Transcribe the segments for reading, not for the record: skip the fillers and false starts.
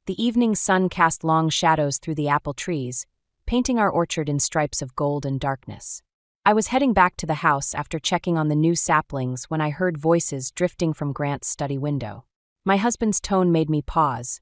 The evening sun cast long shadows through the apple trees, painting our orchard in stripes of gold and darkness. I was heading back to the house after checking on the new saplings when I heard voices drifting from Grant's study window. My husband's tone made me pause.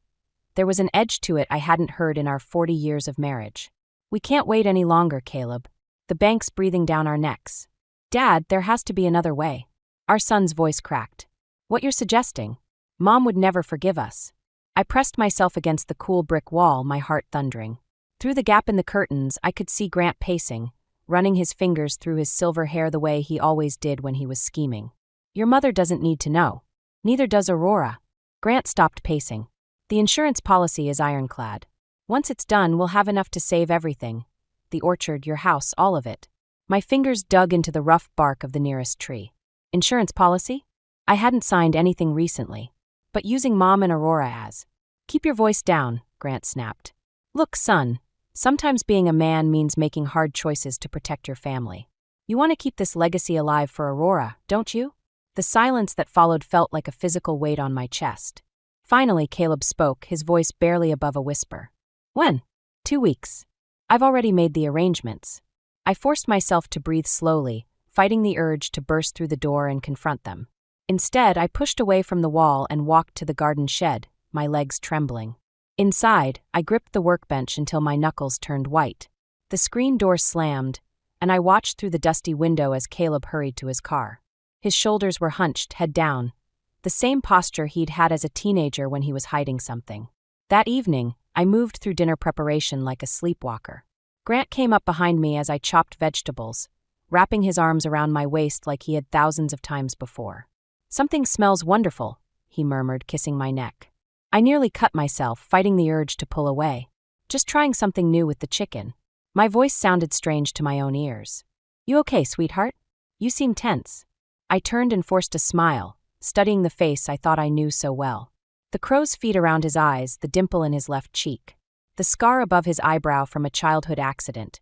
There was an edge to it I hadn't heard in our 40 years of marriage. "We can't wait any longer, Caleb. The bank's breathing down our necks." "Dad, there has to be another way." Our son's voice cracked. "What you're suggesting? Mom would never forgive us." I pressed myself against the cool brick wall, my heart thundering. Through the gap in the curtains, I could see Grant pacing, running his fingers through his silver hair the way he always did when he was scheming. "Your mother doesn't need to know. Neither does Aurora." Grant stopped pacing. "The insurance policy is ironclad. Once it's done, we'll have enough to save everything. The orchard, your house, all of it." My fingers dug into the rough bark of the nearest tree. Insurance policy? I hadn't signed anything recently, but using Mom and Aurora as. "Keep your voice down," Grant snapped. "Look, son, sometimes being a man means making hard choices to protect your family. You want to keep this legacy alive for Aurora, don't you?" The silence that followed felt like a physical weight on my chest. Finally, Caleb spoke, his voice barely above a whisper. "When?" 2 weeks. "I've already made the arrangements." I forced myself to breathe slowly, fighting the urge to burst through the door and confront them. Instead, I pushed away from the wall and walked to the garden shed, my legs trembling. Inside, I gripped the workbench until my knuckles turned white. The screen door slammed, and I watched through the dusty window as Caleb hurried to his car. His shoulders were hunched, head down, the same posture he'd had as a teenager when he was hiding something. That evening, I moved through dinner preparation like a sleepwalker. Grant came up behind me as I chopped vegetables, wrapping his arms around my waist like he had thousands of times before. "Something smells wonderful," he murmured, kissing my neck. I nearly cut myself, fighting the urge to pull away. "Just trying something new with the chicken." My voice sounded strange to my own ears. "You okay, sweetheart? You seem tense." I turned and forced a smile, studying the face I thought I knew so well. The crow's feet around his eyes, the dimple in his left cheek, the scar above his eyebrow from a childhood accident,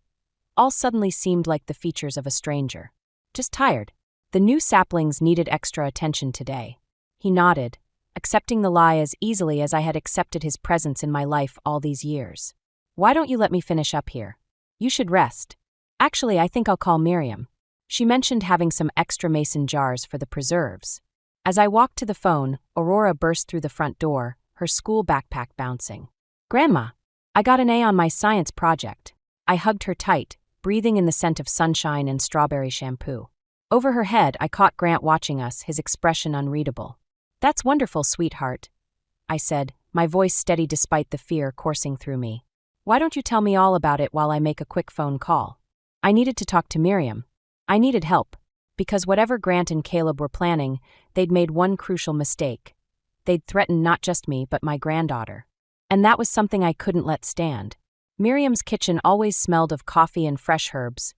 all suddenly seemed like the features of a stranger. "Just tired. The new saplings needed extra attention today." He nodded, accepting the lie as easily as I had accepted his presence in my life all these years. "Why don't you let me finish up here? You should rest. Actually, I think I'll call Miriam. She mentioned having some extra mason jars for the preserves." As I walked to the phone, Aurora burst through the front door, her school backpack bouncing. "Grandma, I got an A on my science project." I hugged her tight, breathing in the scent of sunshine and strawberry shampoo. Over her head, I caught Grant watching us, his expression unreadable. "That's wonderful, sweetheart," I said, my voice steady despite the fear coursing through me. "Why don't you tell me all about it while I make a quick phone call?" I needed to talk to Miriam. I needed help, because whatever Grant and Caleb were planning, they'd made one crucial mistake. They'd threatened not just me, but my granddaughter. And that was something I couldn't let stand. Miriam's kitchen always smelled of coffee and fresh herbs,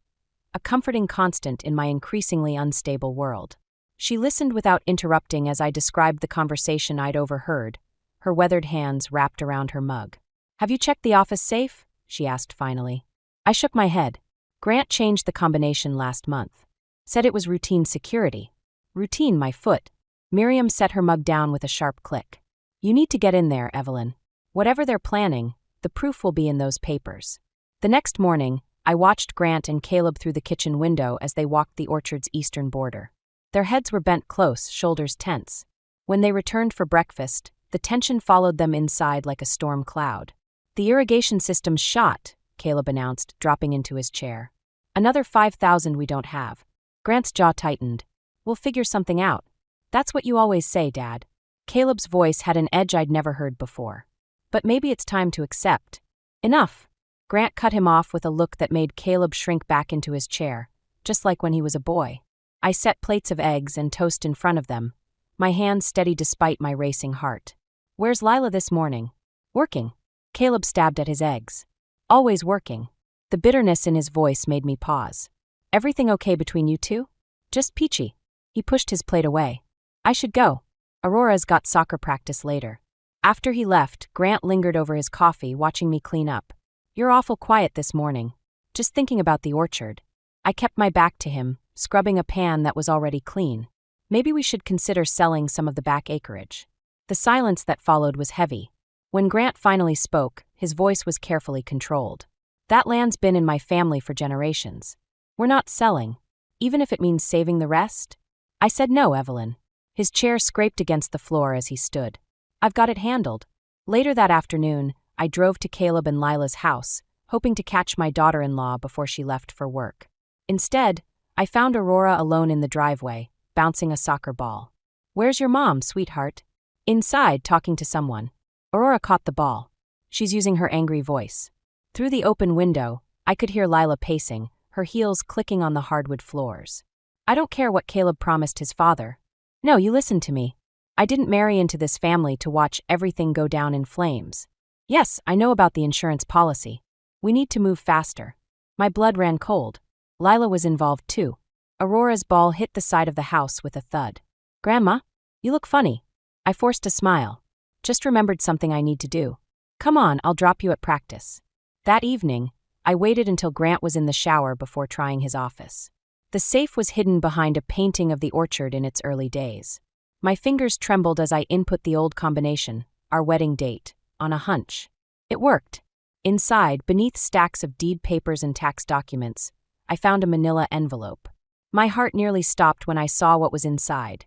a comforting constant in my increasingly unstable world. She listened without interrupting as I described the conversation I'd overheard, her weathered hands wrapped around her mug. "Have you checked the office safe?" she asked finally. I shook my head. Grant changed the combination last month. Said it was routine security. Routine, my foot. Miriam set her mug down with a sharp click. "You need to get in there, Evelyn. Whatever they're planning, the proof will be in those papers." The next morning, I watched Grant and Caleb through the kitchen window as they walked the orchard's eastern border. Their heads were bent close, shoulders tense. When they returned for breakfast, the tension followed them inside like a storm cloud. "The irrigation system's shot," Caleb announced, dropping into his chair. "Another 5,000 we don't have." Grant's jaw tightened. "We'll figure something out." "That's what you always say, Dad." Caleb's voice had an edge I'd never heard before. "But maybe it's time to accept." "Enough." Grant cut him off with a look that made Caleb shrink back into his chair, just like when he was a boy. I set plates of eggs and toast in front of them, my hands steady despite my racing heart. "Where's Lila this morning?" "Working." Caleb stabbed at his eggs. "Always working." The bitterness in his voice made me pause. "Everything okay between you two?" "Just peachy." He pushed his plate away. "I should go. Aurora's got soccer practice later." After he left, Grant lingered over his coffee, watching me clean up. "You're awful quiet this morning. Just thinking about the orchard." I kept my back to him, scrubbing a pan that was already clean. "Maybe we should consider selling some of the back acreage." The silence that followed was heavy. When Grant finally spoke, his voice was carefully controlled. That land's been in my family for generations. We're not selling, even if it means saving the rest. I said no, Evelyn. His chair scraped against the floor as he stood. I've got it handled. Later that afternoon, I drove to Caleb and Lila's house, hoping to catch my daughter-in-law before she left for work. Instead, I found Aurora alone in the driveway, bouncing a soccer ball. "Where's your mom, sweetheart?" "Inside, talking to someone." Aurora caught the ball. She's using her angry voice. Through the open window, I could hear Lila pacing, her heels clicking on the hardwood floors. "I don't care what Caleb promised his father." "No, you listen to me. I didn't marry into this family to watch everything go down in flames." "Yes, I know about the insurance policy. We need to move faster." My blood ran cold. Lila was involved too. Aurora's ball hit the side of the house with a thud. "Grandma, you look funny." I forced a smile. "Just remembered something I need to do. Come on, I'll drop you at practice." That evening, I waited until Grant was in the shower before trying his office. The safe was hidden behind a painting of the orchard in its early days. My fingers trembled as I input the old combination, our wedding date, on a hunch. It worked. Inside, beneath stacks of deed papers and tax documents, I found a manila envelope. My heart nearly stopped when I saw what was inside.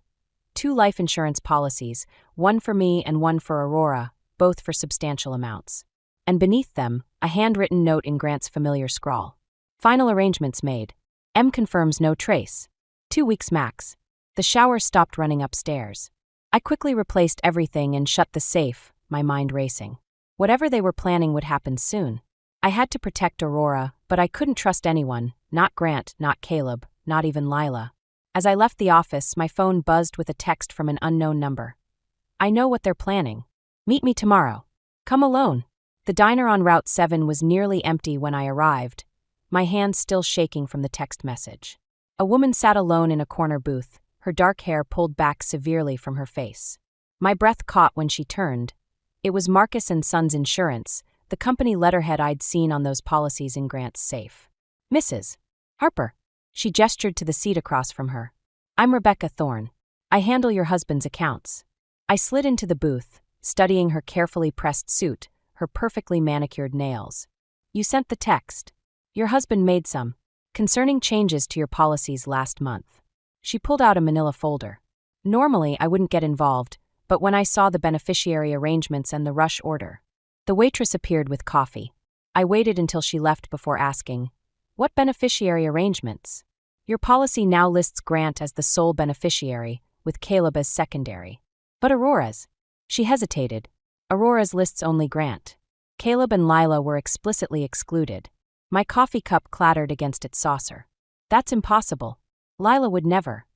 2 life insurance policies, one for me and one for Aurora, both for substantial amounts. And beneath them, a handwritten note in Grant's familiar scrawl. "Final arrangements made. M confirms no trace. 2 weeks max." The shower stopped running upstairs. I quickly replaced everything and shut the safe, my mind racing. Whatever they were planning would happen soon. I had to protect Aurora, but I couldn't trust anyone, not Grant, not Caleb, not even Lila. As I left the office, my phone buzzed with a text from an unknown number. "I know what they're planning. Meet me tomorrow. Come alone." The diner on Route 7 was nearly empty when I arrived, my hands still shaking from the text message. A woman sat alone in a corner booth, her dark hair pulled back severely from her face. My breath caught when she turned. It was Marcus & Sons Insurance, the company letterhead I'd seen on those policies in Grant's safe. "Mrs. Harper." She gestured to the seat across from her. "I'm Rebecca Thorne. I handle your husband's accounts." I slid into the booth, studying her carefully pressed suit, her perfectly manicured nails. "You sent the text. Your husband made some concerning changes to your policies last month." She pulled out a manila folder. Normally, I wouldn't get involved, but when I saw the beneficiary arrangements and the rush order. The waitress appeared with coffee. I waited until she left before asking, "What beneficiary arrangements?" "Your policy now lists Grant as the sole beneficiary, with Caleb as secondary." "But Aurora's?" She hesitated. "Aurora's lists only Grant. Caleb and Lila were explicitly excluded." My coffee cup clattered against its saucer. "That's impossible. Lila would never."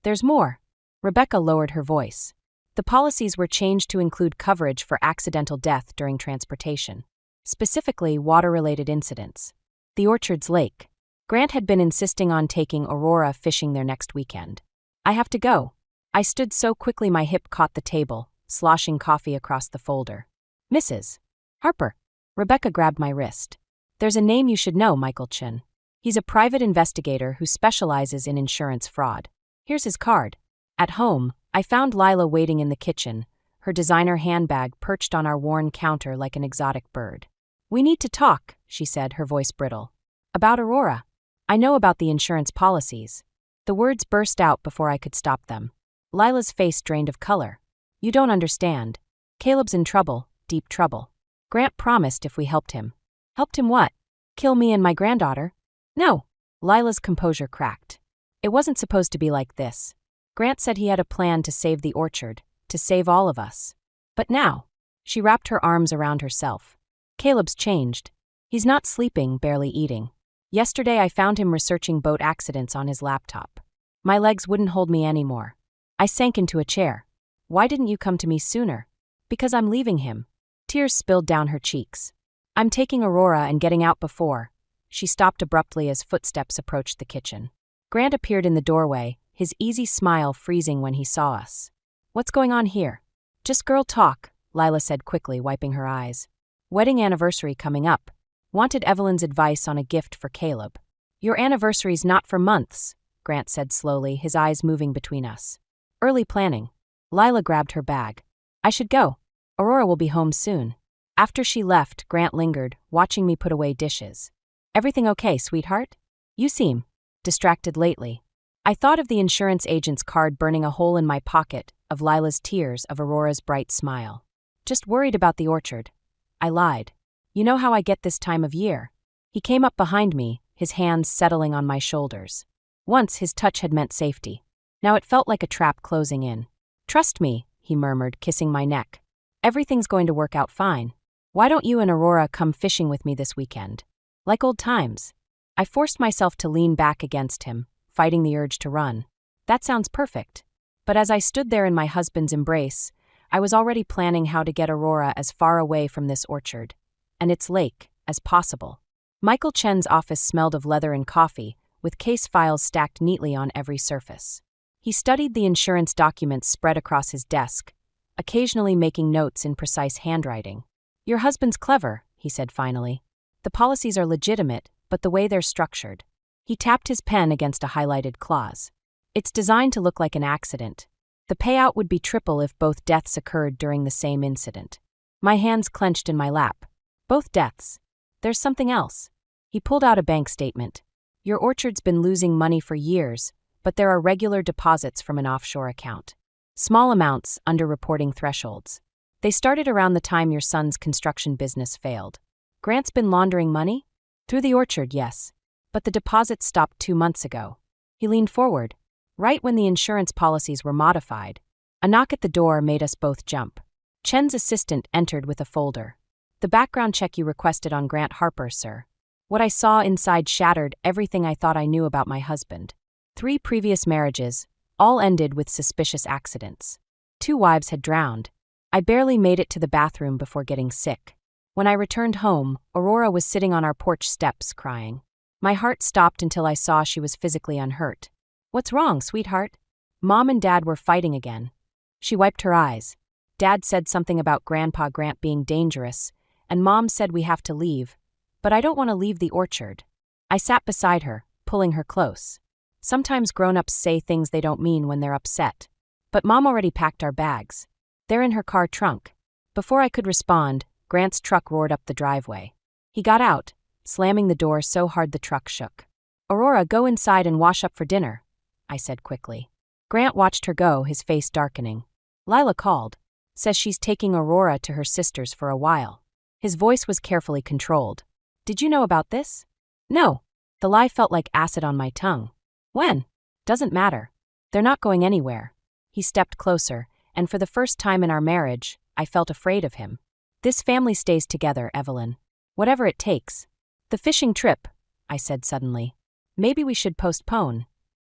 "There's more." Rebecca lowered her voice. "The policies were changed to include coverage for accidental death during transportation. Specifically, water-related incidents. The orchard's lake. Grant had been insisting on taking Aurora fishing there next weekend. "I have to go." I stood so quickly my hip caught the table, sloshing coffee across the folder. "Mrs. Harper." Rebecca grabbed my wrist. "There's a name you should know, Michael Chin. He's a private investigator who specializes in insurance fraud. Here's his card." At home, I found Lila waiting in the kitchen, her designer handbag perched on our worn counter like an exotic bird. "We need to talk," she said, her voice brittle. "About Aurora. I know about the insurance policies." The words burst out before I could stop them. Lila's face drained of color. "You don't understand. Caleb's in trouble, deep trouble. Grant promised if we helped him." "Helped him what? Kill me and my granddaughter?" "No." Lila's composure cracked. "It wasn't supposed to be like this. Grant said he had a plan to save the orchard, to save all of us. But now," she wrapped her arms around herself, "Caleb's changed. He's not sleeping, barely eating. Yesterday I found him researching boat accidents on his laptop. My legs wouldn't hold me anymore. I sank into a chair. "Why didn't you come to me sooner?" "Because I'm leaving him." Tears spilled down her cheeks. "I'm taking Aurora and getting out before." She stopped abruptly as footsteps approached the kitchen. Grant appeared in the doorway, his easy smile freezing when he saw us. "What's going on here?" "Just girl talk," Lila said quickly, wiping her eyes. "Wedding anniversary coming up. Wanted Evelyn's advice on a gift for Caleb." "Your anniversary's not for months," Grant said slowly, his eyes moving between us. "Early planning." Lila grabbed her bag. "I should go." Aurora will be home soon. After she left, Grant lingered, watching me put away dishes. Everything okay, sweetheart? You seem distracted lately. I thought of the insurance agent's card burning a hole in my pocket, of Lila's tears, of Aurora's bright smile. Just worried about the orchard. I lied. You know how I get this time of year. He came up behind me, his hands settling on my shoulders. Once his touch had meant safety. Now it felt like a trap closing in. Trust me, he murmured, kissing my neck. Everything's going to work out fine. Why don't you and Aurora come fishing with me this weekend? Like old times. I forced myself to lean back against him, fighting the urge to run. That sounds perfect. But as I stood there in my husband's embrace, I was already planning how to get Aurora as far away from this orchard and its lake as possible. Michael Chen's office smelled of leather and coffee, with case files stacked neatly on every surface. He studied the insurance documents spread across his desk, occasionally making notes in precise handwriting. Your husband's clever, he said finally. The policies are legitimate, but the way they're structured. He tapped his pen against a highlighted clause. It's designed to look like an accident. The payout would be triple if both deaths occurred during the same incident. My hands clenched in my lap. Both deaths. There's something else. He pulled out a bank statement. Your orchard's been losing money for years, but there are regular deposits from an offshore account. Small amounts under reporting thresholds. They started around the time your son's construction business failed. Grant's been laundering money? Through the orchard, yes. But the deposits stopped 2 months ago. He leaned forward. Right when the insurance policies were modified, a knock at the door made us both jump. Chen's assistant entered with a folder. The background check you requested on Grant Harper, sir. What I saw inside shattered everything I thought I knew about my husband. 3 previous marriages, all ended with suspicious accidents. 2 wives had drowned. I barely made it to the bathroom before getting sick. When I returned home, Aurora was sitting on our porch steps crying. My heart stopped until I saw she was physically unhurt. What's wrong, sweetheart? Mom and Dad were fighting again. She wiped her eyes. Dad said something about Grandpa Grant being dangerous, and Mom said we have to leave. But I don't want to leave the orchard. I sat beside her, pulling her close. Sometimes grown-ups say things they don't mean when they're upset. But Mom already packed our bags. They're in her car trunk. Before I could respond, Grant's truck roared up the driveway. He got out, slamming the door so hard the truck shook. Aurora, go inside and wash up for dinner, I said quickly. Grant watched her go, his face darkening. Lila called. Says she's taking Aurora to her sister's for a while. His voice was carefully controlled. Did you know about this? No. The lie felt like acid on my tongue. When? Doesn't matter. They're not going anywhere. He stepped closer, and for the first time in our marriage, I felt afraid of him. This family stays together, Evelyn. Whatever it takes. The fishing trip, I said suddenly. Maybe we should postpone.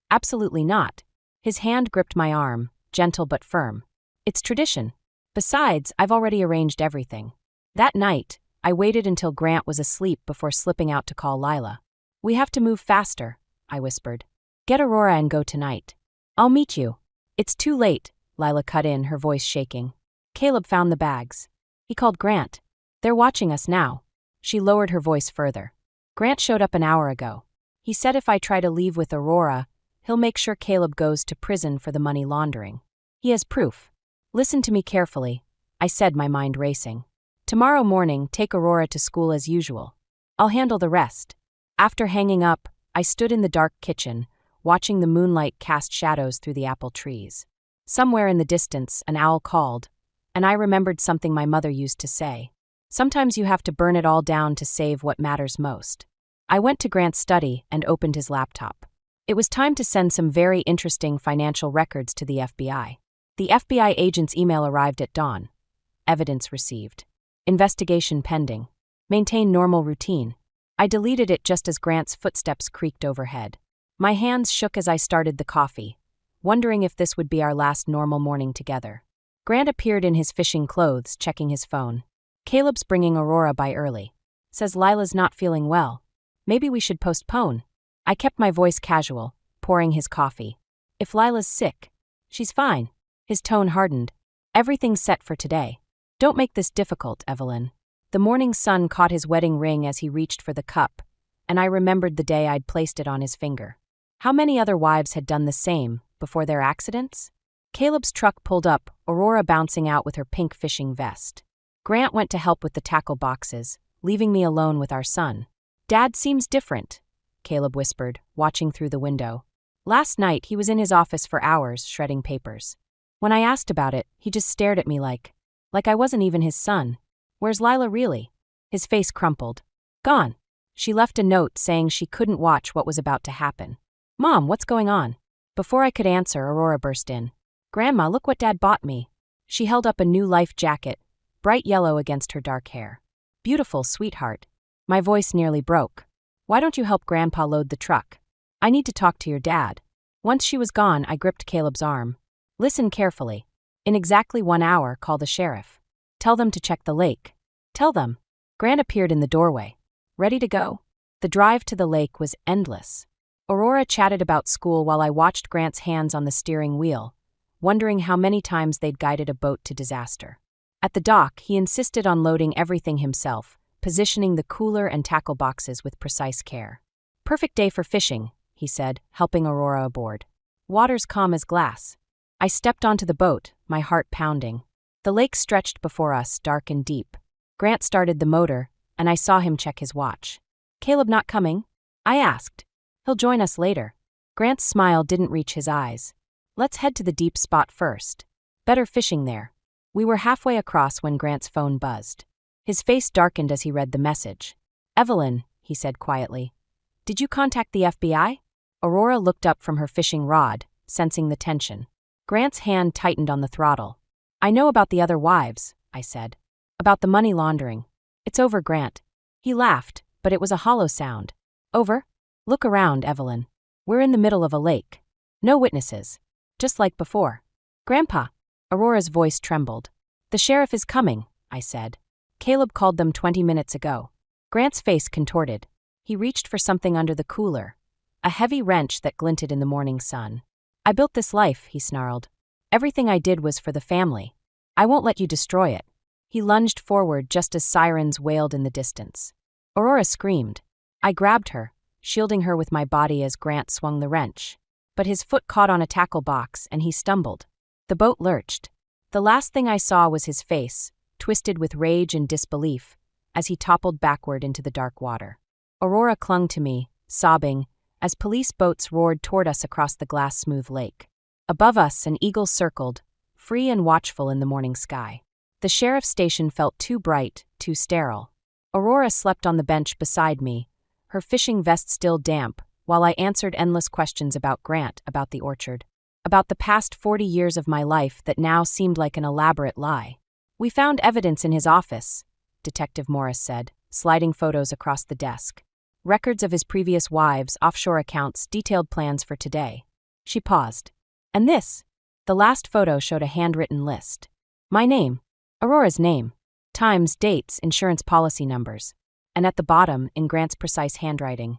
Absolutely not. His hand gripped my arm, gentle but firm. It's tradition. Besides, I've already arranged everything. That night, I waited until Grant was asleep before slipping out to call Lila. We have to move faster, I whispered. Get Aurora and go tonight. I'll meet you. It's too late, Lila cut in, her voice shaking. Caleb found the bags. He called Grant. They're watching us now. She lowered her voice further. Grant showed up an hour ago. He said if I try to leave with Aurora, he'll make sure Caleb goes to prison for the money laundering. He has proof. Listen to me carefully, I said, my mind racing. Tomorrow morning, take Aurora to school as usual. I'll handle the rest. After hanging up, I stood in the dark kitchen, watching the moonlight cast shadows through the apple trees. Somewhere in the distance, an owl called, and I remembered something my mother used to say. Sometimes you have to burn it all down to save what matters most. I went to Grant's study and opened his laptop. It was time to send some very interesting financial records to the FBI. The FBI agent's email arrived at dawn. Evidence received. Investigation pending. Maintain normal routine. I deleted it just as Grant's footsteps creaked overhead. My hands shook as I started the coffee, wondering if this would be our last normal morning together. Grant appeared in his fishing clothes, checking his phone. Caleb's bringing Aurora by early. Says Lila's not feeling well. Maybe we should postpone. I kept my voice casual, pouring his coffee. If Lila's sick, she's fine. His tone hardened. Everything's set for today. Don't make this difficult, Evelyn. The morning sun caught his wedding ring as he reached for the cup, and I remembered the day I'd placed it on his finger. How many other wives had done the same before their accidents? Caleb's truck pulled up, Aurora bouncing out with her pink fishing vest. Grant went to help with the tackle boxes, leaving me alone with our son. Dad seems different, Caleb whispered, watching through the window. Last night, he was in his office for hours, shredding papers. When I asked about it, he just stared at me like I wasn't even his son. Where's Lila really? His face crumpled. Gone. She left a note saying she couldn't watch what was about to happen. Mom, what's going on? Before I could answer, Aurora burst in. Grandma, look what Dad bought me. She held up a new life jacket, bright yellow against her dark hair. Beautiful, sweetheart. My voice nearly broke. Why don't you help Grandpa load the truck? I need to talk to your dad. Once she was gone, I gripped Caleb's arm. Listen carefully. In exactly 1 hour, call the sheriff. Tell them to check the lake. Tell them. Grant appeared in the doorway. Ready to go? The drive to the lake was endless. Aurora chatted about school while I watched Grant's hands on the steering wheel, wondering how many times they'd guided a boat to disaster. At the dock, he insisted on loading everything himself, positioning the cooler and tackle boxes with precise care. Perfect day for fishing, he said, helping Aurora aboard. Water's calm as glass. I stepped onto the boat, my heart pounding. The lake stretched before us, dark and deep. Grant started the motor, and I saw him check his watch. Caleb not coming? I asked. He'll join us later. Grant's smile didn't reach his eyes. Let's head to the deep spot first. Better fishing there. We were halfway across when Grant's phone buzzed. His face darkened as he read the message. Evelyn, he said quietly. Did you contact the FBI? Aurora looked up from her fishing rod, sensing the tension. Grant's hand tightened on the throttle. I know about the other wives, I said. About the money laundering. It's over, Grant. He laughed, but it was a hollow sound. Over? Look around, Evelyn. We're in the middle of a lake. No witnesses. Just like before. Grandpa. Aurora's voice trembled. The sheriff is coming, I said. Caleb called them 20 minutes ago. Grant's face contorted. He reached for something under the cooler. A heavy wrench that glinted in the morning sun. I built this life, he snarled. Everything I did was for the family. I won't let you destroy it. He lunged forward just as sirens wailed in the distance. Aurora screamed. I grabbed her, shielding her with my body as Grant swung the wrench. But his foot caught on a tackle box and he stumbled. The boat lurched. The last thing I saw was his face, twisted with rage and disbelief, as he toppled backward into the dark water. Aurora clung to me, sobbing, as police boats roared toward us across the glass-smooth lake. Above us, an eagle circled, free and watchful in the morning sky. The sheriff's station felt too bright, too sterile. Aurora slept on the bench beside me, her fishing vest still damp, while I answered endless questions about Grant, about the orchard, about the past 40 years of my life that now seemed like an elaborate lie. We found evidence in his office, Detective Morris said, sliding photos across the desk. Records of his previous wives, offshore accounts, detailed plans for today. She paused. And this? The last photo showed a handwritten list. My name. Aurora's name. Times, dates, insurance policy numbers. And at the bottom, in Grant's precise handwriting.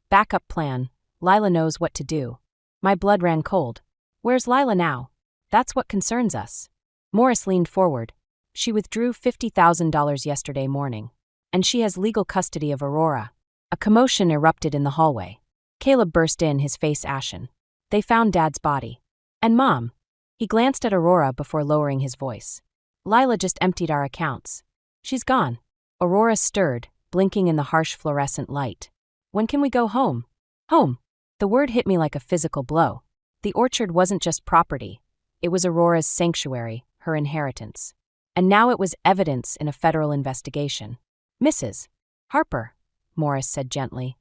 Backup plan. Lila knows what to do. My blood ran cold. Where's Lila now? That's what concerns us. Morris leaned forward. She withdrew $50,000 yesterday morning. And she has legal custody of Aurora. A commotion erupted in the hallway. Caleb burst in, his face ashen. They found Dad's body. And Mom. He glanced at Aurora before lowering his voice. Lila just emptied our accounts. She's gone. Aurora stirred, blinking in the harsh fluorescent light. When can we go home? Home. The word hit me like a physical blow. The orchard wasn't just property. It was Aurora's sanctuary, her inheritance. And now it was evidence in a federal investigation. Mrs. Harper, Morris said gently.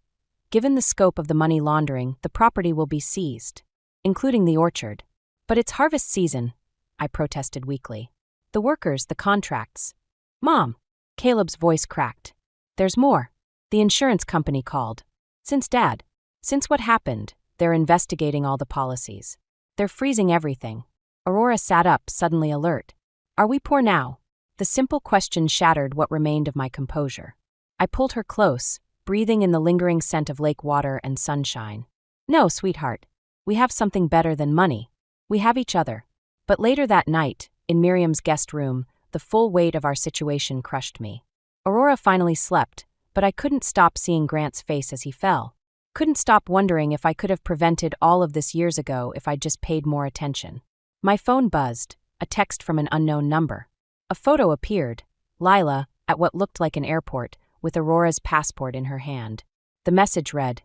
Given the scope of the money laundering, the property will be seized, including the orchard. But it's harvest season, I protested weakly. The workers, the contracts. Mom. Caleb's voice cracked. There's more. The insurance company called. Since what happened, they're investigating all the policies. They're freezing everything. Aurora sat up, suddenly alert. Are we poor now? The simple question shattered what remained of my composure. I pulled her close, breathing in the lingering scent of lake water and sunshine. No, sweetheart. We have something better than money. We have each other. But later that night, in Miriam's guest room, the full weight of our situation crushed me. Aurora finally slept, but I couldn't stop seeing Grant's face as he fell. Couldn't stop wondering if I could have prevented all of this years ago if I'd just paid more attention. My phone buzzed, a text from an unknown number. A photo appeared, Lila, at what looked like an airport, with Aurora's passport in her hand. The message read,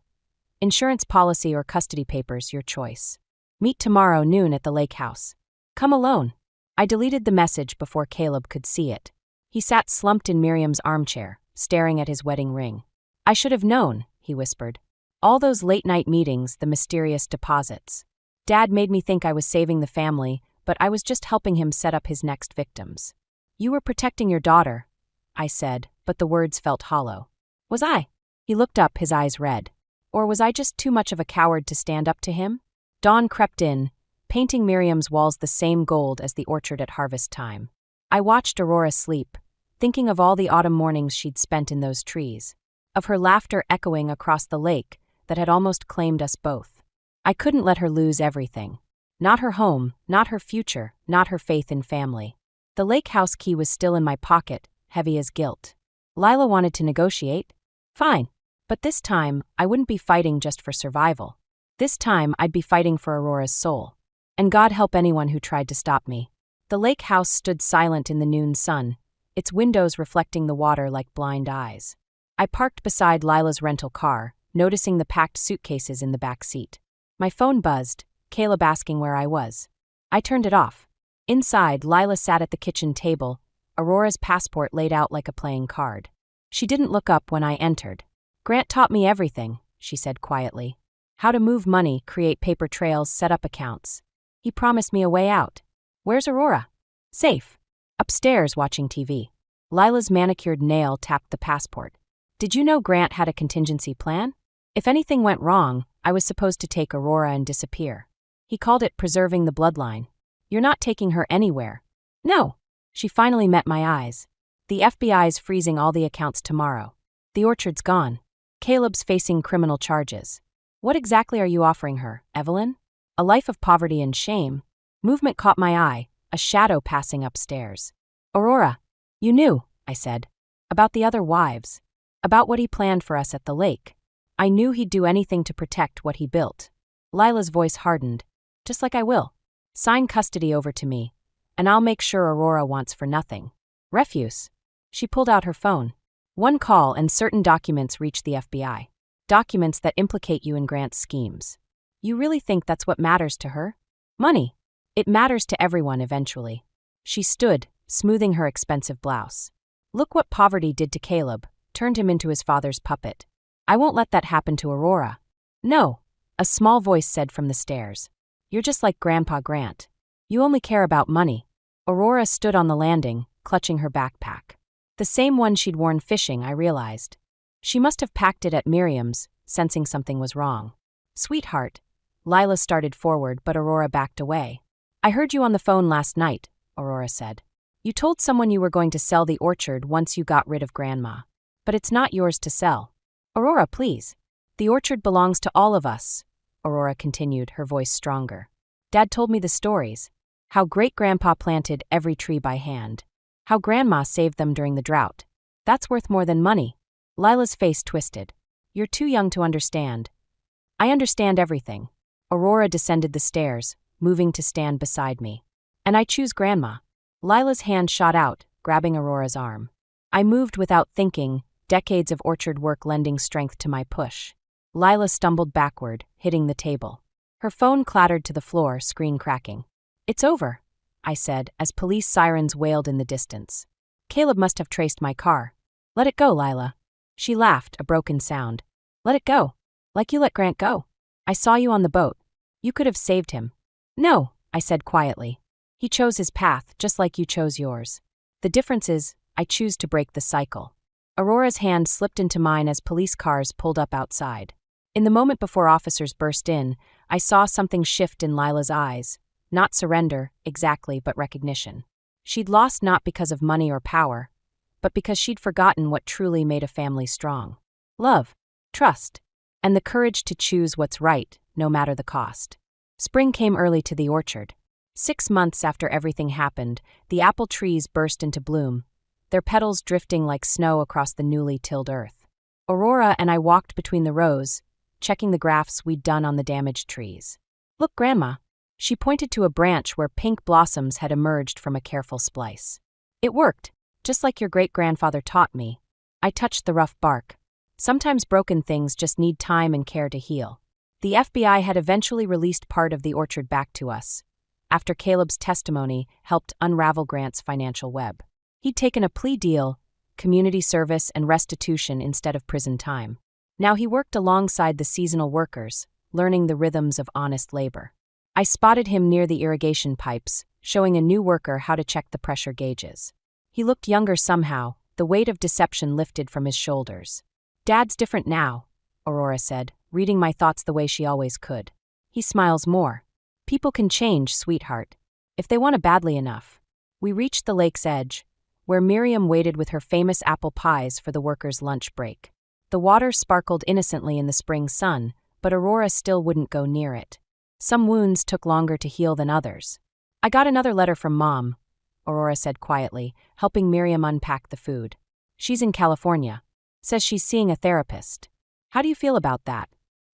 "Insurance policy or custody papers, your choice. Meet tomorrow noon at the lake house. Come alone." I deleted the message before Caleb could see it. He sat slumped in Miriam's armchair, staring at his wedding ring. "I should have known," he whispered. "All those late-night meetings, the mysterious deposits. Dad made me think I was saving the family, but I was just helping him set up his next victims." "You were protecting your daughter," I said, but the words felt hollow. "Was I?" He looked up, his eyes red. Or was I just too much of a coward to stand up to him? Dawn crept in, painting Miriam's walls the same gold as the orchard at harvest time. I watched Aurora sleep, thinking of all the autumn mornings she'd spent in those trees, of her laughter echoing across the lake that had almost claimed us both. I couldn't let her lose everything. Not her home, not her future, not her faith in family. The lake house key was still in my pocket, heavy as guilt. Lila wanted to negotiate? Fine. But this time, I wouldn't be fighting just for survival. This time, I'd be fighting for Aurora's soul. And God help anyone who tried to stop me. The lake house stood silent in the noon sun, its windows reflecting the water like blind eyes. I parked beside Lila's rental car, noticing the packed suitcases in the back seat. My phone buzzed, Caleb asking where I was. I turned it off. Inside, Lila sat at the kitchen table, Aurora's passport laid out like a playing card. She didn't look up when I entered. "Grant taught me everything," she said quietly. "How to move money, create paper trails, set up accounts. He promised me a way out." "Where's Aurora?" "Safe. Upstairs watching TV." Lila's manicured nail tapped the passport. "Did you know Grant had a contingency plan? If anything went wrong, I was supposed to take Aurora and disappear. He called it preserving the bloodline. You're not taking her anywhere." "No." She finally met my eyes. "The FBI's freezing all the accounts tomorrow. The orchard's gone. Caleb's facing criminal charges. What exactly are you offering her, Evelyn? A life of poverty and shame?" Movement caught my eye, a shadow passing upstairs. "Aurora, you knew," I said. "About the other wives. About what he planned for us at the lake. I knew he'd do anything to protect what he built." Lila's voice hardened. "Just like I will. Sign custody over to me, and I'll make sure Aurora wants for nothing. Refuse." She pulled out her phone. "One call and certain documents reach the FBI. Documents that implicate you in Grant's schemes. You really think that's what matters to her? Money. It matters to everyone eventually." She stood, smoothing her expensive blouse. "Look what poverty did to Caleb, turned him into his father's puppet. I won't let that happen to Aurora." "No," a small voice said from the stairs. "You're just like Grandpa Grant. You only care about money." Aurora stood on the landing, clutching her backpack. The same one she'd worn fishing, I realized. She must have packed it at Miriam's, sensing something was wrong. "Sweetheart." Lila started forward, but Aurora backed away. "I heard you on the phone last night," Aurora said. "You told someone you were going to sell the orchard once you got rid of Grandma. But it's not yours to sell." "Aurora, please. The orchard belongs to all of us," Aurora continued, her voice stronger. "Dad told me the stories. How great-grandpa planted every tree by hand. How Grandma saved them during the drought. That's worth more than money." Lila's face twisted. "You're too young to understand." "I understand everything." Aurora descended the stairs, moving to stand beside me. "And I choose Grandma." Lila's hand shot out, grabbing Aurora's arm. I moved without thinking, decades of orchard work lending strength to my push. Lila stumbled backward, hitting the table. Her phone clattered to the floor, screen cracking. "It's over," I said, as police sirens wailed in the distance. "Caleb must have traced my car." "Let it go, Lila." She laughed, a broken sound. "Let it go. Like you let Grant go. I saw you on the boat. You could have saved him." "No," I said quietly. "He chose his path, just like you chose yours. The difference is, I choose to break the cycle." Aurora's hand slipped into mine as police cars pulled up outside. In the moment before officers burst in, I saw something shift in Lila's eyes. Not surrender, exactly, but recognition. She'd lost not because of money or power, but because she'd forgotten what truly made a family strong. Love, trust, and the courage to choose what's right, no matter the cost. Spring came early to the orchard. 6 months after everything happened, the apple trees burst into bloom, their petals drifting like snow across the newly tilled earth. Aurora and I walked between the rows, checking the grafts we'd done on the damaged trees. "Look, Grandma." She pointed to a branch where pink blossoms had emerged from a careful splice. It worked, just like your great-grandfather taught me. I touched the rough bark. Sometimes broken things just need time and care to heal. The FBI had eventually released part of the orchard back to us, after Caleb's testimony helped unravel Grant's financial web. He'd taken a plea deal, community service, and restitution instead of prison time. Now he worked alongside the seasonal workers, learning the rhythms of honest labor. I spotted him near the irrigation pipes, showing a new worker how to check the pressure gauges. He looked younger somehow, the weight of deception lifted from his shoulders. "Dad's different now," Aurora said, reading my thoughts the way she always could. "He smiles more. People can change, sweetheart, if they want it badly enough." We reached the lake's edge, where Miriam waited with her famous apple pies for the workers' lunch break. The water sparkled innocently in the spring sun, but Aurora still wouldn't go near it. Some wounds took longer to heal than others. "I got another letter from Mom," Aurora said quietly, helping Miriam unpack the food. "She's in California. Says she's seeing a therapist. How do you feel about that?"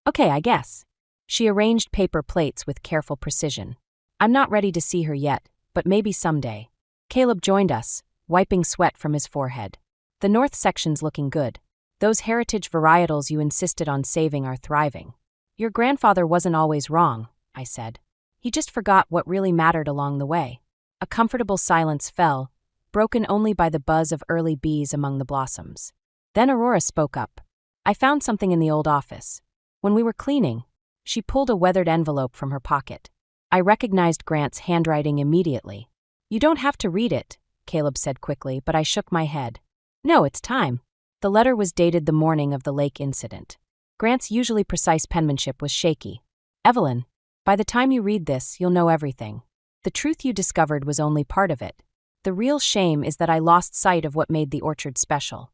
"Okay, I guess." She arranged paper plates with careful precision. "I'm not ready to see her yet, but maybe someday." Caleb joined us, wiping sweat from his forehead. "The north section's looking good. Those heritage varietals you insisted on saving are thriving." "Your grandfather wasn't always wrong," I said. "He just forgot what really mattered along the way." A comfortable silence fell, broken only by the buzz of early bees among the blossoms. Then Aurora spoke up. "I found something in the old office. When we were cleaning," she pulled a weathered envelope from her pocket. I recognized Grant's handwriting immediately. "You don't have to read it," Caleb said quickly, but I shook my head. "No, it's time." The letter was dated the morning of the lake incident. Grant's usually precise penmanship was shaky. "Evelyn, by the time you read this, you'll know everything. The truth you discovered was only part of it. The real shame is that I lost sight of what made the orchard special.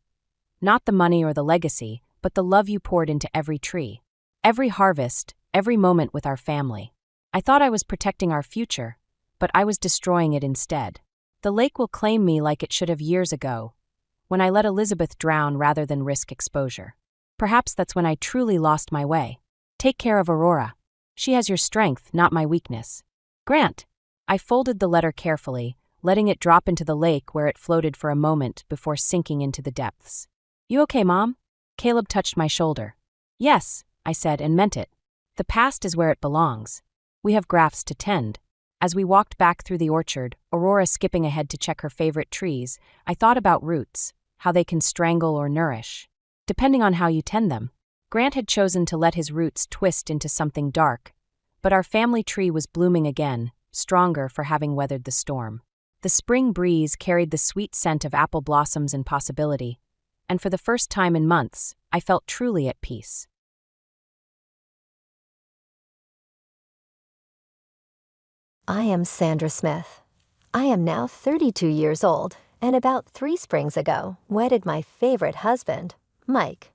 Not the money or the legacy, but the love you poured into every tree. Every harvest, every moment with our family. I thought I was protecting our future, but I was destroying it instead. The lake will claim me like it should have years ago, when I let Elizabeth drown rather than risk exposure. Perhaps that's when I truly lost my way. Take care of Aurora. She has your strength, not my weakness. Grant." I folded the letter carefully, letting it drop into the lake where it floated for a moment before sinking into the depths. "You okay, Mom?" Caleb touched my shoulder. "Yes," I said, and meant it. The past is where it belongs. We have grafts to tend. As we walked back through the orchard, Aurora skipping ahead to check her favorite trees, I thought about roots, how they can strangle or nourish, depending on how you tend them. Grant had chosen to let his roots twist into something dark, but our family tree was blooming again, stronger for having weathered the storm. The spring breeze carried the sweet scent of apple blossoms and possibility, and for the first time in months, I felt truly at peace. I am Sandra Smith. I am now 32 years old, and about 3 springs ago, wedded my favorite husband, Mike.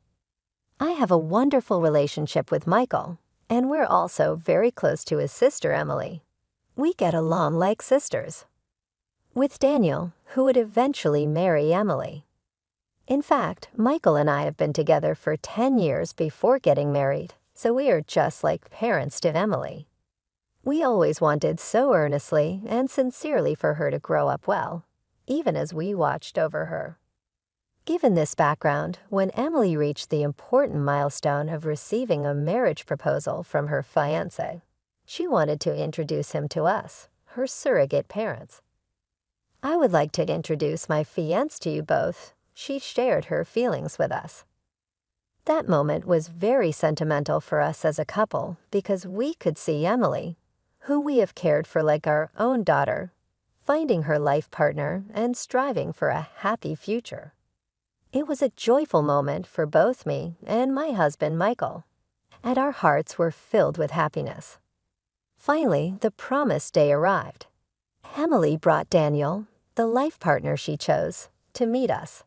I have a wonderful relationship with Michael, and we're also very close to his sister, Emily. We get along like sisters. With Daniel, who would eventually marry Emily. In fact, Michael and I have been together for 10 years before getting married, so we are just like parents to Emily. We always wanted so earnestly and sincerely for her to grow up well, even as we watched over her. Given this background, when Emily reached the important milestone of receiving a marriage proposal from her fiancé, she wanted to introduce him to us, her surrogate parents. "I would like to introduce my fiancé to you both," she shared her feelings with us. That moment was very sentimental for us as a couple because we could see Emily, who we have cared for like our own daughter, finding her life partner and striving for a happy future. It was a joyful moment for both me and my husband, Michael, and our hearts were filled with happiness. Finally, the promised day arrived. Emily brought Daniel, the life partner she chose, to meet us.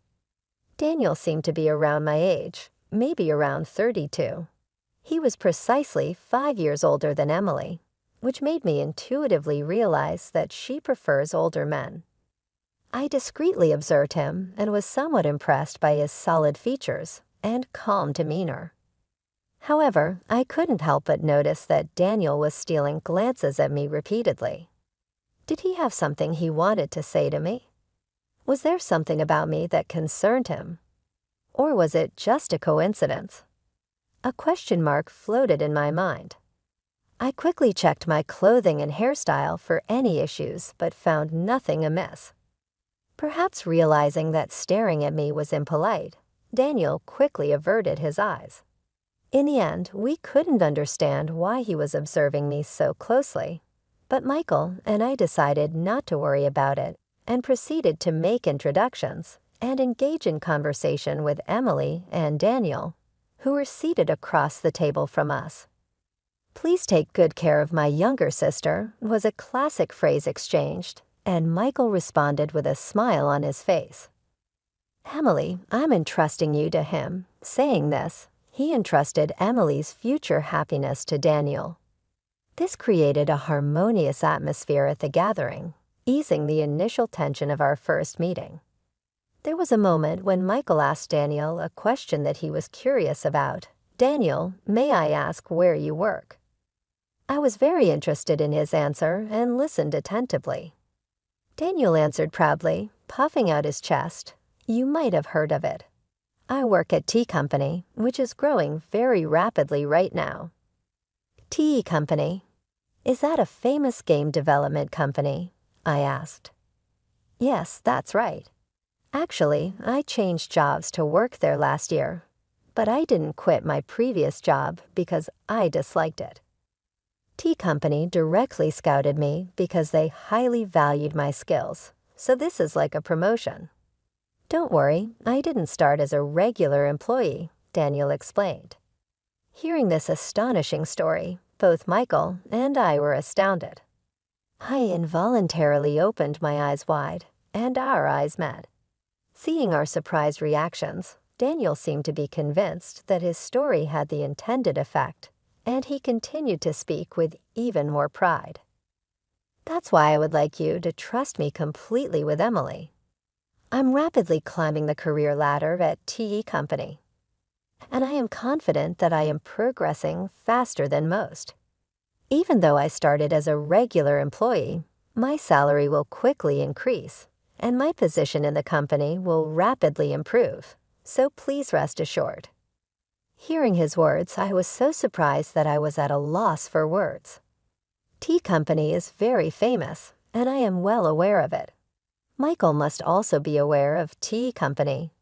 Daniel seemed to be around my age, maybe around 32. He was precisely 5 years older than Emily, which made me intuitively realize that she prefers older men. I discreetly observed him and was somewhat impressed by his solid features and calm demeanor. However, I couldn't help but notice that Daniel was stealing glances at me repeatedly. Did he have something he wanted to say to me? Was there something about me that concerned him? Or was it just a coincidence? A question mark floated in my mind. I quickly checked my clothing and hairstyle for any issues but found nothing amiss. Perhaps realizing that staring at me was impolite, Daniel quickly averted his eyes. In the end, we couldn't understand why he was observing me so closely, but Michael and I decided not to worry about it and proceeded to make introductions and engage in conversation with Emily and Daniel, who were seated across the table from us. "Please take good care of my younger sister" was a classic phrase exchanged, and Michael responded with a smile on his face. "Emily, I'm entrusting you to him." Saying this, he entrusted Emily's future happiness to Daniel. This created a harmonious atmosphere at the gathering, easing the initial tension of our first meeting. There was a moment when Michael asked Daniel a question that he was curious about. "Daniel, may I ask where you work?" I was very interested in his answer and listened attentively. Daniel answered proudly, puffing out his chest, "You might have heard of it. I work at Tea Company, which is growing very rapidly right now." "Tea Company? Is that a famous game development company?" I asked. "Yes, that's right. Actually, I changed jobs to work there last year, but I didn't quit my previous job because I disliked it. Tea Company directly scouted me because they highly valued my skills, so this is like a promotion." "Don't worry, I didn't start as a regular employee," Daniel explained. Hearing this astonishing story, both Michael and I were astounded. I involuntarily opened my eyes wide, and our eyes met. Seeing our surprised reactions, Daniel seemed to be convinced that his story had the intended effect, and he continued to speak with even more pride. "That's why I would like you to trust me completely with Emily. I'm rapidly climbing the career ladder at TE Company, and I am confident that I am progressing faster than most. Even though I started as a regular employee, my salary will quickly increase, and my position in the company will rapidly improve, so please rest assured." Hearing his words, I was so surprised that I was at a loss for words. Tea Company is very famous, and I am well aware of it. Michael must also be aware of Tea Company.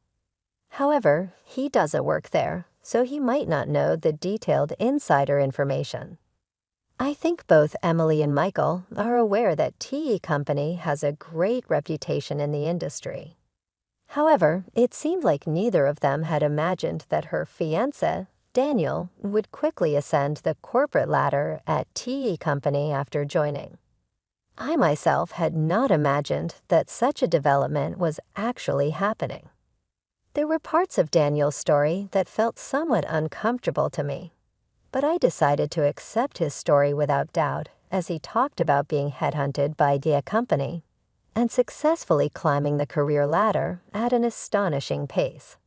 However, he doesn't work there, so he might not know the detailed insider information. I think both Emily and Michael are aware that Tea Company has a great reputation in the industry. However, it seemed like neither of them had imagined that her fiancé, Daniel, would quickly ascend the corporate ladder at TE Company after joining. I myself had not imagined that such a development was actually happening. There were parts of Daniel's story that felt somewhat uncomfortable to me, but I decided to accept his story without doubt as he talked about being headhunted by the company and successfully climbing the career ladder at an astonishing pace.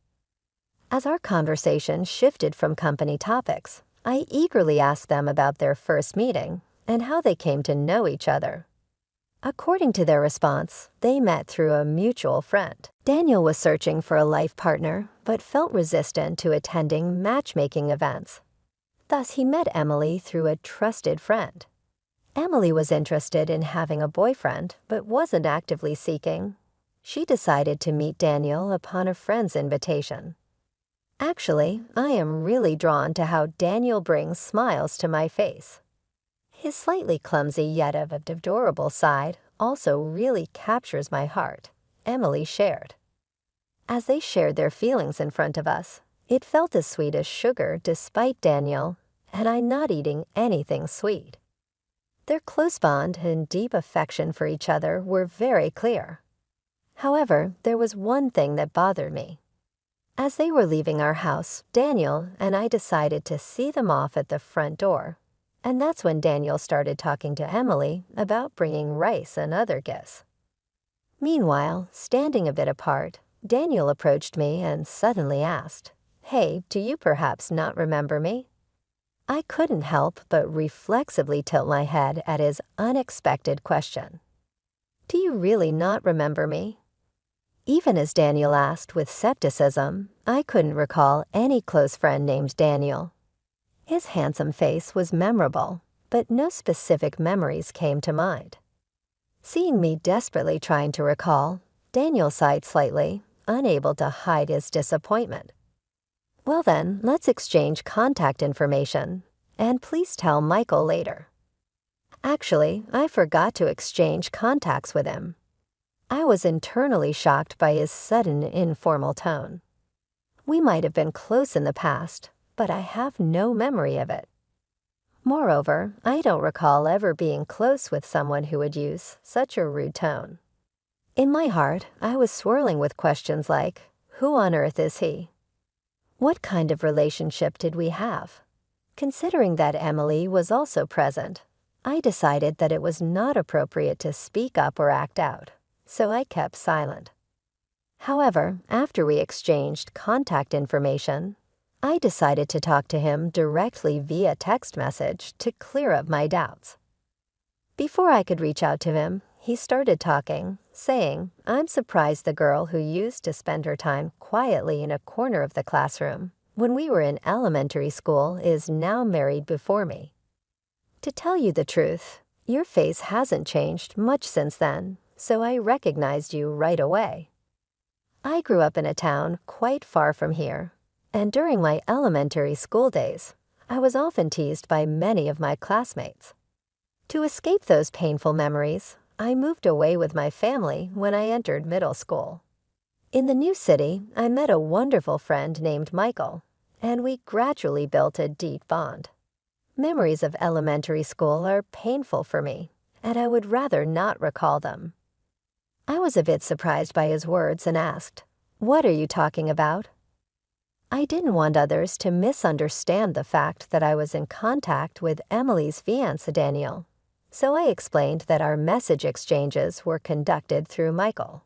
As our conversation shifted from company topics, I eagerly asked them about their first meeting and how they came to know each other. According to their response, they met through a mutual friend. Daniel was searching for a life partner but felt resistant to attending matchmaking events. Thus, he met Emily through a trusted friend. Emily was interested in having a boyfriend, but wasn't actively seeking. She decided to meet Daniel upon a friend's invitation. Actually, I am really drawn to how Daniel brings smiles to my face. His slightly clumsy yet adorable side also really captures my heart, Emily shared. As they shared their feelings in front of us, it felt as sweet as sugar despite Daniel and I not eating anything sweet. Their close bond and deep affection for each other were very clear. However, there was one thing that bothered me. As they were leaving our house, Daniel and I decided to see them off at the front door, and that's when Daniel started talking to Emily about bringing rice and other gifts. Meanwhile, standing a bit apart, Daniel approached me and suddenly asked, "Hey, do you perhaps not remember me?" I couldn't help but reflexively tilt my head at his unexpected question. "Do you really not remember me?" Even as Daniel asked with skepticism, I couldn't recall any close friend named Daniel. His handsome face was memorable, but no specific memories came to mind. Seeing me desperately trying to recall, Daniel sighed slightly, unable to hide his disappointment. "Well then, let's exchange contact information, and please tell Michael later." Actually, I forgot to exchange contacts with him. I was internally shocked by his sudden informal tone. We might have been close in the past, but I have no memory of it. Moreover, I don't recall ever being close with someone who would use such a rude tone. In my heart, I was swirling with questions like, who on earth is he? What kind of relationship did we have? Considering that Emily was also present, I decided that it was not appropriate to speak up or act out, so I kept silent. However, after we exchanged contact information, I decided to talk to him directly via text message to clear up my doubts. Before I could reach out to him, he started talking, saying, "I'm surprised the girl who used to spend her time quietly in a corner of the classroom when we were in elementary school is now married before me. To tell you the truth, your face hasn't changed much since then, so I recognized you right away. I grew up in a town quite far from here, and during my elementary school days, I was often teased by many of my classmates. To escape those painful memories, I moved away with my family when I entered middle school. In the new city, I met a wonderful friend named Michael, and we gradually built a deep bond. Memories of elementary school are painful for me, and I would rather not recall them." I was a bit surprised by his words and asked, "What are you talking about?" I didn't want others to misunderstand the fact that I was in contact with Emily's fiancé Daniel, so I explained that our message exchanges were conducted through Michael.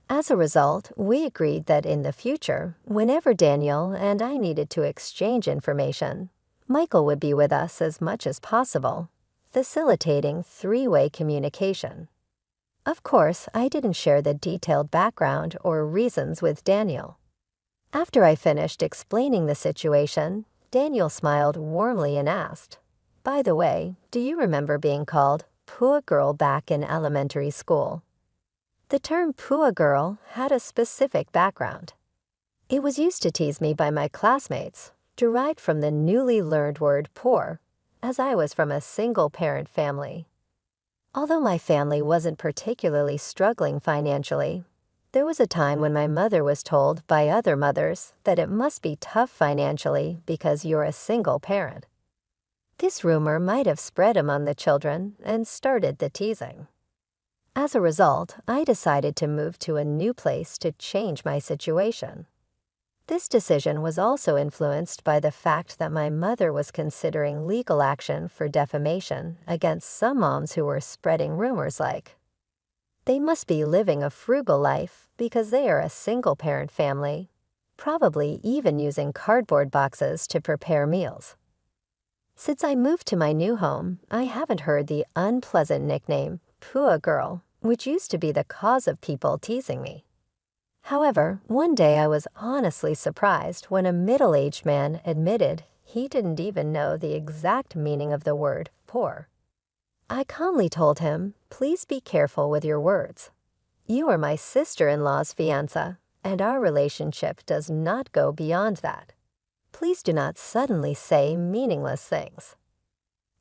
As a result, we agreed that in the future, whenever Daniel and I needed to exchange information, Michael would be with us as much as possible, facilitating three-way communication. Of course, I didn't share the detailed background or reasons with Daniel. After I finished explaining the situation, Daniel smiled warmly and asked, "By the way, do you remember being called poor girl back in elementary school?" The term poor girl had a specific background. It was used to tease me by my classmates, derived from the newly learned word poor, as I was from a single-parent family. Although my family wasn't particularly struggling financially, there was a time when my mother was told by other mothers that it must be tough financially because you're a single parent. This rumor might have spread among the children and started the teasing. As a result, I decided to move to a new place to change my situation. This decision was also influenced by the fact that my mother was considering legal action for defamation against some moms who were spreading rumors like, "They must be living a frugal life because they are a single-parent family, probably even using cardboard boxes to prepare meals." Since I moved to my new home, I haven't heard the unpleasant nickname, "Pua Girl," which used to be the cause of people teasing me. However, one day I was honestly surprised when a middle-aged man admitted he didn't even know the exact meaning of the word poor. I calmly told him, "Please be careful with your words. You are my sister-in-law's fiancé, and our relationship does not go beyond that. Please do not suddenly say meaningless things."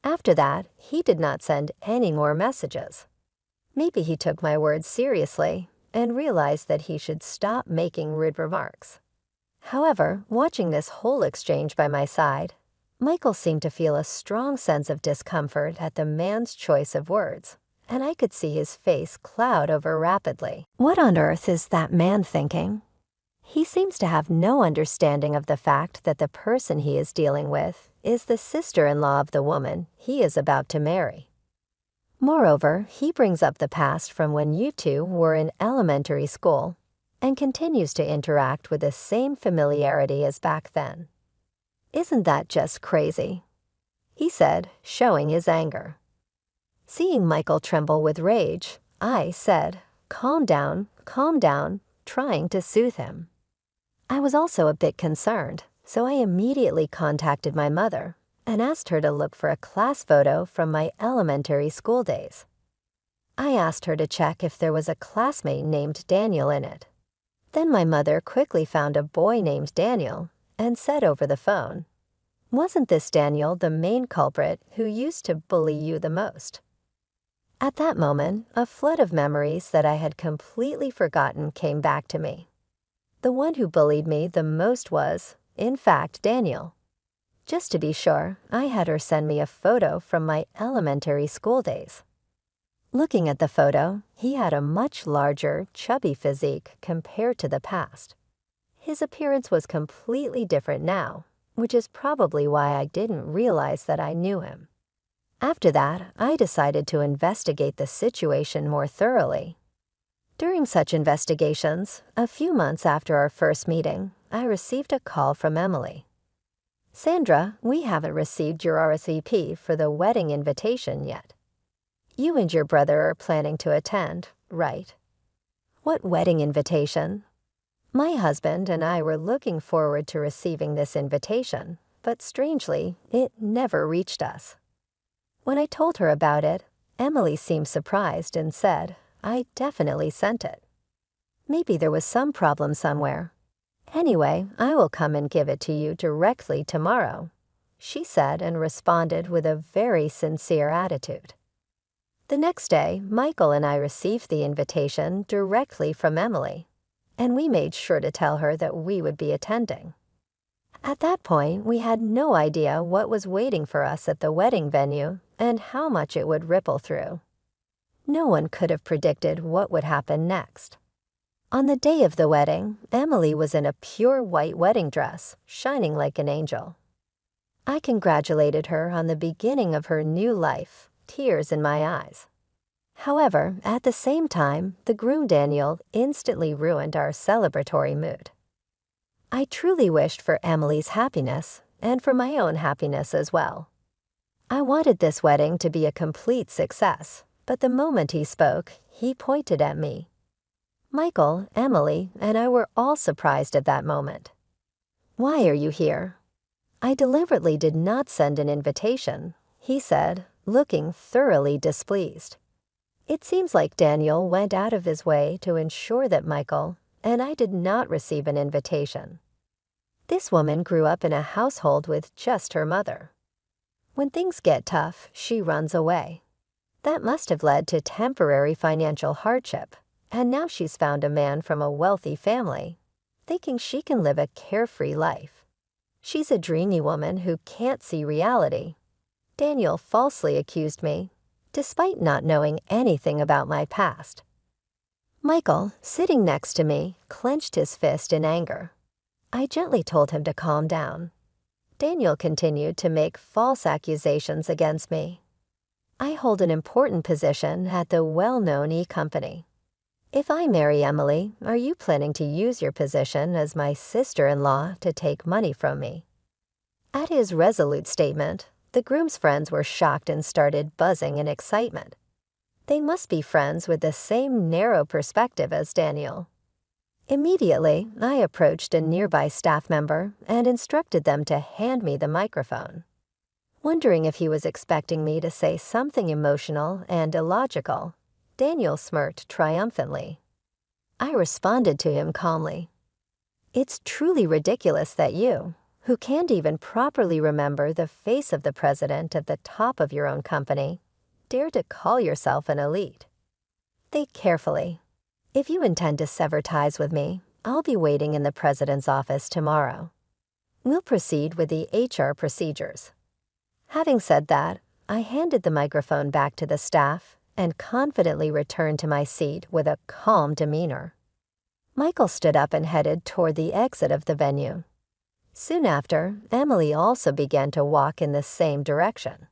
After that, he did not send any more messages. Maybe he took my words seriously and realized that he should stop making rude remarks. However, watching this whole exchange by my side, Michael seemed to feel a strong sense of discomfort at the man's choice of words, and I could see his face cloud over rapidly. What on earth is that man thinking? He seems to have no understanding of the fact that the person he is dealing with is the sister-in-law of the woman he is about to marry. Moreover, he brings up the past from when you two were in elementary school and continues to interact with the same familiarity as back then. Isn't that just crazy? he said, showing his anger. Seeing Michael tremble with rage, I said, calm down, trying to soothe him. I was also a bit concerned, so I immediately contacted my mother and asked her to look for a class photo from my elementary school days. I asked her to check if there was a classmate named Daniel in it. Then my mother quickly found a boy named Daniel and said over the phone, "Wasn't this Daniel the main culprit who used to bully you the most?" At that moment, a flood of memories that I had completely forgotten came back to me. The one who bullied me the most was, in fact, Daniel. Just to be sure, I had her send me a photo from my elementary school days. Looking at the photo, he had a much larger, chubby physique compared to the past. His appearance was completely different now, which is probably why I didn't realize that I knew him. After that, I decided to investigate the situation more thoroughly. During such investigations, a few months after our first meeting, I received a call from Emily. "Sandra, we haven't received your RSVP for the wedding invitation yet. You and your brother are planning to attend, right?" "What wedding invitation?" My husband and I were looking forward to receiving this invitation, but strangely, it never reached us. When I told her about it, Emily seemed surprised and said, "I definitely sent it. Maybe there was some problem somewhere. Anyway, I will come and give it to you directly tomorrow," she said and responded with a very sincere attitude. The next day, Michael and I received the invitation directly from Emily, and we made sure to tell her that we would be attending. At that point, we had no idea what was waiting for us at the wedding venue and how much it would ripple through. No one could have predicted what would happen next. On the day of the wedding, Emily was in a pure white wedding dress, shining like an angel. I congratulated her on the beginning of her new life, tears in my eyes. However, at the same time, the groom Daniel instantly ruined our celebratory mood. I truly wished for Emily's happiness and for my own happiness as well. I wanted this wedding to be a complete success, but the moment he spoke, he pointed at me. Michael, Emily, and I were all surprised at that moment. "Why are you here?" "I deliberately did not send an invitation," he said, looking thoroughly displeased. "It seems like Daniel went out of his way to ensure that Michael and I did not receive an invitation. This woman grew up in a household with just her mother. When things get tough, she runs away. That must have led to temporary financial hardship, and now she's found a man from a wealthy family, thinking she can live a carefree life. She's a dreamy woman who can't see reality. Daniel falsely accused me, despite not knowing anything about my past." Michael, sitting next to me, clenched his fist in anger. I gently told him to calm down. Daniel continued to make false accusations against me. "I hold an important position at the well-known e-company. If I marry Emily, are you planning to use your position as my sister-in-law to take money from me?" At his resolute statement, the groom's friends were shocked and started buzzing in excitement. They must be friends with the same narrow perspective as Daniel. Immediately, I approached a nearby staff member and instructed them to hand me the microphone. Wondering if he was expecting me to say something emotional and illogical, Daniel smirked triumphantly. I responded to him calmly. "It's truly ridiculous that you, who can't even properly remember the face of the president at the top of your own company, dare to call yourself an elite. Think carefully. If you intend to sever ties with me, I'll be waiting in the president's office tomorrow. We'll proceed with the HR procedures." Having said that, I handed the microphone back to the staff and confidently returned to my seat with a calm demeanor. Michael stood up and headed toward the exit of the venue. Soon after, Emily also began to walk in the same direction.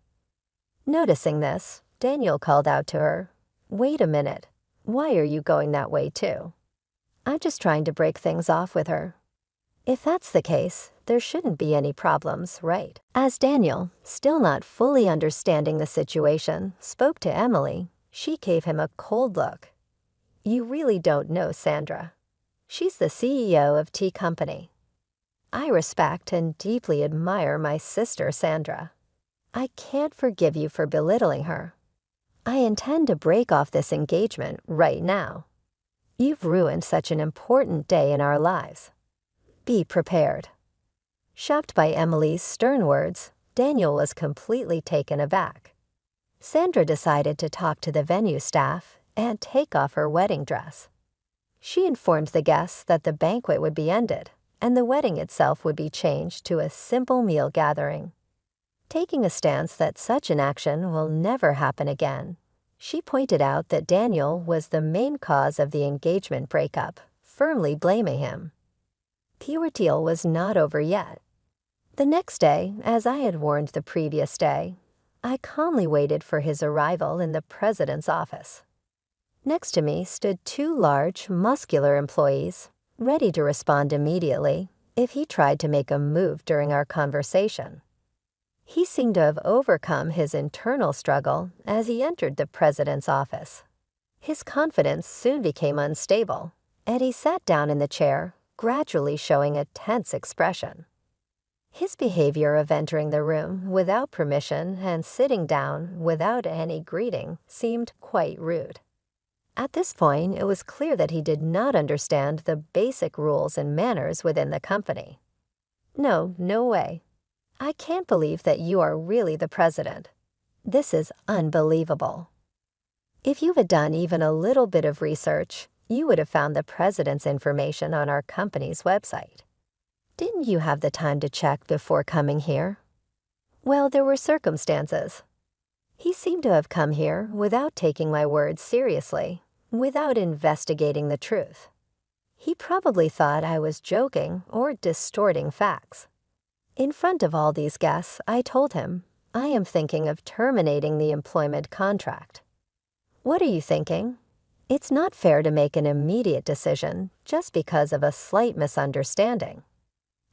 Noticing this, Daniel called out to her, "Wait a minute. Why are you going that way too?" "I'm just trying to break things off with her." "If that's the case, there shouldn't be any problems, right? As Daniel, still not fully understanding the situation, spoke to Emily, she gave him a cold look. "You really don't know Sandra. She's the CEO of T Company. I respect and deeply admire my sister Sandra. I can't forgive you for belittling her. I intend to break off this engagement right now. You've ruined such an important day in our lives. Be prepared." Shocked by Emily's stern words, Daniel was completely taken aback. Sandra decided to talk to the venue staff and take off her wedding dress. She informed the guests that the banquet would be ended and the wedding itself would be changed to a simple meal gathering. Taking a stance that such an action will never happen again, she pointed out that Daniel was the main cause of the engagement breakup, firmly blaming him. The ordeal was not over yet. The next day, as I had warned the previous day, I calmly waited for his arrival in the president's office. Next to me stood two large, muscular employees, ready to respond immediately if he tried to make a move during our conversation. He seemed to have overcome his internal struggle as he entered the president's office. His confidence soon became unstable, and he sat down in the chair, gradually showing a tense expression. His behavior of entering the room without permission and sitting down without any greeting seemed quite rude. At this point, it was clear that he did not understand the basic rules and manners within the company. "No way. I can't believe that you are really the president. This is unbelievable." If you had done even a little bit of research, you would have found the president's information on our company's website. Didn't you have the time to check before coming here? Well, there were circumstances. He seemed to have come here without taking my words seriously, without investigating the truth. He probably thought I was joking or distorting facts. In front of all these guests, I told him, "I am thinking of terminating the employment contract." "What are you thinking? It's not fair to make an immediate decision just because of a slight misunderstanding.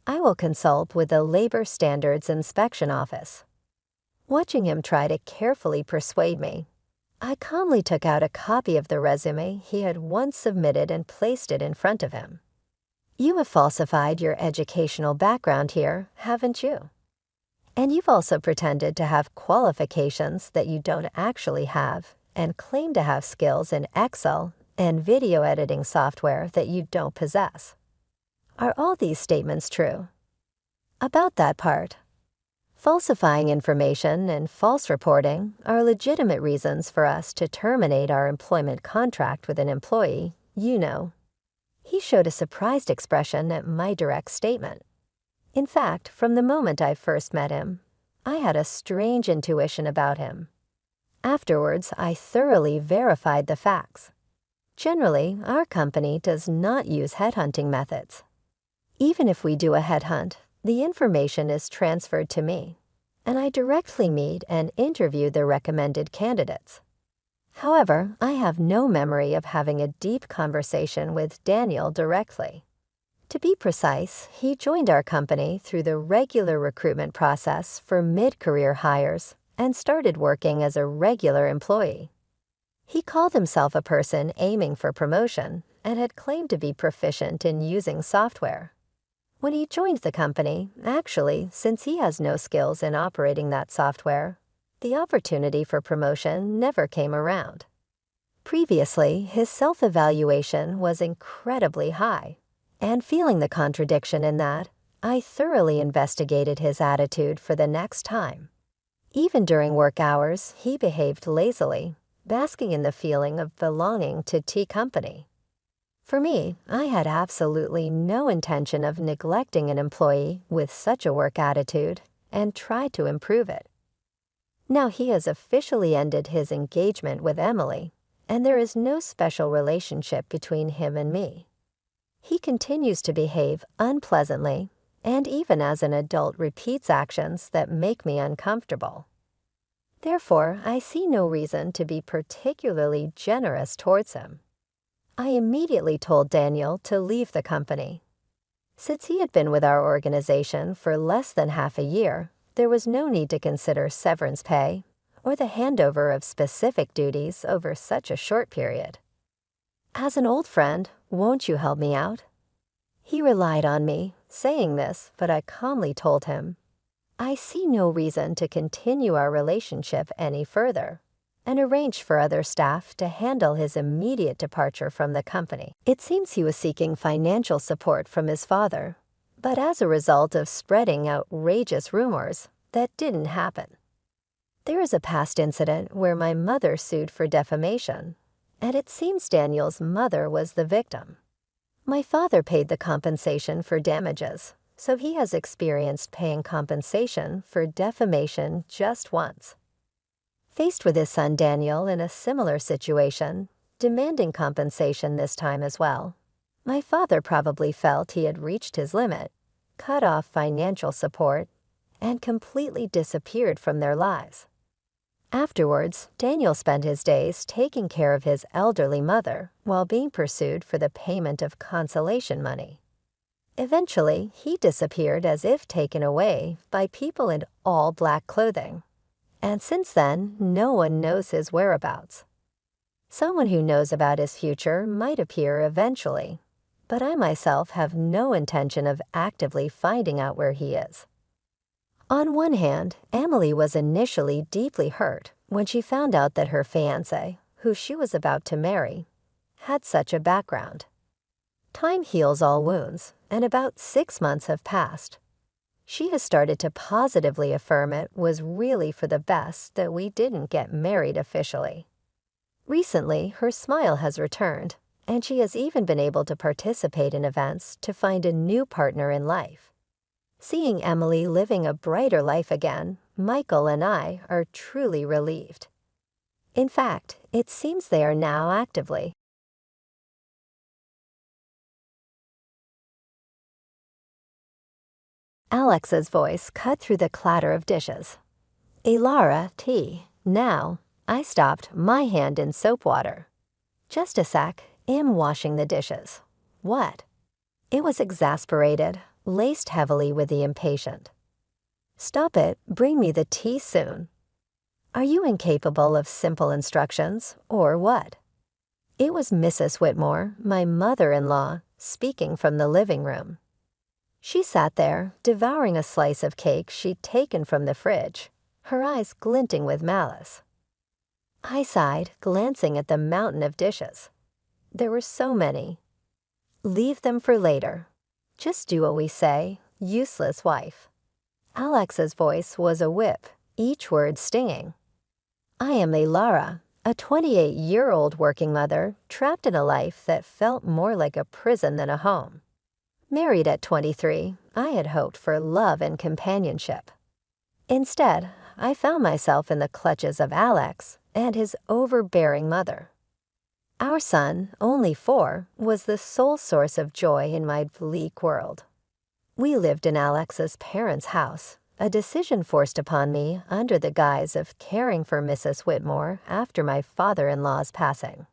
I will consult with the Labor Standards Inspection Office." Watching him try to carefully persuade me, I calmly took out a copy of the resume he had once submitted and placed it in front of him. "You have falsified your educational background here, haven't you? And you've also pretended to have qualifications that you don't actually have and claim to have skills in Excel and video editing software that you don't possess. Are all these statements true?" "About that part. Falsifying information and false reporting are legitimate reasons for us to terminate our employment contract with an employee, you know." He showed a surprised expression at my direct statement. In fact, from the moment I first met him, I had a strange intuition about him. Afterwards, I thoroughly verified the facts. Generally, our company does not use headhunting methods. Even if we do a headhunt, the information is transferred to me, and I directly meet and interview the recommended candidates. However, I have no memory of having a deep conversation with Daniel directly. To be precise, he joined our company through the regular recruitment process for mid-career hires and started working as a regular employee. He called himself a person aiming for promotion and had claimed to be proficient in using software. When he joined the company, actually, since he has no skills in operating that software, the opportunity for promotion never came around. Previously, his self-evaluation was incredibly high, and feeling the contradiction in that, I thoroughly investigated his attitude for the next time. Even during work hours, he behaved lazily, basking in the feeling of belonging to T Company. For me, I had absolutely no intention of neglecting an employee with such a work attitude and tried to improve it. Now he has officially ended his engagement with Emily, and there is no special relationship between him and me. He continues to behave unpleasantly, and even as an adult repeats actions that make me uncomfortable. Therefore, I see no reason to be particularly generous towards him. I immediately told Daniel to leave the company. Since he had been with our organization for less than half a year, there was no need to consider severance pay or the handover of specific duties over such a short period. As an old friend, won't you help me out? He relied on me, saying this, but I calmly told him, I see no reason to continue our relationship any further, and arranged for other staff to handle his immediate departure from the company. It seems he was seeking financial support from his father, but as a result of spreading outrageous rumors, that didn't happen. There is a past incident where my mother sued for defamation, and it seems Daniel's mother was the victim. My father paid the compensation for damages, so he has experienced paying compensation for defamation just once. Faced with his son Daniel in a similar situation, demanding compensation this time as well, my father probably felt he had reached his limit, cut off financial support, and completely disappeared from their lives. Afterwards, Daniel spent his days taking care of his elderly mother while being pursued for the payment of consolation money. Eventually, he disappeared as if taken away by people in all black clothing, and since then, no one knows his whereabouts. Someone who knows about his future might appear eventually, but I myself have no intention of actively finding out where he is. On one hand, Emily was initially deeply hurt when she found out that her fiancé, who she was about to marry, had such a background. Time heals all wounds, and about 6 months have passed. She has started to positively affirm it was really for the best that we didn't get married officially. Recently, her smile has returned, and she has even been able to participate in events to find a new partner in life. Seeing Emily living a brighter life again, Michael and I are truly relieved. In fact, it seems they are now actively. Alex's voice cut through the clatter of dishes. Elara, tea. Now, I stopped, my hand in soap water. Just a sec, am washing the dishes. What? It was exasperated, laced heavily with the impatient. Stop it, bring me the tea soon. Are you incapable of simple instructions, or what? It was Mrs. Whitmore, my mother-in-law, speaking from the living room. She sat there, devouring a slice of cake she'd taken from the fridge, her eyes glinting with malice. I sighed, glancing at the mountain of dishes. There were so many. Leave them for later. Just do what we say, useless wife. Alex's voice was a whip, each word stinging. I am Elara, a 28-year-old working mother trapped in a life that felt more like a prison than a home. Married at 23, I had hoped for love and companionship. Instead, I found myself in the clutches of Alex and his overbearing mother. Our son, only 4, was the sole source of joy in my bleak world. We lived in Alex's parents' house, a decision forced upon me under the guise of caring for Mrs. Whitmore after my father-in-law's passing.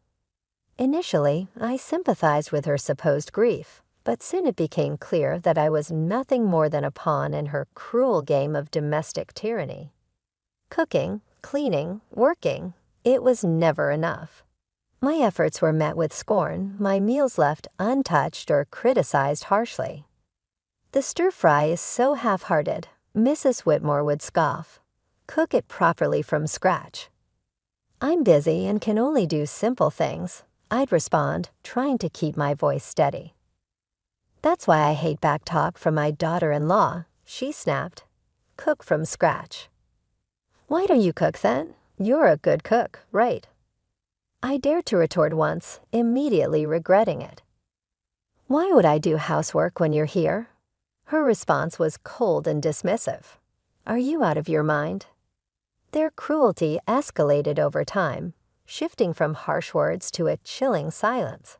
Initially, I sympathized with her supposed grief, but soon it became clear that I was nothing more than a pawn in her cruel game of domestic tyranny. Cooking, cleaning, working, it was never enough. My efforts were met with scorn, my meals left untouched or criticized harshly. The stir-fry is so half-hearted, Mrs. Whitmore would scoff. Cook it properly from scratch. I'm busy and can only do simple things, I'd respond, trying to keep my voice steady. That's why I hate back talk from my daughter-in-law, she snapped. Cook from scratch. Why don't you cook then? You're a good cook, right? I dared to retort once, immediately regretting it. Why would I do housework when you're here? Her response was cold and dismissive. Are you out of your mind? Their cruelty escalated over time, shifting from harsh words to a chilling silence.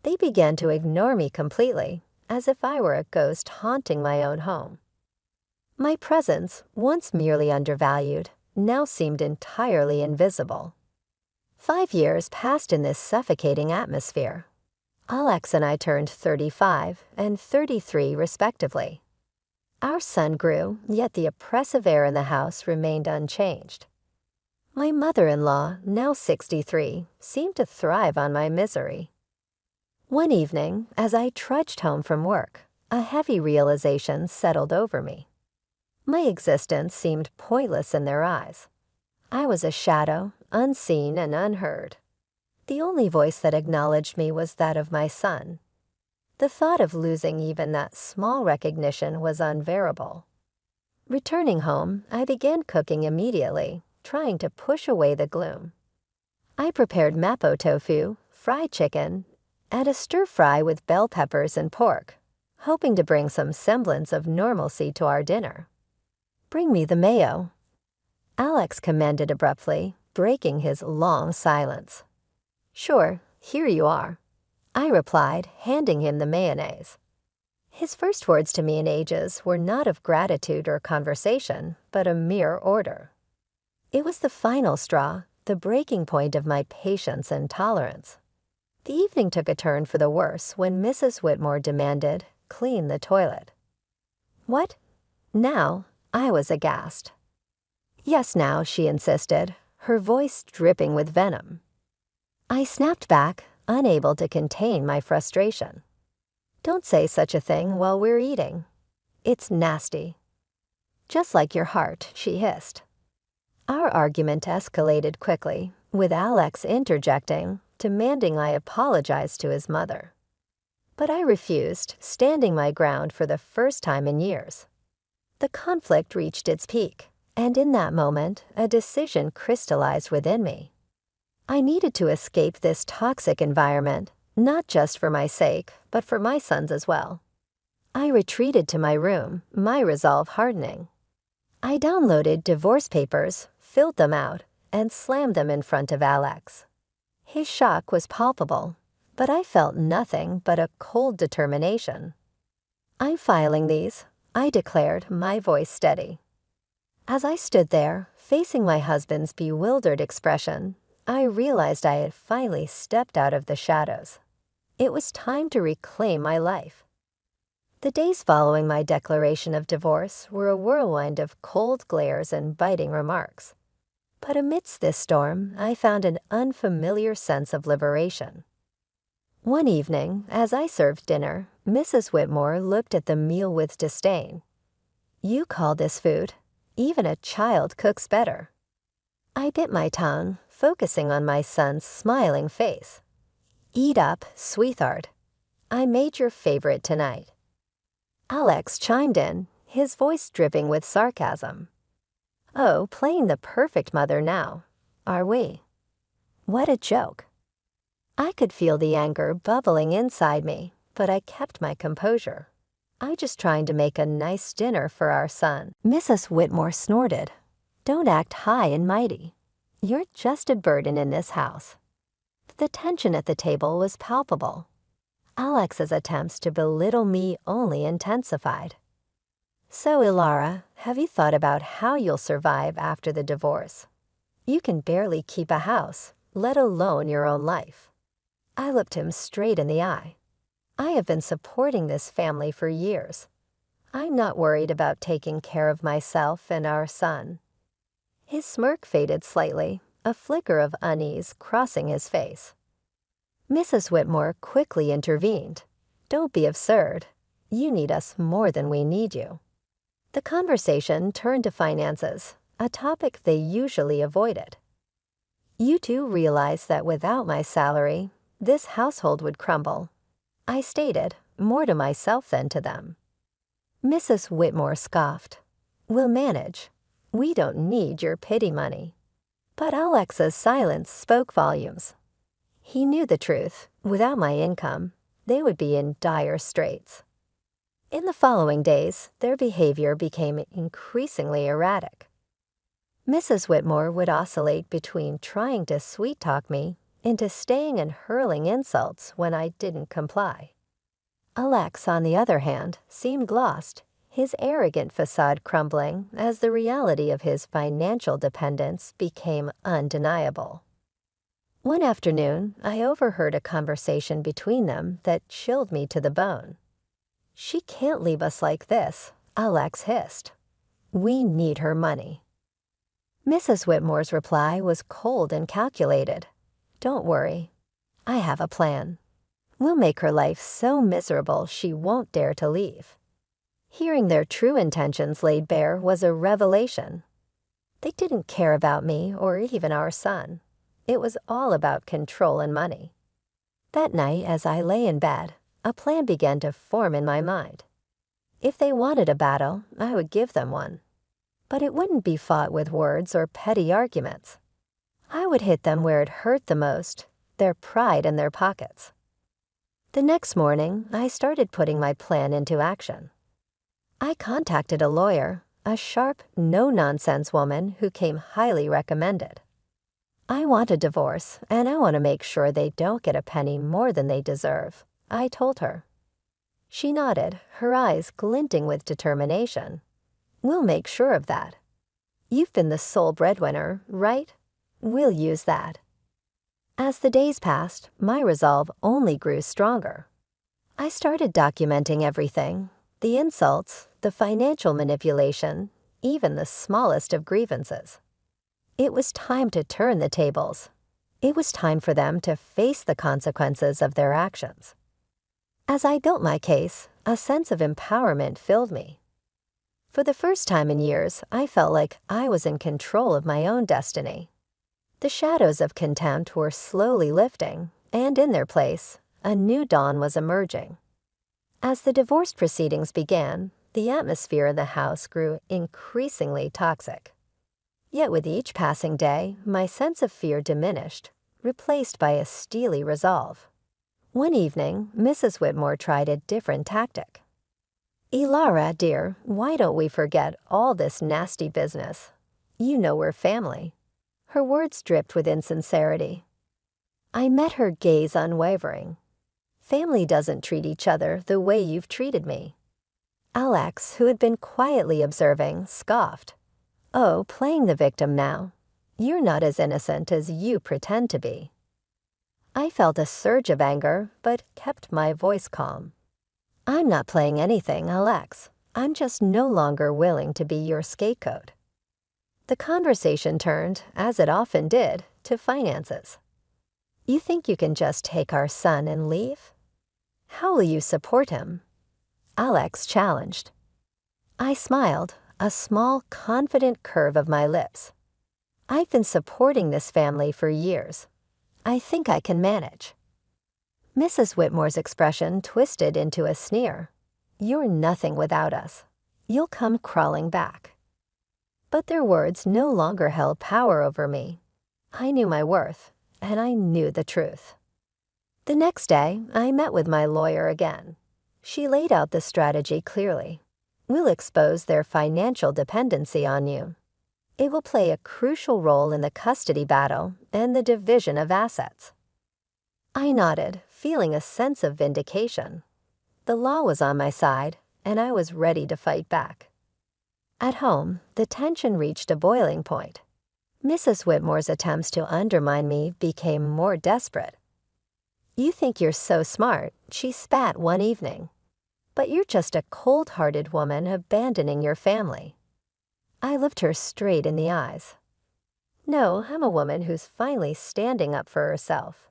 They began to ignore me completely, as if I were a ghost haunting my own home. My presence, once merely undervalued, now seemed entirely invisible. 5 years passed in this suffocating atmosphere. Alex and I turned 35 and 33 respectively. Our son grew, yet the oppressive air in the house remained unchanged. My mother-in-law, now 63, seemed to thrive on my misery. One evening, as I trudged home from work, a heavy realization settled over me. My existence seemed pointless in their eyes. I was a shadow, unseen and unheard. The only voice that acknowledged me was that of my son. The thought of losing even that small recognition was unbearable. Returning home, I began cooking immediately, trying to push away the gloom. I prepared mapo tofu, fried chicken, and a stir-fry with bell peppers and pork, hoping to bring some semblance of normalcy to our dinner. "Bring me the mayo," Alex commanded abruptly, breaking his long silence. "Sure, here you are," I replied, handing him the mayonnaise. His first words to me in ages were not of gratitude or conversation, but a mere order. It was the final straw, the breaking point of my patience and tolerance. The evening took a turn for the worse when Mrs. Whitmore demanded, "Clean the toilet." "What? Now?" I was aghast. "Yes, now," she insisted, her voice dripping with venom. I snapped back, unable to contain my frustration. "Don't say such a thing while we're eating. It's nasty." "Just like your heart," she hissed. Our argument escalated quickly, with Alex interjecting, demanding I apologize to his mother. But I refused, standing my ground for the first time in years. The conflict reached its peak, and in that moment, a decision crystallized within me. I needed to escape this toxic environment, not just for my sake, but for my son's as well. I retreated to my room, my resolve hardening. I downloaded divorce papers, filled them out, and slammed them in front of Alex. His shock was palpable, but I felt nothing but a cold determination. "I'm filing these," I declared, my voice steady. As I stood there, facing my husband's bewildered expression, I realized I had finally stepped out of the shadows. It was time to reclaim my life. The days following my declaration of divorce were a whirlwind of cold glares and biting remarks. But amidst this storm, I found an unfamiliar sense of liberation. One evening, as I served dinner, Mrs. Whitmore looked at the meal with disdain. "You call this food? Even a child cooks better." I bit my tongue, focusing on my son's smiling face. "Eat up, sweetheart. I made your favorite tonight." Alex chimed in, his voice dripping with sarcasm. "Oh, playing the perfect mother now, are we? What a joke." I could feel the anger bubbling inside me, but I kept my composure. I just trying to make a nice dinner for our son. Mrs. Whitmore snorted. "Don't act high and mighty. You're just a burden in this house." The tension at the table was palpable. Alex's attempts to belittle me only intensified. "So, Ilara, have you thought about how you'll survive after the divorce? You can barely keep a house, let alone your own life." I looked him straight in the eye. "I have been supporting this family for years. I'm not worried about taking care of myself and our son." His smirk faded slightly, a flicker of unease crossing his face. Mrs. Whitmore quickly intervened. "Don't be absurd. You need us more than we need you." The conversation turned to finances, a topic they usually avoided. "You two realize that without my salary, this household would crumble," I stated, more to myself than to them. Mrs. Whitmore scoffed. "We'll manage. We don't need your pity money." But Alex's silence spoke volumes. He knew the truth. Without my income, they would be in dire straits. In the following days, their behavior became increasingly erratic. Mrs. Whitmore would oscillate between trying to sweet-talk me into staying and hurling insults when I didn't comply. Alex, on the other hand, seemed lost, his arrogant facade crumbling as the reality of his financial dependence became undeniable. One afternoon, I overheard a conversation between them that chilled me to the bone. "She can't leave us like this," Alex hissed. "We need her money." Mrs. Whitmore's reply was cold and calculated. "Don't worry. I have a plan. We'll make her life so miserable she won't dare to leave." Hearing their true intentions laid bare was a revelation. They didn't care about me or even our son. It was all about control and money. That night, as I lay in bed, a plan began to form in my mind. If they wanted a battle, I would give them one. But it wouldn't be fought with words or petty arguments. I would hit them where it hurt the most, their pride in their pockets. The next morning, I started putting my plan into action. I contacted a lawyer, a sharp, no-nonsense woman who came highly recommended. "I want a divorce, and I want to make sure they don't get a penny more than they deserve," I told her. She nodded, her eyes glinting with determination. "We'll make sure of that. You've been the sole breadwinner, right? We'll use that." As the days passed, my resolve only grew stronger. I started documenting everything: the insults, the financial manipulation, even the smallest of grievances. It was time to turn the tables. It was time for them to face the consequences of their actions. As I built my case, a sense of empowerment filled me. For the first time in years, I felt like I was in control of my own destiny. The shadows of contempt were slowly lifting, and in their place, a new dawn was emerging. As the divorce proceedings began, the atmosphere in the house grew increasingly toxic. Yet with each passing day, my sense of fear diminished, replaced by a steely resolve. One evening, Mrs. Whitmore tried a different tactic. "Elara, dear, why don't we forget all this nasty business? You know we're family." Her words dripped with insincerity. I met her gaze unwavering. "Family doesn't treat each other the way you've treated me." Alex, who had been quietly observing, scoffed. "Oh, playing the victim now. You're not as innocent as you pretend to be." I felt a surge of anger, but kept my voice calm. "I'm not playing anything, Alex. I'm just no longer willing to be your scapegoat." The conversation turned, as it often did, to finances. "You think you can just take our son and leave? How will you support him?" Alex challenged. I smiled, a small, confident curve of my lips. "I've been supporting this family for years. I think I can manage." Mrs. Whitmore's expression twisted into a sneer. "You're nothing without us. You'll come crawling back." But their words no longer held power over me. I knew my worth, and I knew the truth. The next day, I met with my lawyer again. She laid out the strategy clearly. "We'll expose their financial dependency on you. It will play a crucial role in the custody battle and the division of assets." I nodded, feeling a sense of vindication. The law was on my side, and I was ready to fight back. At home, the tension reached a boiling point. Mrs. Whitmore's attempts to undermine me became more desperate. "You think you're so smart," she spat one evening. "But you're just a cold-hearted woman abandoning your family." I looked her straight in the eyes. "No, I'm a woman who's finally standing up for herself."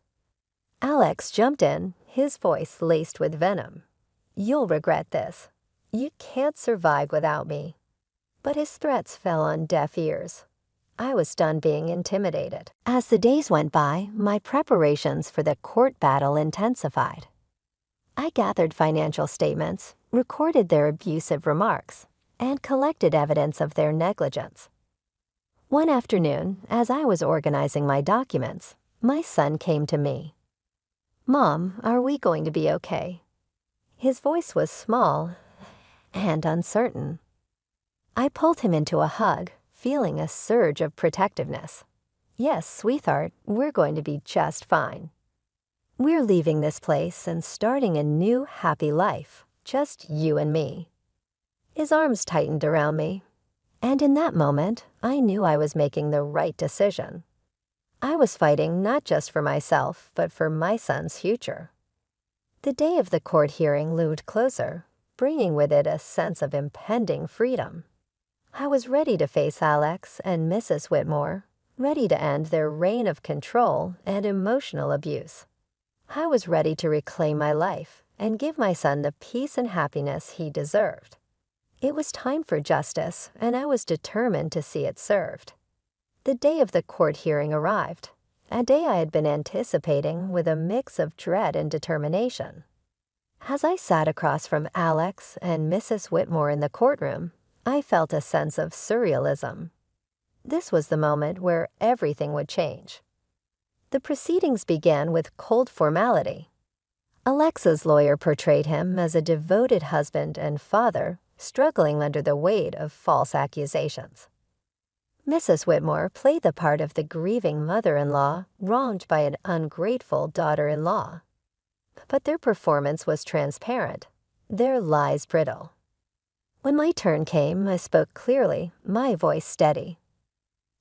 Alex jumped in, his voice laced with venom. "You'll regret this. You can't survive without me." But his threats fell on deaf ears. I was done being intimidated. As the days went by, my preparations for the court battle intensified. I gathered financial statements, recorded their abusive remarks, and collected evidence of their negligence. One afternoon, as I was organizing my documents, my son came to me. "Mom, are we going to be okay?" His voice was small and uncertain. I pulled him into a hug, feeling a surge of protectiveness. "Yes, sweetheart, we're going to be just fine. We're leaving this place and starting a new, happy life, just you and me." His arms tightened around me, and in that moment, I knew I was making the right decision. I was fighting not just for myself, but for my son's future. The day of the court hearing loomed closer, bringing with it a sense of impending freedom. I was ready to face Alex and Mrs. Whitmore, ready to end their reign of control and emotional abuse. I was ready to reclaim my life and give my son the peace and happiness he deserved. It was time for justice, and I was determined to see it served. The day of the court hearing arrived, a day I had been anticipating with a mix of dread and determination. As I sat across from Alex and Mrs. Whitmore in the courtroom, I felt a sense of surrealism. This was the moment where everything would change. The proceedings began with cold formality. Alexa's lawyer portrayed him as a devoted husband and father, struggling under the weight of false accusations. Mrs. Whitmore played the part of the grieving mother-in-law wronged by an ungrateful daughter-in-law. But their performance was transparent, their lies brittle. When my turn came, I spoke clearly, my voice steady.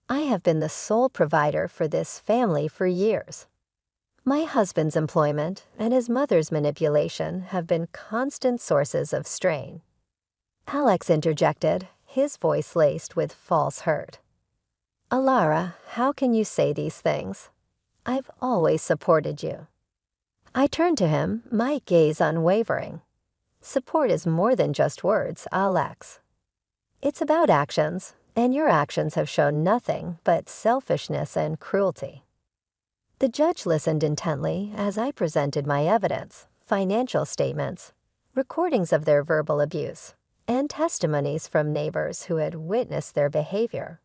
I have been the sole provider for this family for years. My husband's employment and his mother's manipulation have been constant sources of strain. Alex interjected, his voice laced with false hurt. Alara, how can you say these things? I've always supported you. I turned to him, my gaze unwavering. Support is more than just words, Alex. It's about actions, and your actions have shown nothing but selfishness and cruelty. The judge listened intently as I presented my evidence, financial statements, recordings of their verbal abuse, and testimonies from neighbors who had witnessed their behavior.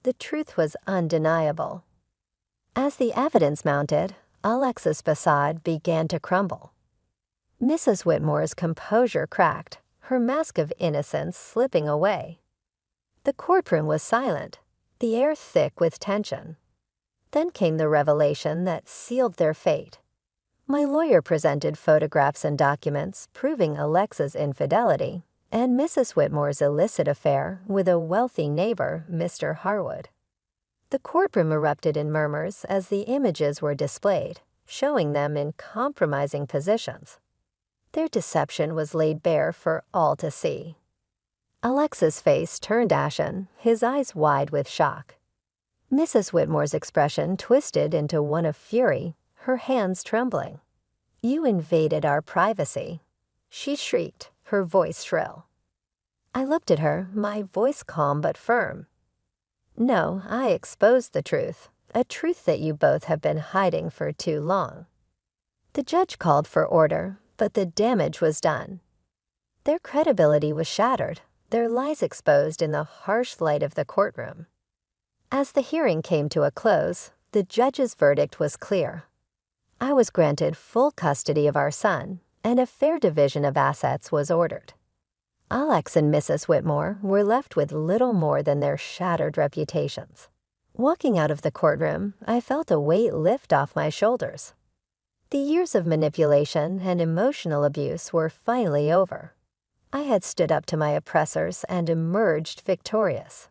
The truth was undeniable. As the evidence mounted, Alexa's facade began to crumble. Mrs. Whitmore's composure cracked, her mask of innocence slipping away. The courtroom was silent, the air thick with tension. Then came the revelation that sealed their fate. My lawyer presented photographs and documents proving Alexa's infidelity and Mrs. Whitmore's illicit affair with a wealthy neighbor, Mr. Harwood. The courtroom erupted in murmurs as the images were displayed, showing them in compromising positions. Their deception was laid bare for all to see. Alexa's face turned ashen, his eyes wide with shock. Mrs. Whitmore's expression twisted into one of fury, her hands trembling. You invaded our privacy, she shrieked, her voice shrill. I looked at her, my voice calm but firm. No, I exposed the truth, a truth that you both have been hiding for too long. The judge called for order, but the damage was done. Their credibility was shattered, their lies exposed in the harsh light of the courtroom. As the hearing came to a close, the judge's verdict was clear. I was granted full custody of our son, and a fair division of assets was ordered. Alex and Mrs. Whitmore were left with little more than their shattered reputations. Walking out of the courtroom, I felt a weight lift off my shoulders. The years of manipulation and emotional abuse were finally over. I had stood up to my oppressors and emerged victorious.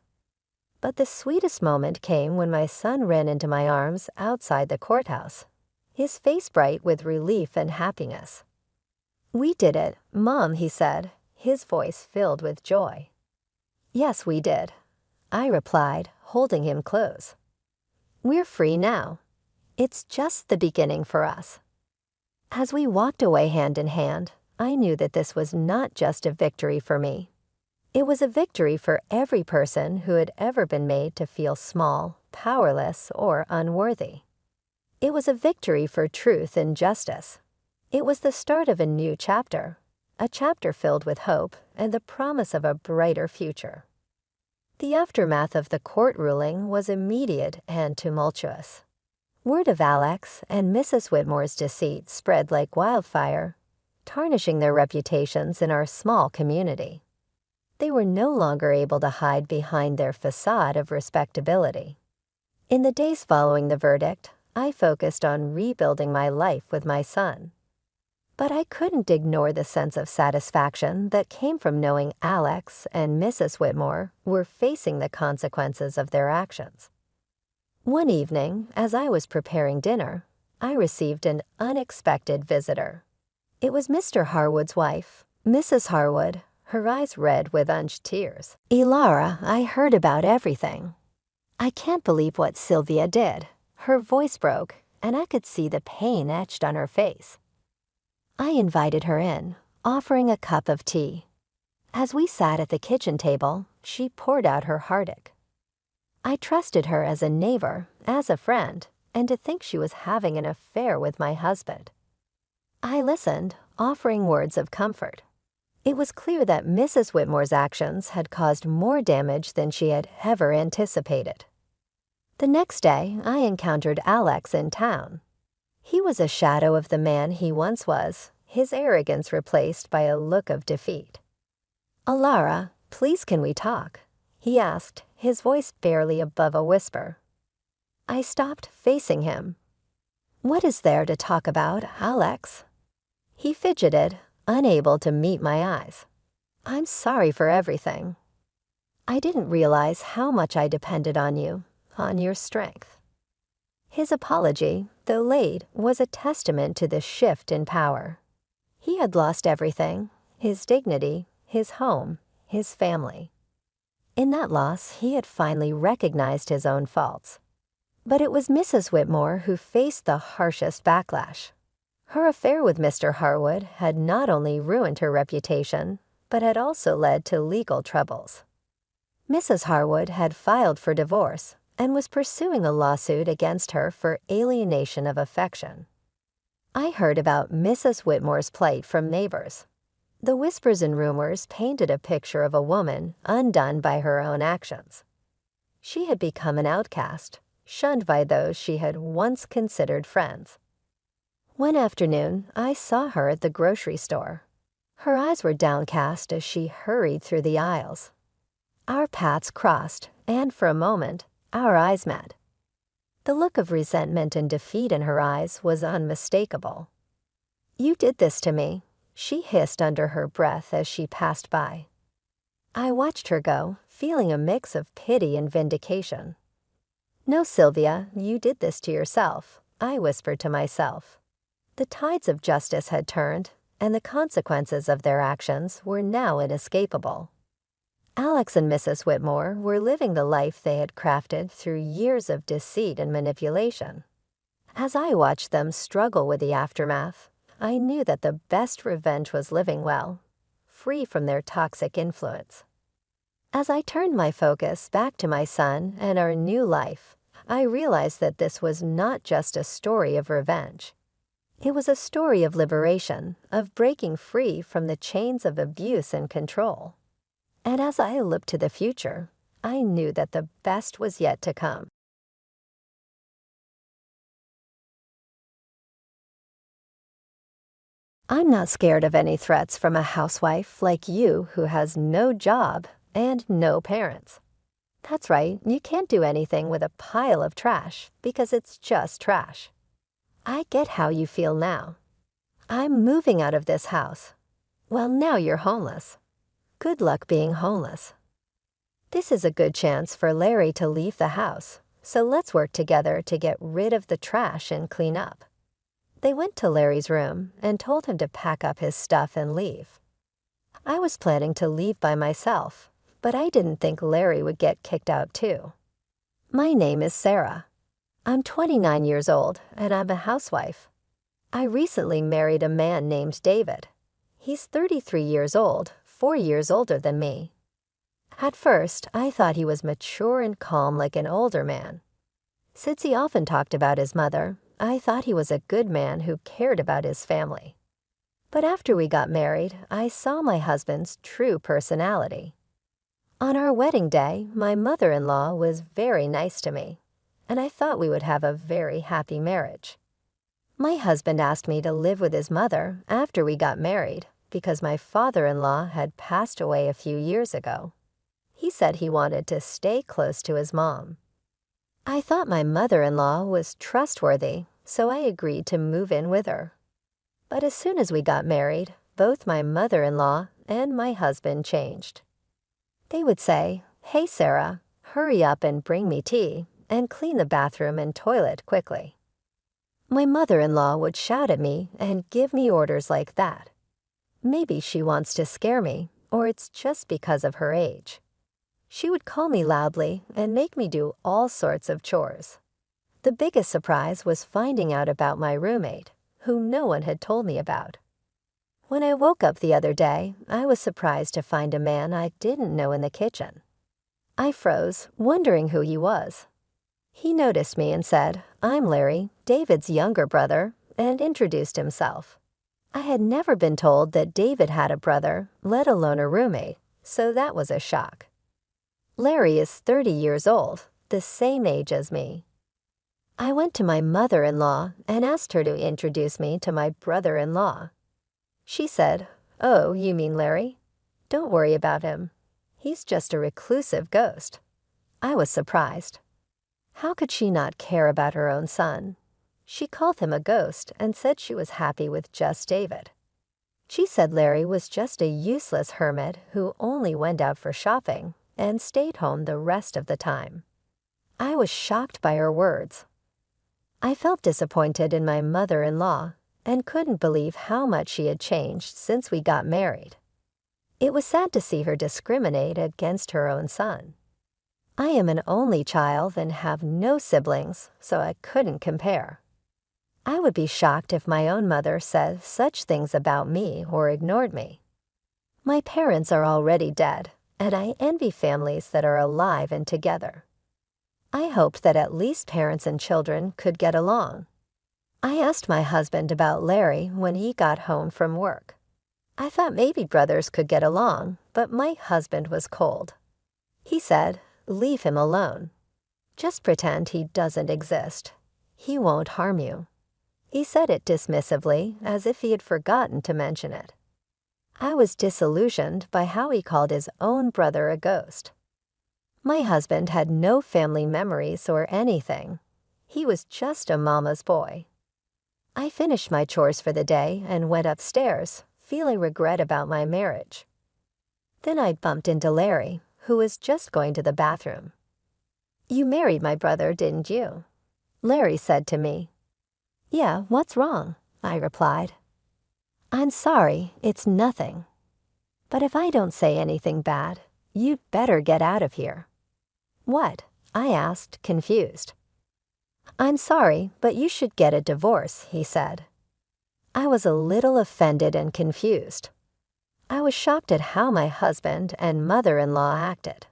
But the sweetest moment came when my son ran into my arms outside the courthouse, his face bright with relief and happiness. We did it, Mom, he said, his voice filled with joy. Yes, we did, I replied, holding him close. We're free now. It's just the beginning for us. As we walked away hand in hand, I knew that this was not just a victory for me. It was a victory for every person who had ever been made to feel small, powerless, or unworthy. It was a victory for truth and justice. It was the start of a new chapter, a chapter filled with hope and the promise of a brighter future. The aftermath of the court ruling was immediate and tumultuous. Word of Alex and Mrs. Whitmore's deceit spread like wildfire, tarnishing their reputations in our small community. They were no longer able to hide behind their facade of respectability. In the days following the verdict, I focused on rebuilding my life with my son. But I couldn't ignore the sense of satisfaction that came from knowing Alex and Mrs. Whitmore were facing the consequences of their actions. One evening, as I was preparing dinner, I received an unexpected visitor. It was Mr. Harwood's wife, Mrs. Harwood, her eyes red with unshed tears. "Elara, I heard about everything. I can't believe what Sylvia did." Her voice broke, and I could see the pain etched on her face. I invited her in, offering a cup of tea. As we sat at the kitchen table, she poured out her heartache. I trusted her as a neighbor, as a friend, and to think she was having an affair with my husband. I listened, offering words of comfort. It was clear that Mrs. Whitmore's actions had caused more damage than she had ever anticipated. The next day, I encountered Alex in town. He was a shadow of the man he once was, his arrogance replaced by a look of defeat. "Alara, please can we talk?" he asked, his voice barely above a whisper. I stopped, facing him. "What is there to talk about, Alex?" He fidgeted, unable to meet my eyes. "I'm sorry for everything. I didn't realize how much I depended on you, on your strength." His apology, though late, was a testament to the shift in power. He had lost everything: his dignity, his home, his family. In that loss, he had finally recognized his own faults. But it was Mrs. Whitmore who faced the harshest backlash. Her affair with Mr. Harwood had not only ruined her reputation, but had also led to legal troubles. Mrs. Harwood had filed for divorce and was pursuing a lawsuit against her for alienation of affection. I heard about Mrs. Whitmore's plight from neighbors. The whispers and rumors painted a picture of a woman undone by her own actions. She had become an outcast, shunned by those she had once considered friends. One afternoon, I saw her at the grocery store. Her eyes were downcast as she hurried through the aisles. Our paths crossed, and for a moment, our eyes met. The look of resentment and defeat in her eyes was unmistakable. "You did this to me," she hissed under her breath as she passed by. I watched her go, feeling a mix of pity and vindication. "No, Sylvia, you did this to yourself," I whispered to myself. The tides of justice had turned, and the consequences of their actions were now inescapable. Alex and Mrs. Whitmore were living the life they had crafted through years of deceit and manipulation. As I watched them struggle with the aftermath, I knew that the best revenge was living well, free from their toxic influence. As I turned my focus back to my son and our new life, I realized that this was not just a story of revenge. It was a story of liberation, of breaking free from the chains of abuse and control. And as I looked to the future, I knew that the best was yet to come. I'm not scared of any threats from a housewife like you who has no job and no parents. That's right, you can't do anything with a pile of trash because it's just trash. I get how you feel now. I'm moving out of this house. Well, now you're homeless. Good luck being homeless. This is a good chance for Larry to leave the house, so let's work together to get rid of the trash and clean up. They went to Larry's room and told him to pack up his stuff and leave. I was planning to leave by myself, but I didn't think Larry would get kicked out too. My name is Sarah. I'm 29 years old and I'm a housewife. I recently married a man named David. He's 33 years old, 4 years older than me. At first, I thought he was mature and calm like an older man. Since he often talked about his mother, I thought he was a good man who cared about his family. But after we got married, I saw my husband's true personality. On our wedding day, my mother-in-law was very nice to me, and I thought we would have a very happy marriage. My husband asked me to live with his mother after we got married because my father-in-law had passed away a few years ago. He said he wanted to stay close to his mom. I thought my mother-in-law was trustworthy, so I agreed to move in with her. But as soon as we got married, both my mother-in-law and my husband changed. They would say, "Hey, Sarah, hurry up and bring me tea," and clean the bathroom and toilet quickly. My mother-in-law would shout at me and give me orders like that. Maybe she wants to scare me, or it's just because of her age. She would call me loudly and make me do all sorts of chores. The biggest surprise was finding out about my roommate, who no one had told me about. When I woke up the other day, I was surprised to find a man I didn't know in the kitchen. I froze, wondering who he was. He noticed me and said, "I'm Larry, David's younger brother," and introduced himself. I had never been told that David had a brother, let alone a roommate, so that was a shock. Larry is 30 years old, the same age as me. I went to my mother-in-law and asked her to introduce me to my brother-in-law. She said, "Oh, you mean Larry? Don't worry about him. He's just a reclusive ghost." I was surprised. How could she not care about her own son? She called him a ghost and said she was happy with just David. She said Larry was just a useless hermit who only went out for shopping and stayed home the rest of the time. I was shocked by her words. I felt disappointed in my mother-in-law and couldn't believe how much she had changed since we got married. It was sad to see her discriminate against her own son. I am an only child and have no siblings, so I couldn't compare. I would be shocked if my own mother said such things about me or ignored me. My parents are already dead, and I envy families that are alive and together. I hoped that at least parents and children could get along. I asked my husband about Larry when he got home from work. I thought maybe brothers could get along, but my husband was cold. He said, "Leave him alone. Just pretend he doesn't exist. He won't harm you." He said it dismissively, as if he had forgotten to mention it. I was disillusioned by how he called his own brother a ghost. My husband had no family memories or anything. He was just a mama's boy. I finished my chores for the day and went upstairs, feeling regret about my marriage. Then I bumped into Larry, who was just going to the bathroom. "You married my brother, didn't you?" Larry said to me. "Yeah, what's wrong?" I replied. "I'm sorry, it's nothing. But if I don't say anything bad, you'd better get out of here." "What?" I asked, confused. "I'm sorry, but you should get a divorce," he said. I was a little offended and confused. I was shocked at how my husband and mother-in-law acted.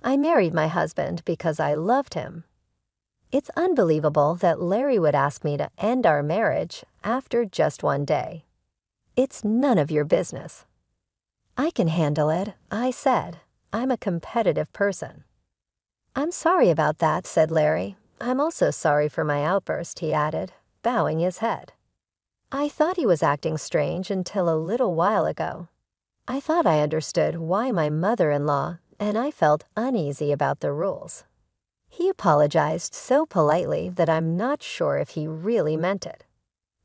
I married my husband because I loved him. It's unbelievable that Larry would ask me to end our marriage after just one day. It's none of your business. "I can handle it," I said. "I'm a competitive person." "I'm sorry about that," said Larry. "I'm also sorry for my outburst," he added, bowing his head. I thought he was acting strange until a little while ago. I thought I understood why my mother-in-law and I felt uneasy about the rules. He apologized so politely that I'm not sure if he really meant it.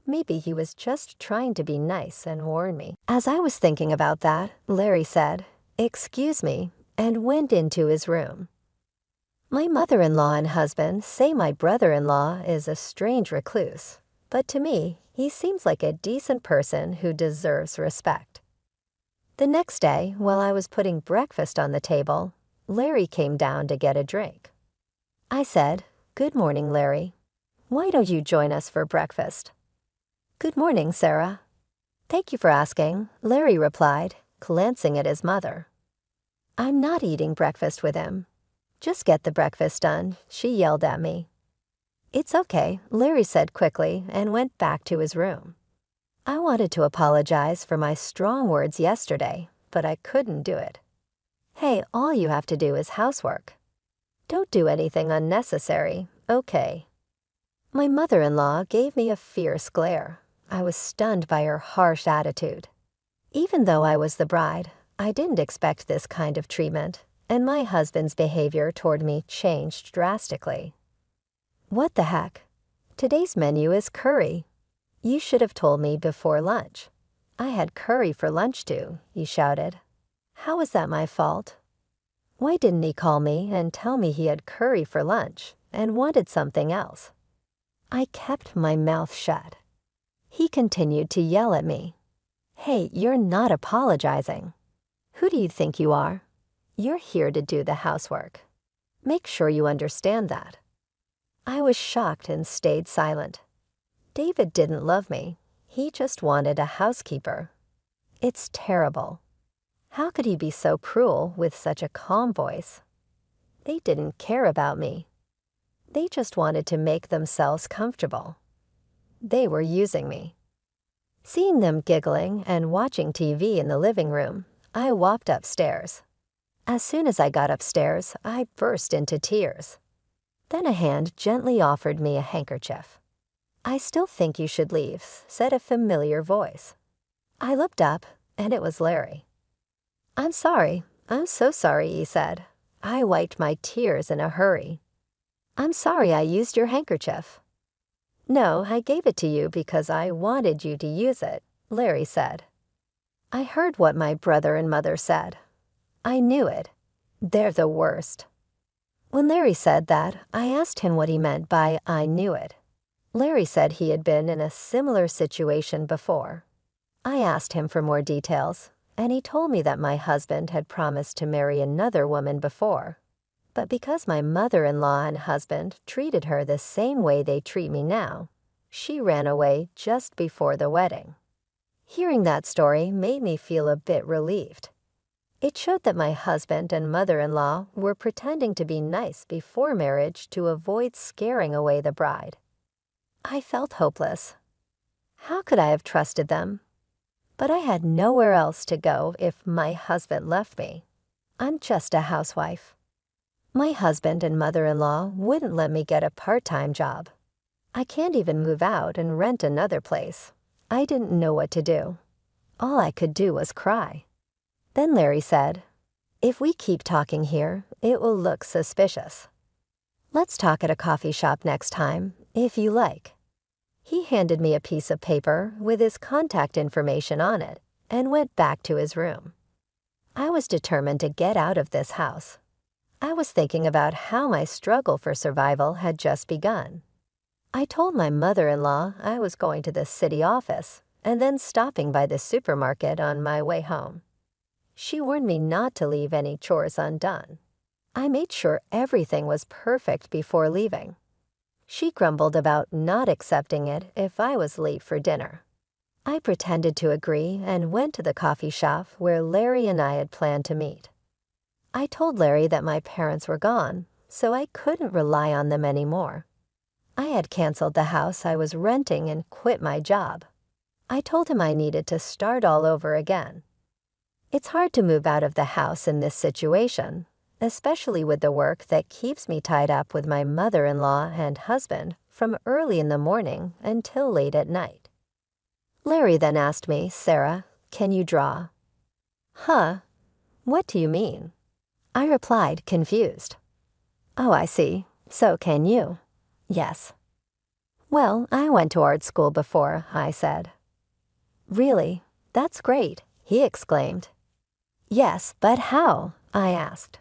Maybe he was just trying to be nice and warn me. As I was thinking about that, Larry said, "Excuse me," and went into his room. My mother-in-law and husband say my brother-in-law is a strange recluse, but to me, he seems like a decent person who deserves respect. The next day, while I was putting breakfast on the table, Larry came down to get a drink. I said, "Good morning, Larry. Why don't you join us for breakfast?" "Good morning, Sarah." "Thank you for asking," Larry replied, glancing at his mother. "I'm not eating breakfast with him." "Just get the breakfast done," she yelled at me. "It's okay," Larry said quickly and went back to his room. I wanted to apologize for my strong words yesterday, but I couldn't do it. Hey, all you have to do is housework. Don't do anything unnecessary, okay? My mother-in-law gave me a fierce glare. I was stunned by her harsh attitude. Even though I was the bride, I didn't expect this kind of treatment, and my husband's behavior toward me changed drastically. "What the heck? Today's menu is curry. You should have told me before lunch. I had curry for lunch too," he shouted. "How is that my fault? Why didn't he call me and tell me he had curry for lunch and wanted something else. I kept my mouth shut. He continued to yell at me. "Hey, you're not apologizing. Who do you think you are? You're here to do the housework. Make sure you understand that." I was shocked and stayed silent. David didn't love me. He just wanted a housekeeper. It's terrible. How could he be so cruel with such a calm voice? They didn't care about me. They just wanted to make themselves comfortable. They were using me. Seeing them giggling and watching TV in the living room, I walked upstairs. As soon as I got upstairs, I burst into tears. Then a hand gently offered me a handkerchief. "I still think you should leave," said a familiar voice. I looked up, and it was Larry. "I'm sorry. I'm so sorry," he said. I wiped my tears in a hurry. "I'm sorry I used your handkerchief." "No, I gave it to you because I wanted you to use it," Larry said. I heard what my brother and mother said. I knew it. They're the worst. When Larry said that, I asked him what he meant by "I knew it." Larry said he had been in a similar situation before. I asked him for more details, and he told me that my husband had promised to marry another woman before. But because my mother-in-law and husband treated her the same way they treat me now, she ran away just before the wedding. Hearing that story made me feel a bit relieved. It showed that my husband and mother-in-law were pretending to be nice before marriage to avoid scaring away the bride. I felt hopeless. How could I have trusted them? But I had nowhere else to go if my husband left me. I'm just a housewife. My husband and mother-in-law wouldn't let me get a part-time job. I can't even move out and rent another place. I didn't know what to do. All I could do was cry. Then Larry said, "If we keep talking here, it will look suspicious. Let's talk at a coffee shop next time, if you like." He handed me a piece of paper with his contact information on it and went back to his room. I was determined to get out of this house. I was thinking about how my struggle for survival had just begun. I told my mother-in-law I was going to the city office and then stopping by the supermarket on my way home. She warned me not to leave any chores undone. I made sure everything was perfect before leaving. She grumbled about not accepting it if I was late for dinner. I pretended to agree and went to the coffee shop where Larry and I had planned to meet. I told Larry that my parents were gone, so I couldn't rely on them anymore. I had canceled the house I was renting and quit my job. I told him I needed to start all over again. It's hard to move out of the house in this situation, especially with the work that keeps me tied up with my mother-in-law and husband from early in the morning until late at night. Larry then asked me, "Sarah, can you draw?" "Huh? What do you mean?" I replied, confused. "Oh, I see. So can you?" "Yes." "Well, I went to art school before," I said. "Really? That's great," he exclaimed. "Yes, but how?" I asked.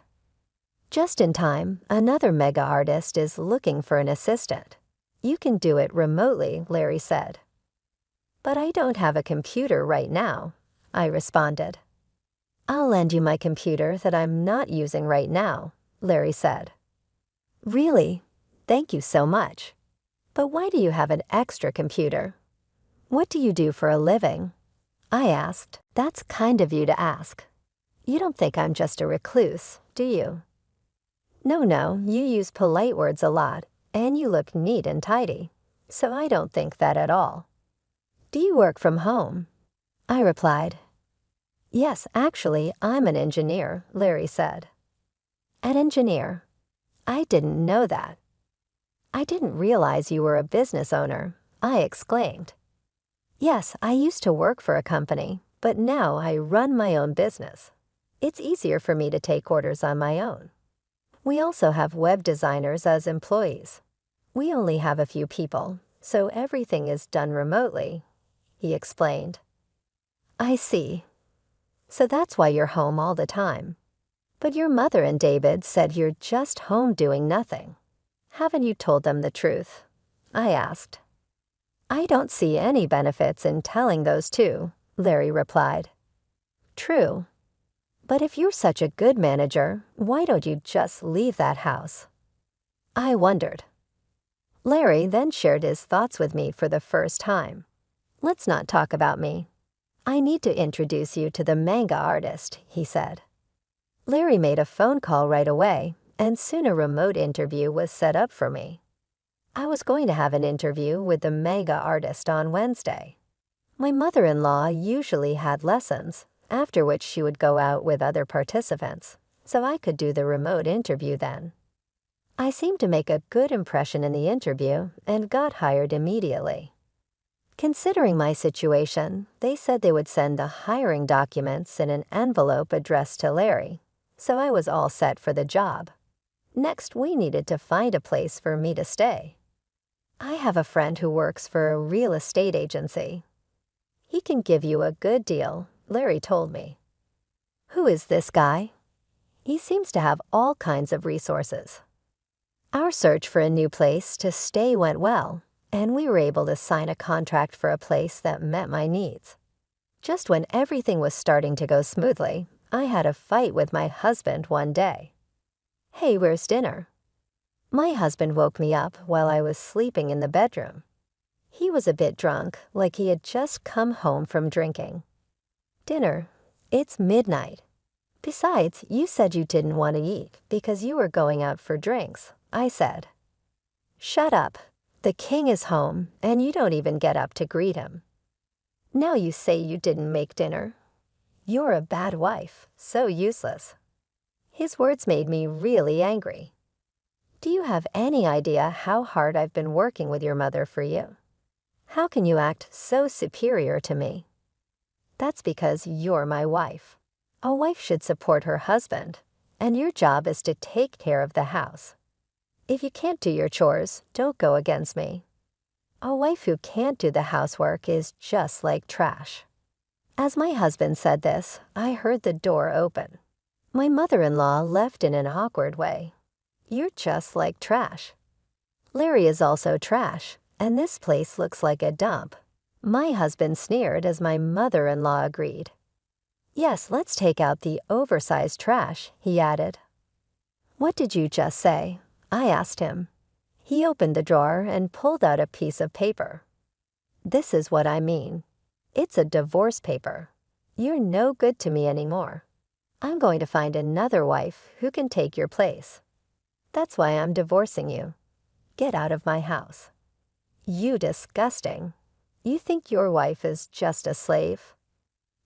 Just in time, another mega artist is looking for an assistant. "You can do it remotely," Larry said. "But I don't have a computer right now," I responded. "I'll lend you my computer that I'm not using right now," Larry said. "Really? Thank you so much. But why do you have an extra computer? What do you do for a living?" I asked. "That's kind of you to ask. You don't think I'm just a recluse, do you?" No, you use polite words a lot, and you look neat and tidy, so I don't think that at all. "Do you work from home?" I replied. "Yes, actually, I'm an engineer," Larry said. "An engineer? I didn't know that." "I didn't realize you were a business owner," I exclaimed. "Yes, I used to work for a company, but now I run my own business. It's easier for me to take orders on my own. We also have web designers as employees. We only have a few people, so everything is done remotely," he explained. "I see. So that's why you're home all the time. But your mother and David said you're just home doing nothing. Haven't you told them the truth? I asked. I don't see any benefits in telling those two, Larry replied. True. But if you're such a good manager, why don't you just leave that house? I wondered. Larry then shared his thoughts with me for the first time. Let's not talk about me. I need to introduce you to the manga artist, he said. Larry made a phone call right away, and soon a remote interview was set up for me. I was going to have an interview with the manga artist on Wednesday. My mother-in-law usually had lessons, after which she would go out with other participants, so I could do the remote interview then. I seemed to make a good impression in the interview and got hired immediately. Considering my situation, they said they would send the hiring documents in an envelope addressed to Larry, so I was all set for the job. Next, we needed to find a place for me to stay. I have a friend who works for a real estate agency. He can give you a good deal, Larry told me. Who is this guy? He seems to have all kinds of resources. Our search for a new place to stay went well, and we were able to sign a contract for a place that met my needs. Just when everything was starting to go smoothly, I had a fight with my husband one day. Hey, where's dinner? My husband woke me up while I was sleeping in the bedroom. He was a bit drunk, like he had just come home from drinking. Dinner? It's midnight. Besides, you said you didn't want to eat because you were going out for drinks, I said. Shut up. The king is home, and you don't even get up to greet him. Now you say you didn't make dinner. You're a bad wife, so useless. His words made me really angry. Do you have any idea how hard I've been working with your mother for you? How can you act so superior to me? That's because you're my wife. A wife should support her husband, and your job is to take care of the house. If you can't do your chores, don't go against me. A wife who can't do the housework is just like trash. As my husband said this, I heard the door open. My mother-in-law left in an awkward way. You're just like trash. Larry is also trash, and this place looks like a dump. My husband sneered as my mother-in-law agreed. Yes, let's take out the oversized trash, he added. What did you just say? I asked him. He opened the drawer and pulled out a piece of paper. This is what I mean. It's a divorce paper. You're no good to me anymore. I'm going to find another wife who can take your place. That's why I'm divorcing you. Get out of my house. You disgusting. You think your wife is just a slave?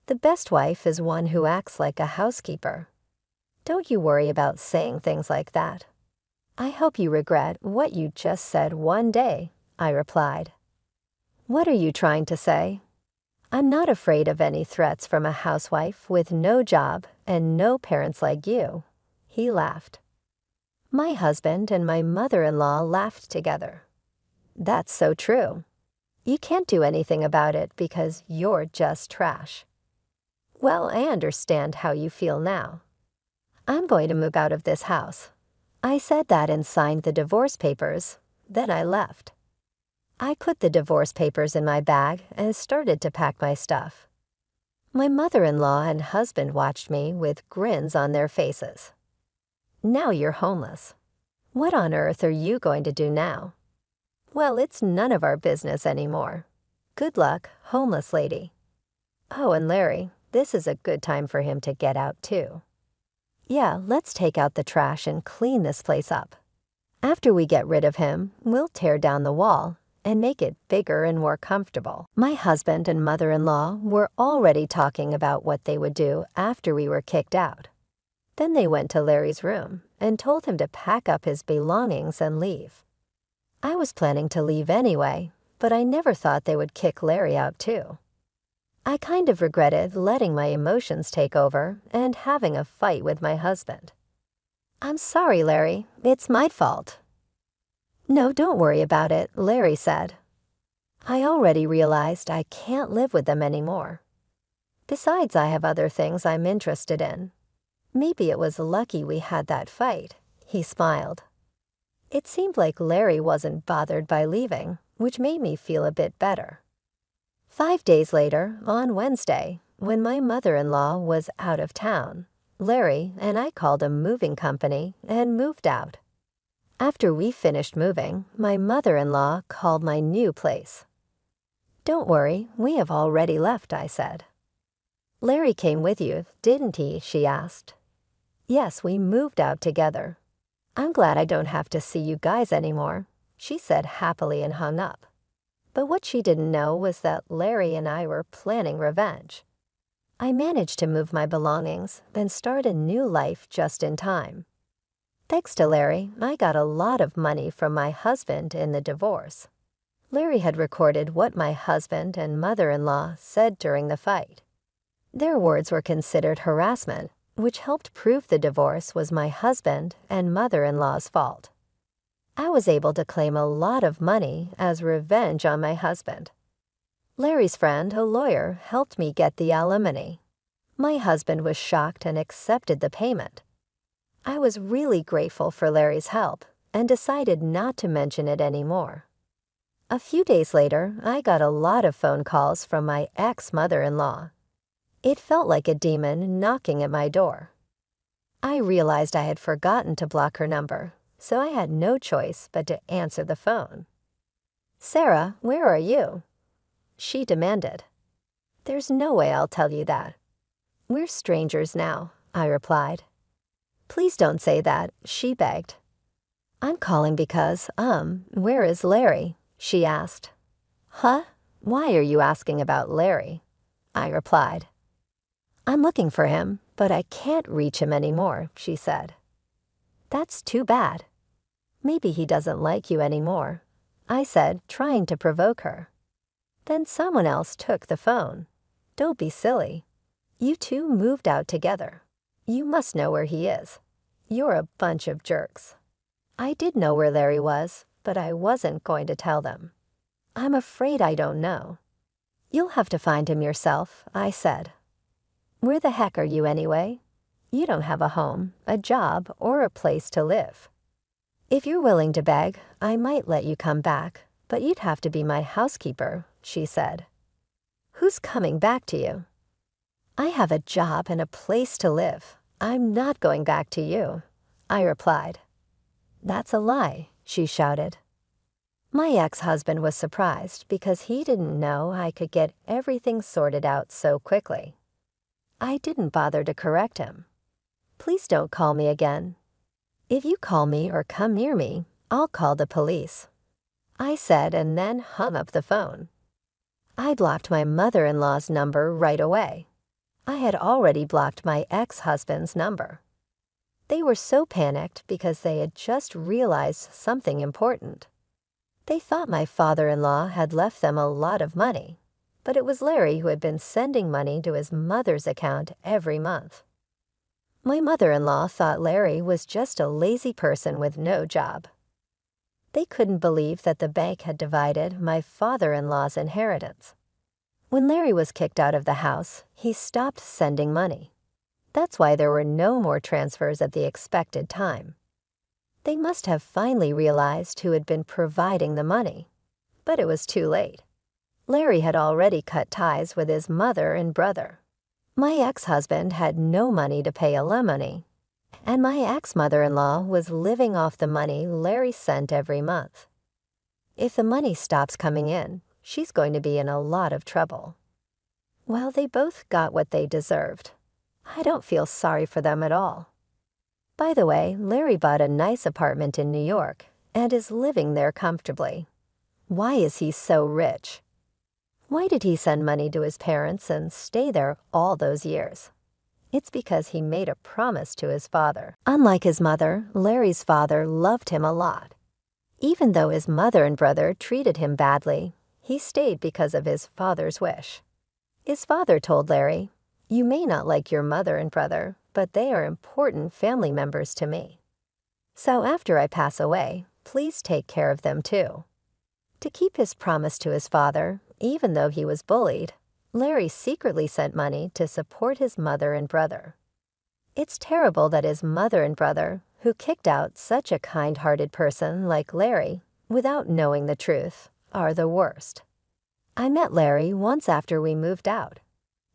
The best wife is one who acts like a housekeeper. Don't you worry about saying things like that. I hope you regret what you just said one day, I replied. What are you trying to say? I'm not afraid of any threats from a housewife with no job and no parents like you. He laughed. My husband and my mother-in-law laughed together. That's so true. You can't do anything about it because you're just trash. Well, I understand how you feel now. I'm going to move out of this house. I said that and signed the divorce papers, then I left. I put the divorce papers in my bag and started to pack my stuff. My mother-in-law and husband watched me with grins on their faces. Now you're homeless. What on earth are you going to do now? Well, it's none of our business anymore. Good luck, homeless lady. Oh, and Larry, this is a good time for him to get out too. Yeah, let's take out the trash and clean this place up. After we get rid of him, we'll tear down the wall and make it bigger and more comfortable. My husband and mother-in-law were already talking about what they would do after we were kicked out. Then they went to Larry's room and told him to pack up his belongings and leave. I was planning to leave anyway, but I never thought they would kick Larry out too. I kind of regretted letting my emotions take over and having a fight with my husband. I'm sorry, Larry. It's my fault. No, don't worry about it, Larry said. I already realized I can't live with them anymore. Besides, I have other things I'm interested in. Maybe it was lucky we had that fight, he smiled. It seemed like Larry wasn't bothered by leaving, which made me feel a bit better. 5 days later, on Wednesday, when my mother-in-law was out of town, Larry and I called a moving company and moved out. After we finished moving, my mother-in-law called my new place. "Don't worry, we have already left," I said. "Larry came with you, didn't he?" she asked. "Yes, we moved out together. I'm glad I don't have to see you guys anymore," she said happily and hung up. But what she didn't know was that Larry and I were planning revenge. I managed to move my belongings and start a new life just in time. Thanks to Larry, I got a lot of money from my husband in the divorce. Larry had recorded what my husband and mother-in-law said during the fight. Their words were considered harassment, which helped prove the divorce was my husband and mother-in-law's fault. I was able to claim a lot of money as revenge on my husband. Larry's friend, a lawyer, helped me get the alimony. My husband was shocked and accepted the payment. I was really grateful for Larry's help and decided not to mention it anymore. A few days later, I got a lot of phone calls from my ex-mother-in-law. It felt like a demon knocking at my door. I realized I had forgotten to block her number, so I had no choice but to answer the phone. "Sarah, where are you?" she demanded. "There's no way I'll tell you that. We're strangers now," I replied. "Please don't say that," she begged. "I'm calling because, where is Larry?" she asked. "Huh? Why are you asking about Larry?" I replied. "I'm looking for him, but I can't reach him anymore," she said. "That's too bad. Maybe he doesn't like you anymore," I said, trying to provoke her. Then someone else took the phone. "Don't be silly. You two moved out together. You must know where he is. You're a bunch of jerks." I did know where Larry was, but I wasn't going to tell them. "I'm afraid I don't know." "You'll have to find him yourself," I said. "Where the heck are you anyway? You don't have a home, a job, or a place to live. If you're willing to beg, I might let you come back, but you'd have to be my housekeeper," she said. "Who's coming back to you?" "I have a job and a place to live. I'm not going back to you," I replied. "That's a lie," she shouted. My ex-husband was surprised because he didn't know I could get everything sorted out so quickly. I didn't bother to correct him. "Please don't call me again. If you call me or come near me, I'll call the police," I said, and then hung up the phone. I blocked my mother-in-law's number right away. I had already blocked my ex-husband's number. They were so panicked because they had just realized something important. They thought my father-in-law had left them a lot of money, but it was Larry who had been sending money to his mother's account every month. My mother-in-law thought Larry was just a lazy person with no job. They couldn't believe that the bank had divided my father-in-law's inheritance. When Larry was kicked out of the house, he stopped sending money. That's why there were no more transfers at the expected time. They must have finally realized who had been providing the money, but it was too late. Larry had already cut ties with his mother and brother. My ex-husband had no money to pay alimony, and my ex-mother-in-law was living off the money Larry sent every month. If the money stops coming in, she's going to be in a lot of trouble. Well, they both got what they deserved. I don't feel sorry for them at all. By the way, Larry bought a nice apartment in New York and is living there comfortably. Why is he so rich? Why did he send money to his parents and stay there all those years? It's because he made a promise to his father. Unlike his mother, Larry's father loved him a lot. Even though his mother and brother treated him badly, he stayed because of his father's wish. His father told Larry, "You may not like your mother and brother, but they are important family members to me. So after I pass away, please take care of them too." To keep his promise to his father, even though he was bullied, Larry secretly sent money to support his mother and brother. It's terrible that his mother and brother, who kicked out such a kind-hearted person like Larry without knowing the truth are the worst. I met Larry once after we moved out.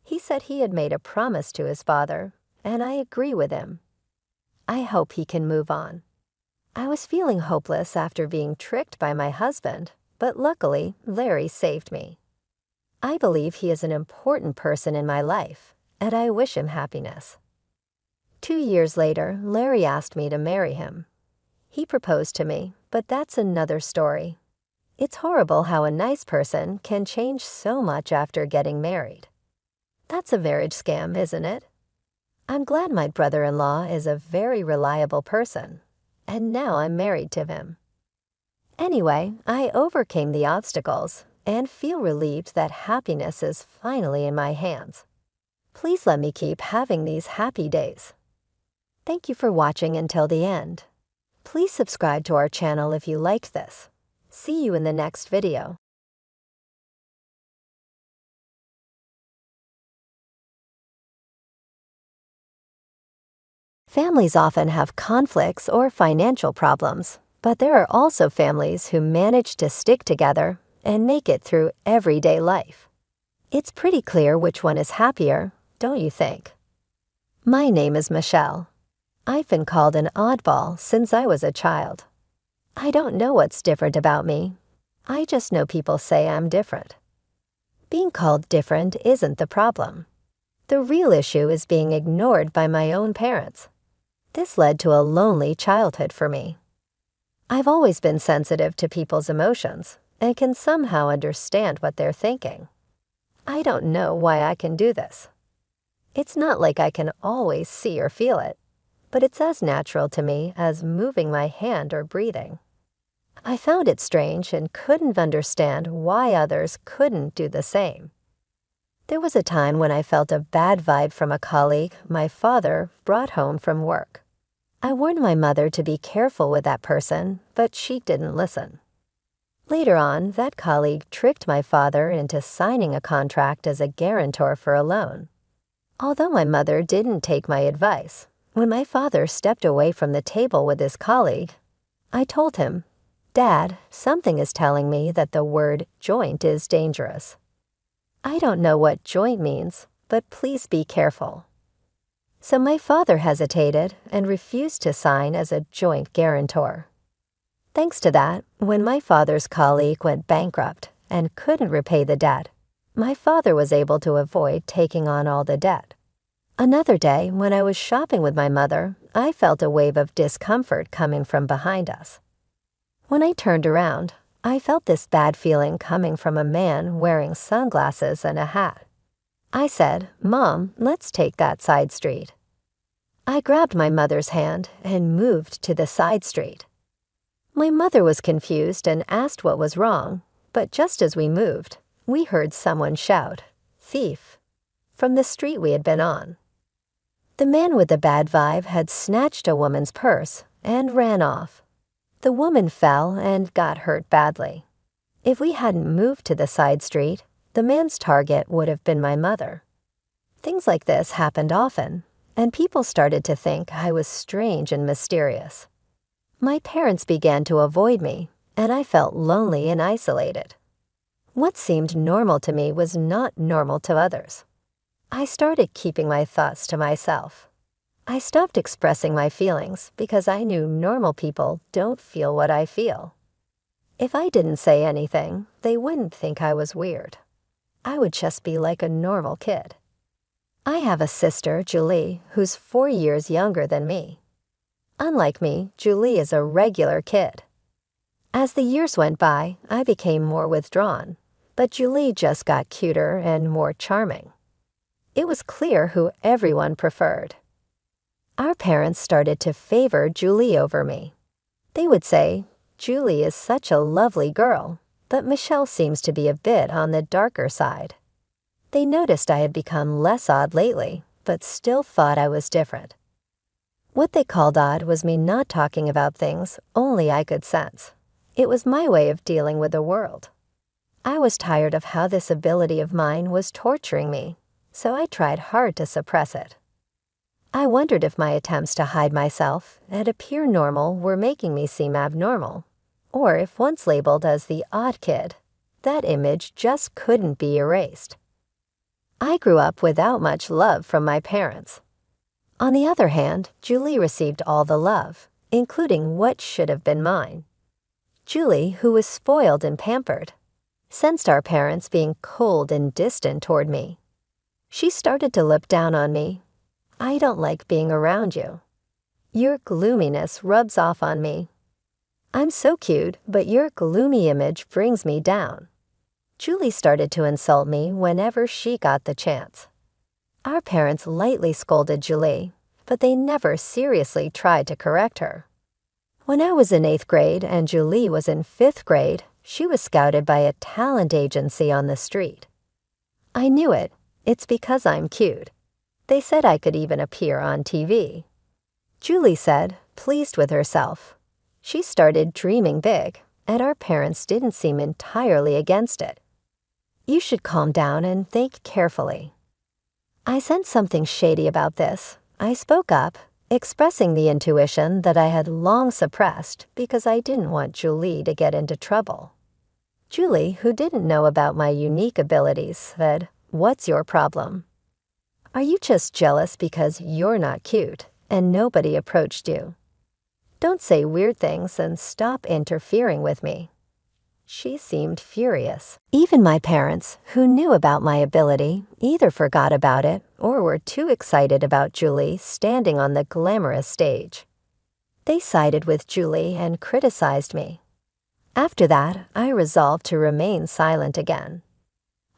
He said he had made a promise to his father, and I agree with him. I hope he can move on. I was feeling hopeless after being tricked by my husband, but luckily, Larry saved me. I believe he is an important person in my life, and I wish him happiness. 2 years later, Larry asked me to marry him. He proposed to me, but that's another story. It's horrible how a nice person can change so much after getting married. That's a marriage scam, isn't it? I'm glad my brother-in-law is a very reliable person, and now I'm married to him. Anyway, I overcame the obstacles and feel relieved that happiness is finally in my hands. Please let me keep having these happy days. Thank you for watching until the end. Please subscribe to our channel if you liked this. See you in the next video. Families often have conflicts or financial problems, but there are also families who manage to stick together and make it through everyday life. It's pretty clear which one is happier, don't you think? My name is Michelle. I've been called an oddball since I was a child. I don't know what's different about me. I just know people say I'm different. Being called different isn't the problem. The real issue is being ignored by my own parents. This led to a lonely childhood for me. I've always been sensitive to people's emotions and can somehow understand what they're thinking. I don't know why I can do this. It's not like I can always see or feel it, but it's as natural to me as moving my hand or breathing. I found it strange and couldn't understand why others couldn't do the same. There was a time when I felt a bad vibe from a colleague my father brought home from work. I warned my mother to be careful with that person, but she didn't listen. Later on, that colleague tricked my father into signing a contract as a guarantor for a loan. Although my mother didn't take my advice, when my father stepped away from the table with his colleague, I told him, "Dad, something is telling me that the word joint is dangerous. I don't know what joint means, but please be careful." So my father hesitated and refused to sign as a joint guarantor. Thanks to that, when my father's colleague went bankrupt and couldn't repay the debt, my father was able to avoid taking on all the debt. Another day, when I was shopping with my mother, I felt a wave of discomfort coming from behind us. When I turned around, I felt this bad feeling coming from a man wearing sunglasses and a hat. I said, "Mom, let's take that side street." I grabbed my mother's hand and moved to the side street. My mother was confused and asked what was wrong, but just as we moved, we heard someone shout, "Thief," from the street we had been on. The man with the bad vibe had snatched a woman's purse and ran off. The woman fell and got hurt badly. If we hadn't moved to the side street, the man's target would have been my mother. Things like this happened often, and people started to think I was strange and mysterious. My parents began to avoid me, and I felt lonely and isolated. What seemed normal to me was not normal to others. I started keeping my thoughts to myself. I stopped expressing my feelings because I knew normal people don't feel what I feel. If I didn't say anything, they wouldn't think I was weird. I would just be like a normal kid. I have a sister, Julie, who's 4 years younger than me. Unlike me, Julie is a regular kid. As the years went by, I became more withdrawn, but Julie just got cuter and more charming. It was clear who everyone preferred. Our parents started to favor Julie over me. They would say, "Julie is such a lovely girl, but Michelle seems to be a bit on the darker side." They noticed I had become less odd lately, but still thought I was different. What they called odd was me not talking about things only I could sense. It was my way of dealing with the world. I was tired of how this ability of mine was torturing me, so I tried hard to suppress it. I wondered if my attempts to hide myself and appear normal were making me seem abnormal, or if once labeled as the odd kid, that image just couldn't be erased. I grew up without much love from my parents. On the other hand, Julie received all the love, including what should have been mine. Julie, who was spoiled and pampered, sensed our parents being cold and distant toward me. She started to look down on me. "I don't like being around you. Your gloominess rubs off on me. I'm so cute, but your gloomy image brings me down." Julie started to insult me whenever she got the chance. Our parents lightly scolded Julie, but they never seriously tried to correct her. When I was in 8th grade and Julie was in 5th grade, she was scouted by a talent agency on the street. I knew it. It's because I'm cute. They said I could even appear on TV. Julie said, pleased with herself. She started dreaming big, and our parents didn't seem entirely against it. "You should calm down and think carefully." I sensed something shady about this. I spoke up, expressing the intuition that I had long suppressed because I didn't want Julie to get into trouble. Julie, who didn't know about my unique abilities, said, "What's your problem? Are you just jealous because you're not cute and nobody approached you? Don't say weird things and stop interfering with me." She seemed furious. Even my parents, who knew about my ability, either forgot about it or were too excited about Julie standing on the glamorous stage. They sided with Julie and criticized me. After that, I resolved to remain silent again.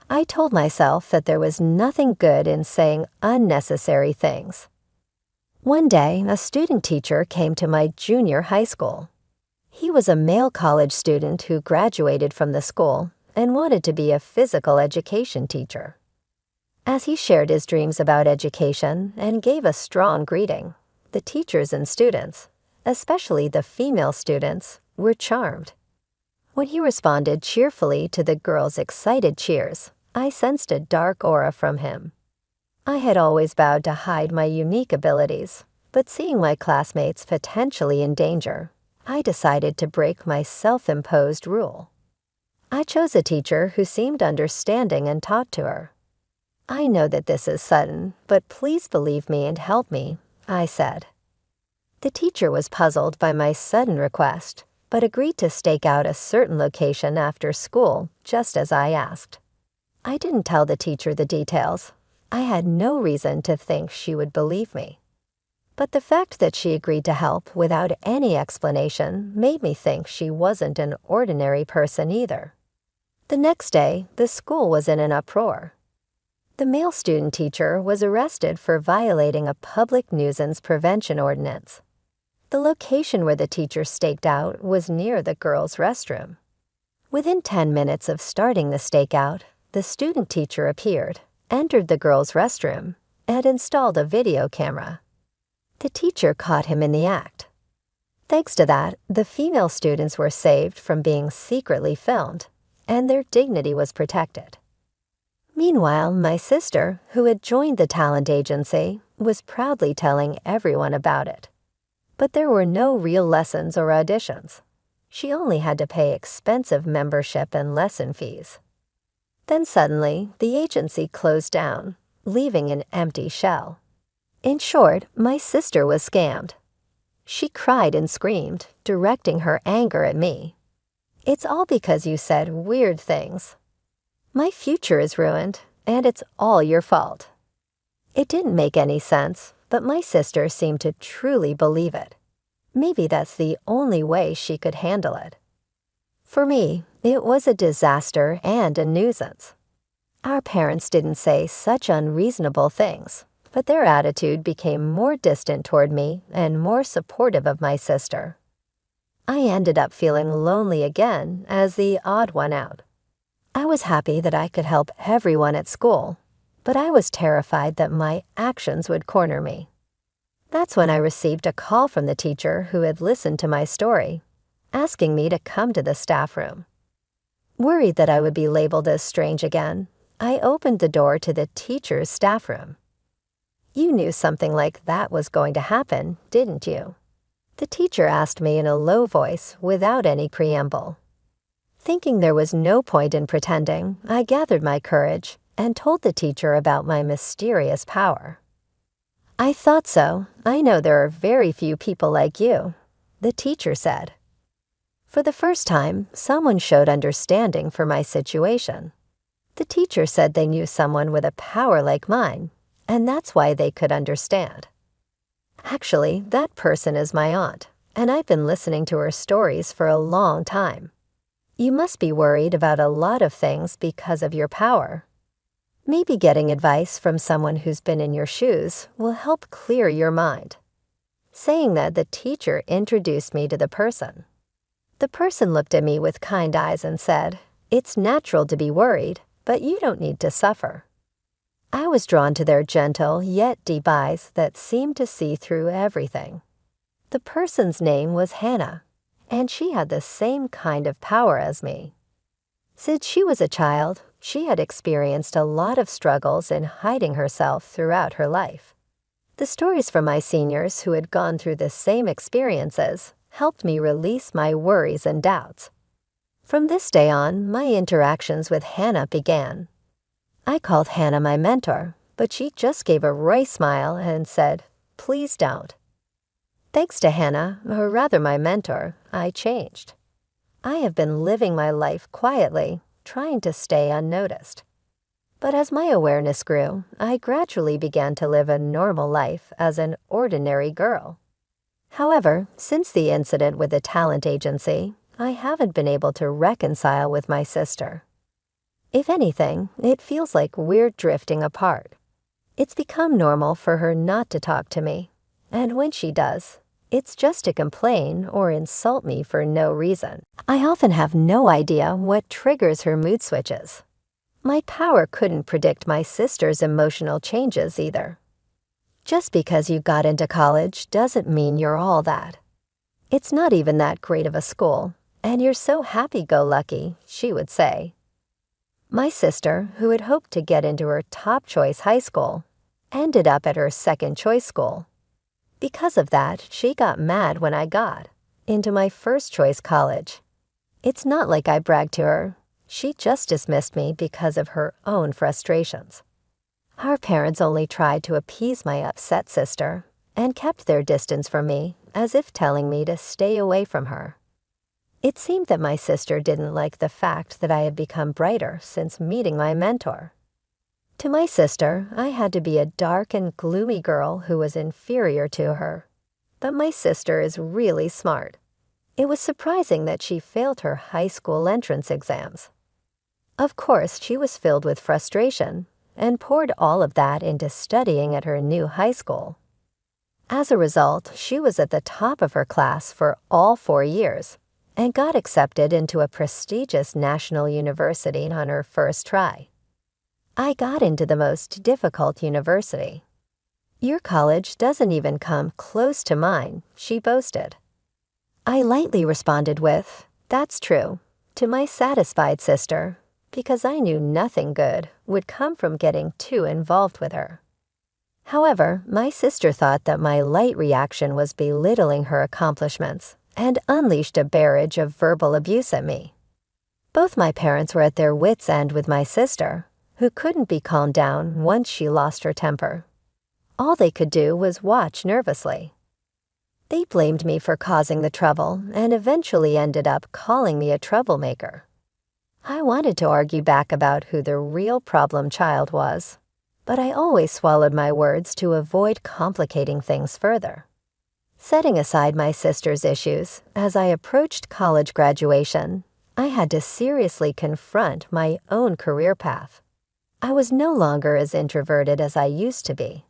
I told myself that there was nothing good in saying unnecessary things. One day, a student teacher came to my junior high school. He was a male college student who graduated from the school and wanted to be a physical education teacher. As he shared his dreams about education and gave a strong greeting, the teachers and students, especially the female students, were charmed. When he responded cheerfully to the girls' excited cheers, I sensed a dark aura from him. I had always vowed to hide my unique abilities, but seeing my classmates potentially in danger, I decided to break my self-imposed rule. I chose a teacher who seemed understanding and taught to her. "I know that this is sudden, but please believe me and help me," I said. The teacher was puzzled by my sudden request, but agreed to stake out a certain location after school, just as I asked. I didn't tell the teacher the details. I had no reason to think she would believe me. But the fact that she agreed to help without any explanation made me think she wasn't an ordinary person either. The next day, the school was in an uproar. The male student teacher was arrested for violating a public nuisance prevention ordinance. The location where the teacher staked out was near the girls' restroom. Within 10 minutes of starting the stakeout, the student teacher appeared, entered the girls' restroom, and installed a video camera. The teacher caught him in the act. Thanks to that, the female students were saved from being secretly filmed, and their dignity was protected. Meanwhile, my sister, who had joined the talent agency, was proudly telling everyone about it. But there were no real lessons or auditions. She only had to pay expensive membership and lesson fees. Then suddenly, the agency closed down, leaving an empty shell. In short, my sister was scammed. She cried and screamed, directing her anger at me. "It's all because you said weird things. My future is ruined, and it's all your fault." It didn't make any sense, but my sister seemed to truly believe it. Maybe that's the only way she could handle it. For me, it was a disaster and a nuisance. Our parents didn't say such unreasonable things, but their attitude became more distant toward me and more supportive of my sister. I ended up feeling lonely again as the odd one out. I was happy that I could help everyone at school, but I was terrified that my actions would corner me. That's when I received a call from the teacher who had listened to my story, asking me to come to the staff room. Worried that I would be labeled as strange again, I opened the door to the teacher's staff room. You knew something like that was going to happen, didn't you? The teacher asked me in a low voice without any preamble. Thinking there was no point in pretending, I gathered my courage and told the teacher about my mysterious power. I thought so. I know there are very few people like you, the teacher said. For the first time, someone showed understanding for my situation. The teacher said they knew someone with a power like mine, and that's why they could understand. Actually, that person is my aunt, and I've been listening to her stories for a long time. You must be worried about a lot of things because of your power. Maybe getting advice from someone who's been in your shoes will help clear your mind. Saying that, the teacher introduced me to the person. The person looked at me with kind eyes and said, "It's natural to be worried, but you don't need to suffer." I was drawn to their gentle yet deep eyes that seemed to see through everything. The person's name was Hannah, and she had the same kind of power as me. Since she was a child, she had experienced a lot of struggles in hiding herself throughout her life. The stories from my seniors who had gone through the same experiences helped me release my worries and doubts. From this day on, my interactions with Hannah began. I called Hannah my mentor, but she just gave a wry smile and said, "Please don't." Thanks to Hannah, or rather my mentor, I changed. I have been living my life quietly, trying to stay unnoticed. But as my awareness grew, I gradually began to live a normal life as an ordinary girl. However, since the incident with the talent agency, I haven't been able to reconcile with my sister. If anything, it feels like we're drifting apart. It's become normal for her not to talk to me, and when she does, it's just to complain or insult me for no reason. I often have no idea what triggers her mood switches. My power couldn't predict my sister's emotional changes either. Just because you got into college doesn't mean you're all that. It's not even that great of a school, and you're so happy-go-lucky, she would say. My sister, who had hoped to get into her top-choice high school, ended up at her second-choice school. Because of that, she got mad when I got into my first-choice college. It's not like I bragged to her. She just dismissed me because of her own frustrations. Our parents only tried to appease my upset sister and kept their distance from me, as if telling me to stay away from her. It seemed that my sister didn't like the fact that I had become brighter since meeting my mentor. To my sister, I had to be a dark and gloomy girl who was inferior to her. But my sister is really smart. It was surprising that she failed her high school entrance exams. Of course, she was filled with frustration and poured all of that into studying at her new high school. As a result, she was at the top of her class for all 4 years and got accepted into a prestigious national university on her first try. I got into the most difficult university. "Your college doesn't even come close to mine," she boasted. I lightly responded with, "That's true," to my satisfied sister, because I knew nothing good would come from getting too involved with her. However, my sister thought that my light reaction was belittling her accomplishments and unleashed a barrage of verbal abuse at me. Both my parents were at their wits' end with my sister, who couldn't be calmed down once she lost her temper. All they could do was watch nervously. They blamed me for causing the trouble and eventually ended up calling me a troublemaker. I wanted to argue back about who the real problem child was, but I always swallowed my words to avoid complicating things further. Setting aside my sister's issues, as I approached college graduation, I had to seriously confront my own career path. I was no longer as introverted as I used to be.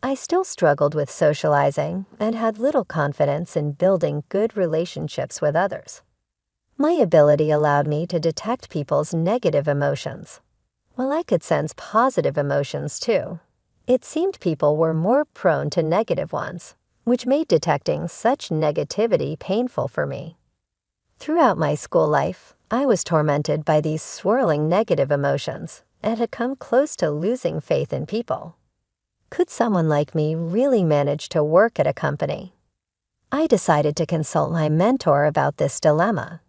I still struggled with socializing and had little confidence in building good relationships with others. My ability allowed me to detect people's negative emotions. While I could sense positive emotions too, it seemed people were more prone to negative ones, which made detecting such negativity painful for me. Throughout my school life, I was tormented by these swirling negative emotions and had come close to losing faith in people. Could someone like me really manage to work at a company? I decided to consult my mentor about this dilemma.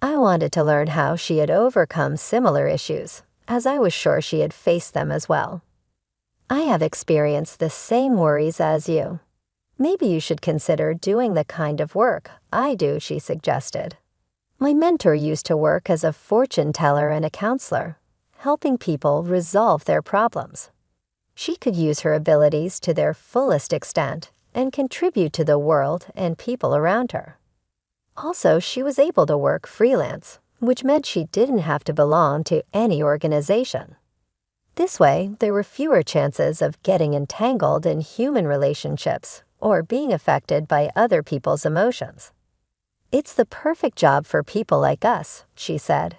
I wanted to learn how she had overcome similar issues, as I was sure she had faced them as well. I have experienced the same worries as you. Maybe you should consider doing the kind of work I do, she suggested. My mentor used to work as a fortune teller and a counselor, helping people resolve their problems. She could use her abilities to their fullest extent and contribute to the world and people around her. Also, she was able to work freelance, which meant she didn't have to belong to any organization. This way, there were fewer chances of getting entangled in human relationships or being affected by other people's emotions. It's the perfect job for people like us, she said.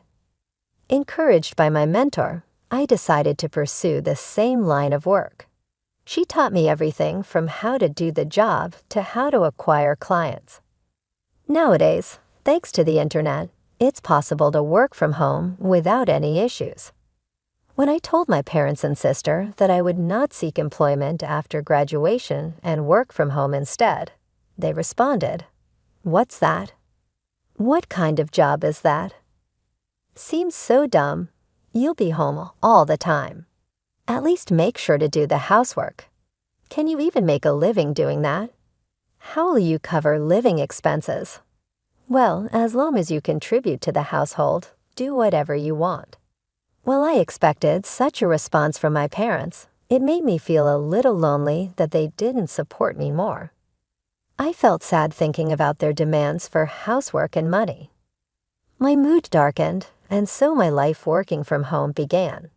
Encouraged by my mentor, I decided to pursue the same line of work. She taught me everything from how to do the job to how to acquire clients. Nowadays, thanks to the internet, it's possible to work from home without any issues. When I told my parents and sister that I would not seek employment after graduation and work from home instead, they responded, "What's that? What kind of job is that? Seems so dumb. You'll be home all the time. At least make sure to do the housework. Can you even make a living doing that? How will you cover living expenses? Well, as long as you contribute to the household, do whatever you want." While I expected such a response from my parents, it made me feel a little lonely that they didn't support me more. I felt sad thinking about their demands for housework and money. My mood darkened, and so my life working from home began.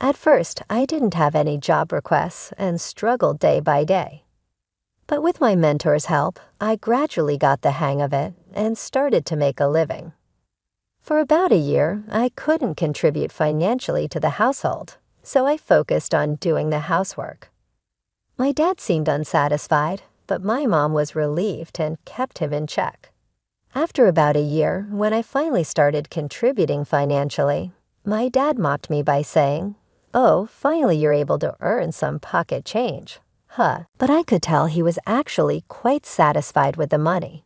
At first, I didn't have any job requests and struggled day by day. But with my mentor's help, I gradually got the hang of it and started to make a living. For about a year, I couldn't contribute financially to the household, so I focused on doing the housework. My dad seemed unsatisfied, but my mom was relieved and kept him in check. After about a year, when I finally started contributing financially, my dad mocked me by saying, "Oh, finally you're able to earn some pocket change. Huh." But I could tell he was actually quite satisfied with the money.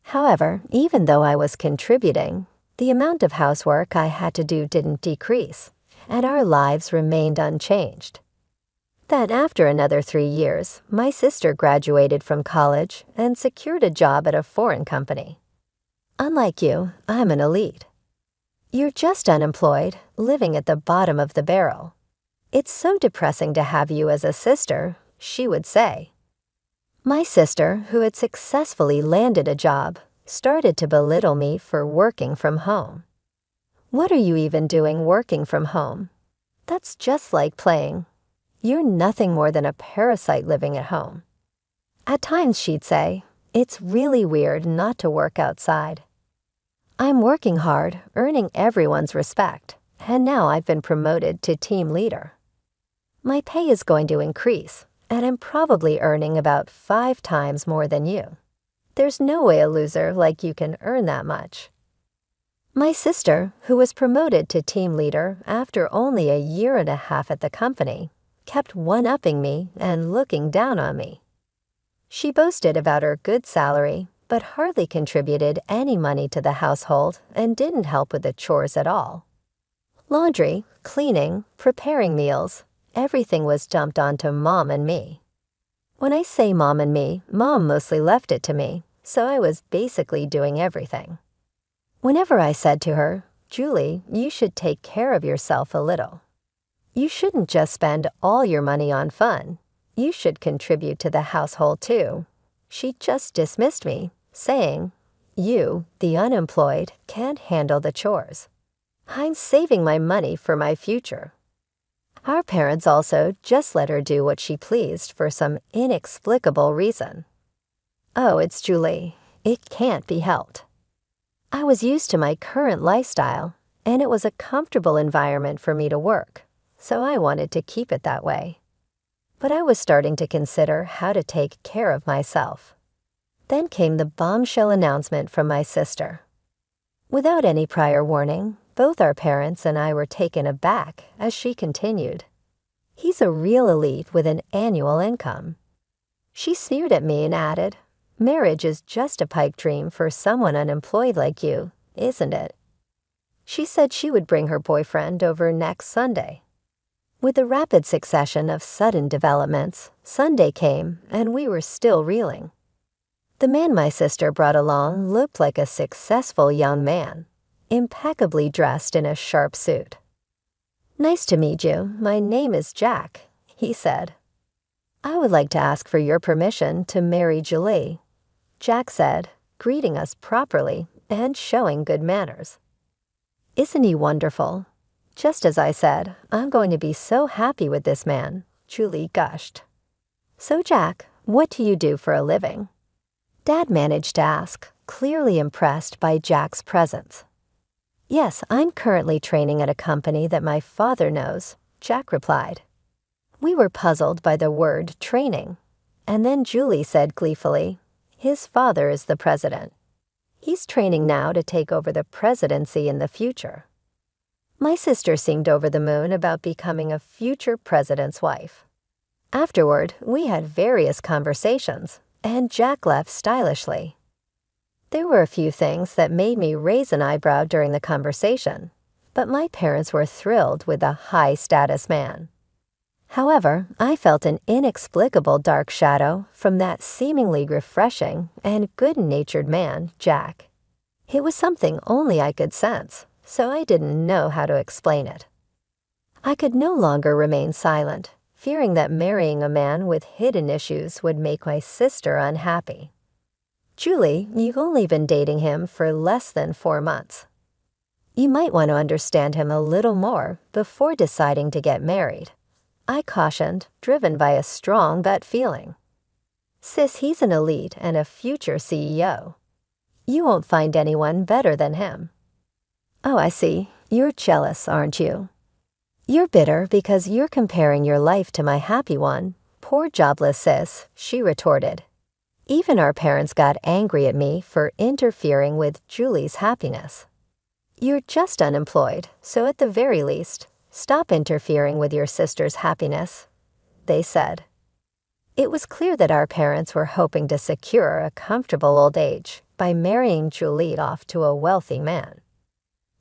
However, even though I was contributing, the amount of housework I had to do didn't decrease, and our lives remained unchanged. Then, after another 3 years, my sister graduated from college and secured a job at a foreign company. Unlike you, I'm an elite. You're just unemployed, living at the bottom of the barrel. It's so depressing to have you as a sister, she would say. My sister, who had successfully landed a job, started to belittle me for working from home. "What are you even doing working from home? That's just like playing. You're nothing more than a parasite living at home." At times she'd say, "It's really weird not to work outside. I'm working hard, earning everyone's respect, and now I've been promoted to team leader. My pay is going to increase, and I'm probably earning about 5 times more than you. There's no way a loser like you can earn that much." My sister, who was promoted to team leader after only a year and a half at the company, kept one-upping me and looking down on me. She boasted about her good salary, but hardly contributed any money to the household and didn't help with the chores at all. Laundry, cleaning, preparing meals, everything was dumped onto Mom and me. When I say Mom and me, Mom mostly left it to me, so I was basically doing everything. Whenever I said to her, "Julie, you should take care of yourself a little. You shouldn't just spend all your money on fun. You should contribute to the household too," she just dismissed me, saying, "You, the unemployed, can't handle the chores. I'm saving my money for my future." Our parents also just let her do what she pleased for some inexplicable reason. Oh, it's Julie. It can't be helped. I was used to my current lifestyle, and it was a comfortable environment for me to work, so I wanted to keep it that way. But I was starting to consider how to take care of myself. Then came the bombshell announcement from my sister. Without any prior warning, both our parents and I were taken aback as she continued, He's a real elite with an annual income." She sneered at me and added, "Marriage is just a pipe dream for someone unemployed like you, isn't it?" She said she would bring her boyfriend over next Sunday. With the rapid succession of sudden developments, Sunday came and we were still reeling. The man my sister brought along looked like a successful young man, impeccably dressed in a sharp suit. "Nice to meet you. My name is Jack," he said. "I would like to ask for your permission to marry Julie," Jack said, greeting us properly and showing good manners. "Isn't he wonderful?" Just as I said, "I'm going to be so happy with this man," Julie gushed. "So Jack, what do you do for a living?" Dad managed to ask, clearly impressed by Jack's presence. "Yes, I'm currently training at a company that my father knows," Jack replied. We were puzzled by the word training, and then Julie said gleefully, "His father is the president. He's training now to take over the presidency in the future." My sister seemed over the moon about becoming a future president's wife. Afterward, we had various conversations, and Jack left stylishly. There were a few things that made me raise an eyebrow during the conversation, but my parents were thrilled with a high-status man. However, I felt an inexplicable dark shadow from that seemingly refreshing and good-natured man, Jack. It was something only I could sense, so I didn't know how to explain it. I could no longer remain silent, fearing that marrying a man with hidden issues would make my sister unhappy. "Julie, you've only been dating him for less than 4 months. You might want to understand him a little more before deciding to get married," I cautioned, driven by a strong gut feeling. "Sis, he's an elite and a future CEO. You won't find anyone better than him." "Oh, I see. You're jealous, aren't you?" "You're bitter because you're comparing your life to my happy one. Poor jobless sis," she retorted. Even our parents got angry at me for interfering with Julie's happiness. "You're just unemployed, so at the very least, stop interfering with your sister's happiness," they said. It was clear that our parents were hoping to secure a comfortable old age by marrying Julie off to a wealthy man.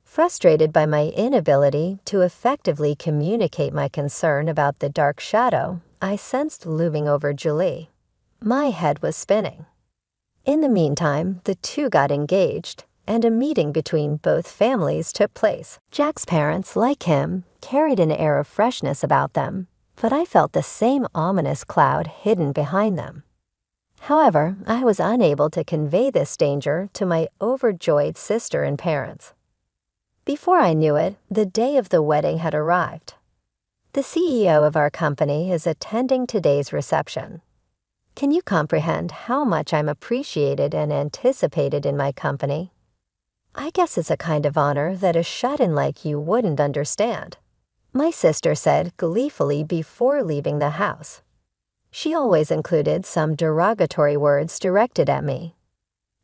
Frustrated by my inability to effectively communicate my concern about the dark shadow I sensed looming over Julie, my head was spinning. In the meantime, the two got engaged, and a meeting between both families took place. Jack's parents, like him, carried an air of freshness about them, but I felt the same ominous cloud hidden behind them. However, I was unable to convey this danger to my overjoyed sister and parents. Before I knew it, the day of the wedding had arrived. The CEO of our company is attending today's reception. Can you comprehend how much I'm appreciated and anticipated in my company? I guess it's a kind of honor that a shut-in like you wouldn't understand, my sister said gleefully before leaving the house. She always included some derogatory words directed at me.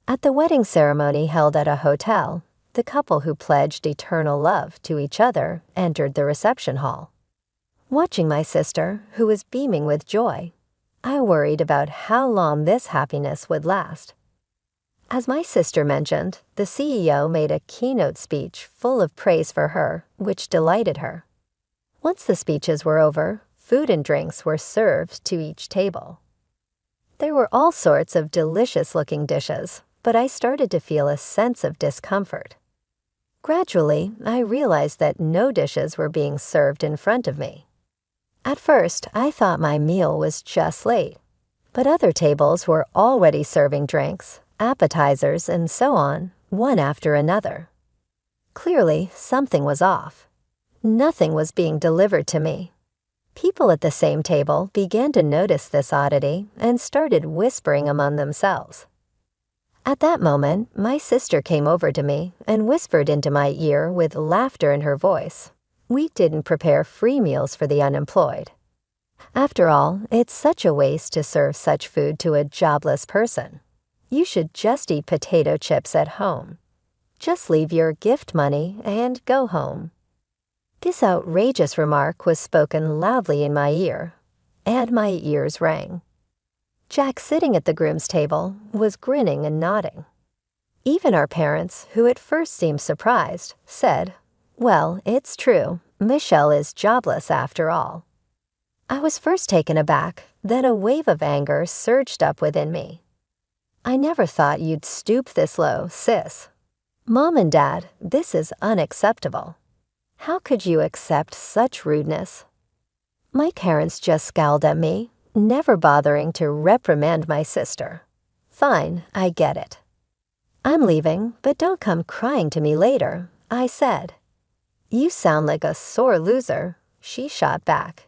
At the wedding ceremony held at a hotel, the couple who pledged eternal love to each other entered the reception hall. Watching my sister, who was beaming with joy, I worried about how long this happiness would last. As my sister mentioned, the CEO made a keynote speech full of praise for her, which delighted her. Once the speeches were over, food and drinks were served to each table. There were all sorts of delicious-looking dishes, but I started to feel a sense of discomfort. Gradually, I realized that no dishes were being served in front of me. At first, I thought my meal was just late, but other tables were already serving drinks, appetizers, and so on, one after another. Clearly, something was off. Nothing was being delivered to me. People at the same table began to notice this oddity and started whispering among themselves. At that moment, my sister came over to me and whispered into my ear with laughter in her voice, "We didn't prepare free meals for the unemployed. After all, it's such a waste to serve such food to a jobless person. You should just eat potato chips at home. Just leave your gift money and go home." This outrageous remark was spoken loudly in my ear, and my ears rang. Jack, sitting at the groom's table, was grinning and nodding. Even our parents, who at first seemed surprised, said, "Well, it's true. Michelle is jobless after all." I was first taken aback, then a wave of anger surged up within me. "I never thought you'd stoop this low, sis. Mom and Dad, this is unacceptable. How could you accept such rudeness?" My parents just scowled at me, never bothering to reprimand my sister. "Fine, I get it. I'm leaving, but don't come crying to me later," I said. "You sound like a sore loser," she shot back.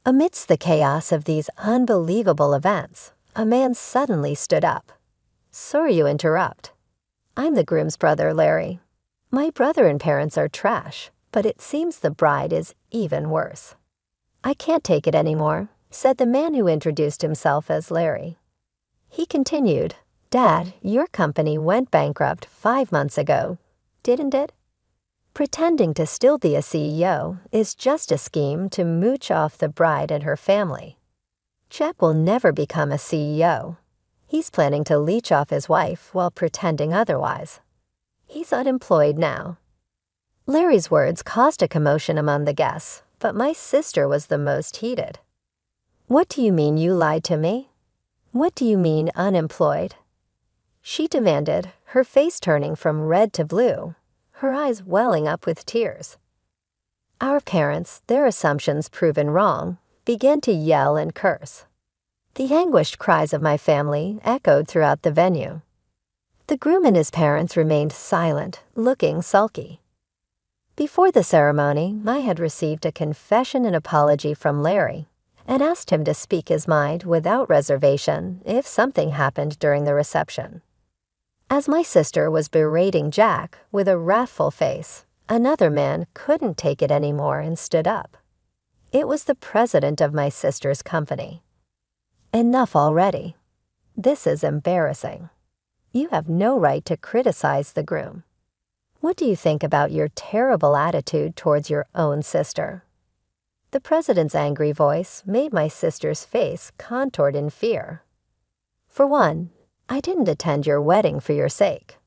Amidst the chaos of these unbelievable events, a man suddenly stood up. "Sorry to interrupt. I'm the groom's brother, Larry. My brother and parents are trash, but it seems the bride is even worse." "I can't take it anymore," said the man who introduced himself as Larry. He continued, "Dad, your company went bankrupt 5 months ago, didn't it? Pretending to still be a CEO is just a scheme to mooch off the bride and her family. Jack will never become a CEO. He's planning to leech off his wife while pretending otherwise. He's unemployed now." Larry's words caused a commotion among the guests, but my sister was the most heated. "What do you mean you lied to me? What do you mean unemployed?" she demanded, her face turning from red to blue, her eyes welling up with tears. Our parents, their assumptions proven wrong, began to yell and curse. The anguished cries of my family echoed throughout the venue. The groom and his parents remained silent, looking sulky. Before the ceremony, I had received a confession and apology from Larry and asked him to speak his mind without reservation if something happened during the reception. As my sister was berating Jack with a wrathful face, another man couldn't take it anymore and stood up. It was the president of my sister's company. "Enough already. This is embarrassing. You have no right to criticize the groom. What do you think about your terrible attitude towards your own sister?" The president's angry voice made my sister's face contoured in fear. "For one, I didn't attend your wedding for your sake.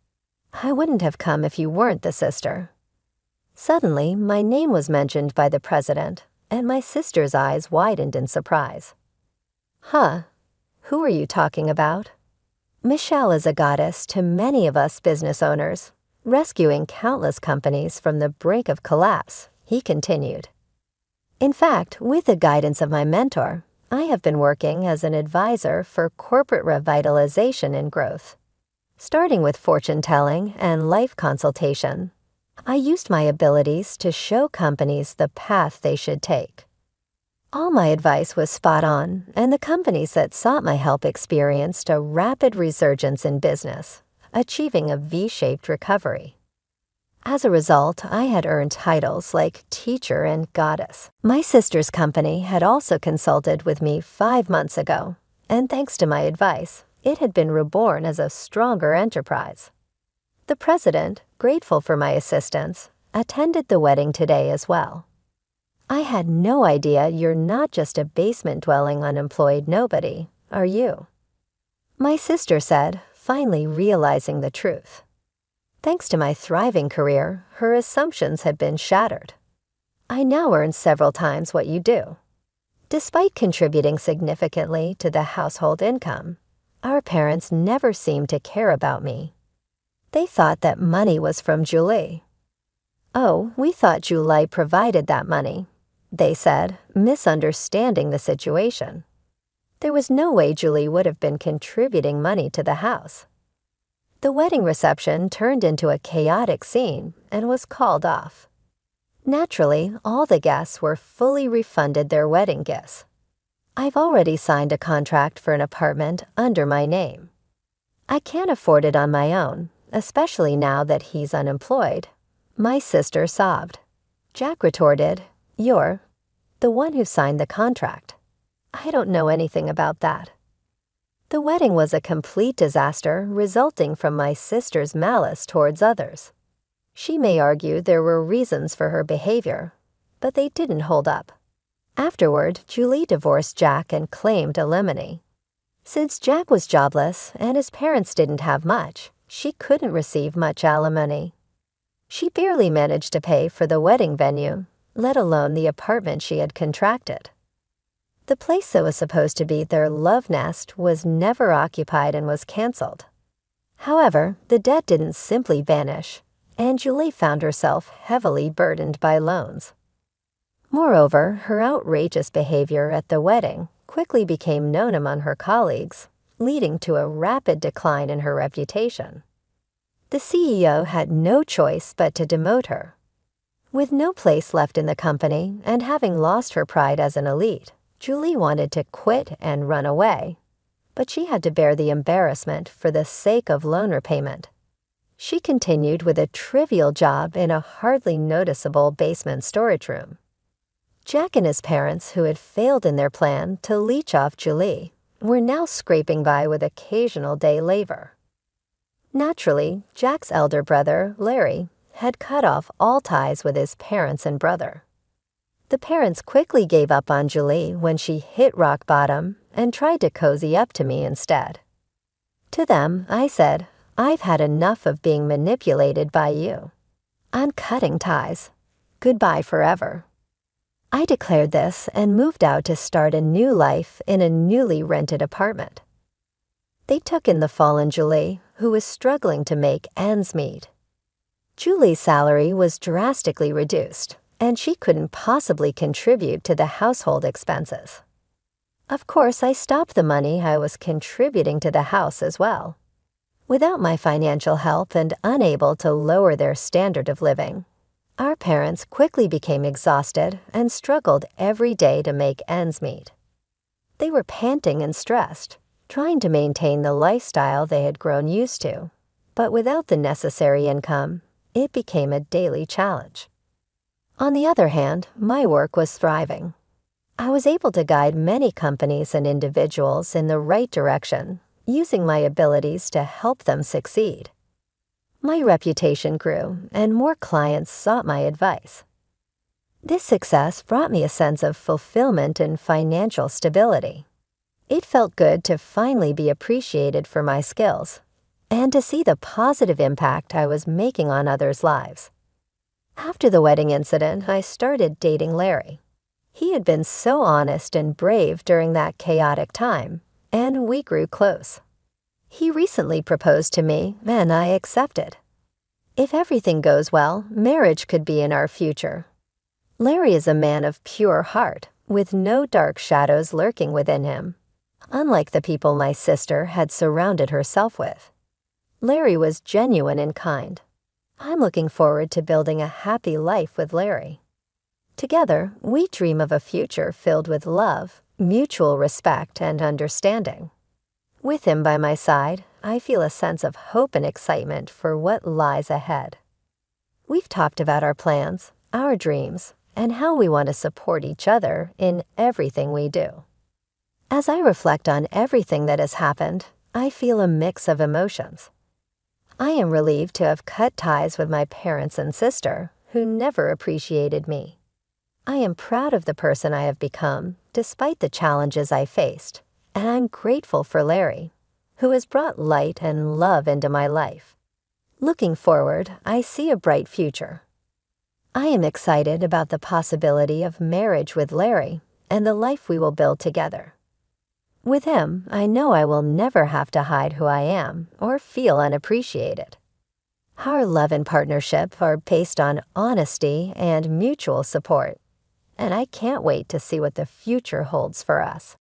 I wouldn't have come if you weren't the sister." Suddenly, my name was mentioned by the president, and my sister's eyes widened in surprise. "Huh? Who are you talking about?" "Michelle is a goddess to many of us business owners, rescuing countless companies from the brink of collapse," he continued. "In fact, with the guidance of my mentor, I have been working as an advisor for corporate revitalization and growth. Starting with fortune-telling and life consultation, I used my abilities to show companies the path they should take. All my advice was spot on, and the companies that sought my help experienced a rapid resurgence in business, achieving a V-shaped recovery. As a result, I had earned titles like teacher and goddess. My sister's company had also consulted with me 5 months ago, and thanks to my advice, it had been reborn as a stronger enterprise. The president, grateful for my assistance, attended the wedding today as well. I had no idea you're not just a basement-dwelling unemployed nobody, are you?" My sister said, finally realizing the truth. Thanks to my thriving career, her assumptions had been shattered. "I now earn several times what you do." Despite contributing significantly to the household income, our parents never seemed to care about me. They thought that money was from Julie. "Oh, we thought Julie provided that money," they said, misunderstanding the situation. There was no way Julie would have been contributing money to the house. The wedding reception turned into a chaotic scene and was called off. Naturally, all the guests were fully refunded their wedding gifts. I've already signed a contract for an apartment under my name. I can't afford it on my own, especially now that he's unemployed. My sister sobbed. Jack retorted, "You're the one who signed the contract. I don't know anything about that." The wedding was a complete disaster resulting from my sister's malice towards others. She may argue there were reasons for her behavior, but they didn't hold up. Afterward, Julie divorced Jack and claimed alimony. Since Jack was jobless and his parents didn't have much, she couldn't receive much alimony. She barely managed to pay for the wedding venue, let alone the apartment she had contracted. The place that was supposed to be their love nest was never occupied and was canceled. However, the debt didn't simply vanish, and Julie found herself heavily burdened by loans. Moreover, her outrageous behavior at the wedding quickly became known among her colleagues, leading to a rapid decline in her reputation. The CEO had no choice but to demote her. With no place left in the company and having lost her pride as an elite, Julie wanted to quit and run away, but she had to bear the embarrassment for the sake of loan repayment. She continued with a trivial job in a hardly noticeable basement storage room. Jack and his parents, who had failed in their plan to leech off Julie, were now scraping by with occasional day labor. Naturally, Jack's elder brother, Larry, had cut off all ties with his parents and brother. The parents quickly gave up on Julie when she hit rock bottom and tried to cozy up to me instead. To them, I said, "I've had enough of being manipulated by you. I'm cutting ties. Goodbye forever." I declared this and moved out to start a new life in a newly rented apartment. They took in the fallen Julie, who was struggling to make ends meet. Julie's salary was drastically reduced, and she couldn't possibly contribute to the household expenses. Of course, I stopped the money I was contributing to the house as well. Without my financial help and unable to lower their standard of living, our parents quickly became exhausted and struggled every day to make ends meet. They were panting and stressed, trying to maintain the lifestyle they had grown used to, but without the necessary income, it became a daily challenge. On the other hand, my work was thriving. I was able to guide many companies and individuals in the right direction, using my abilities to help them succeed. My reputation grew, and more clients sought my advice. This success brought me a sense of fulfillment and financial stability. It felt good to finally be appreciated for my skills, and to see the positive impact I was making on others' lives. After the wedding incident, I started dating Larry. He had been so honest and brave during that chaotic time, and we grew close. He recently proposed to me, and I accepted. If everything goes well, marriage could be in our future. Larry is a man of pure heart, with no dark shadows lurking within him, unlike the people my sister had surrounded herself with. Larry was genuine and kind. I'm looking forward to building a happy life with Larry. Together, we dream of a future filled with love, mutual respect, and understanding. With him by my side, I feel a sense of hope and excitement for what lies ahead. We've talked about our plans, our dreams, and how we want to support each other in everything we do. As I reflect on everything that has happened, I feel a mix of emotions. I am relieved to have cut ties with my parents and sister, who never appreciated me. I am proud of the person I have become, despite the challenges I faced, and I'm grateful for Larry, who has brought light and love into my life. Looking forward, I see a bright future. I am excited about the possibility of marriage with Larry and the life we will build together. With him, I know I will never have to hide who I am or feel unappreciated. Our love and partnership are based on honesty and mutual support, and I can't wait to see what the future holds for us.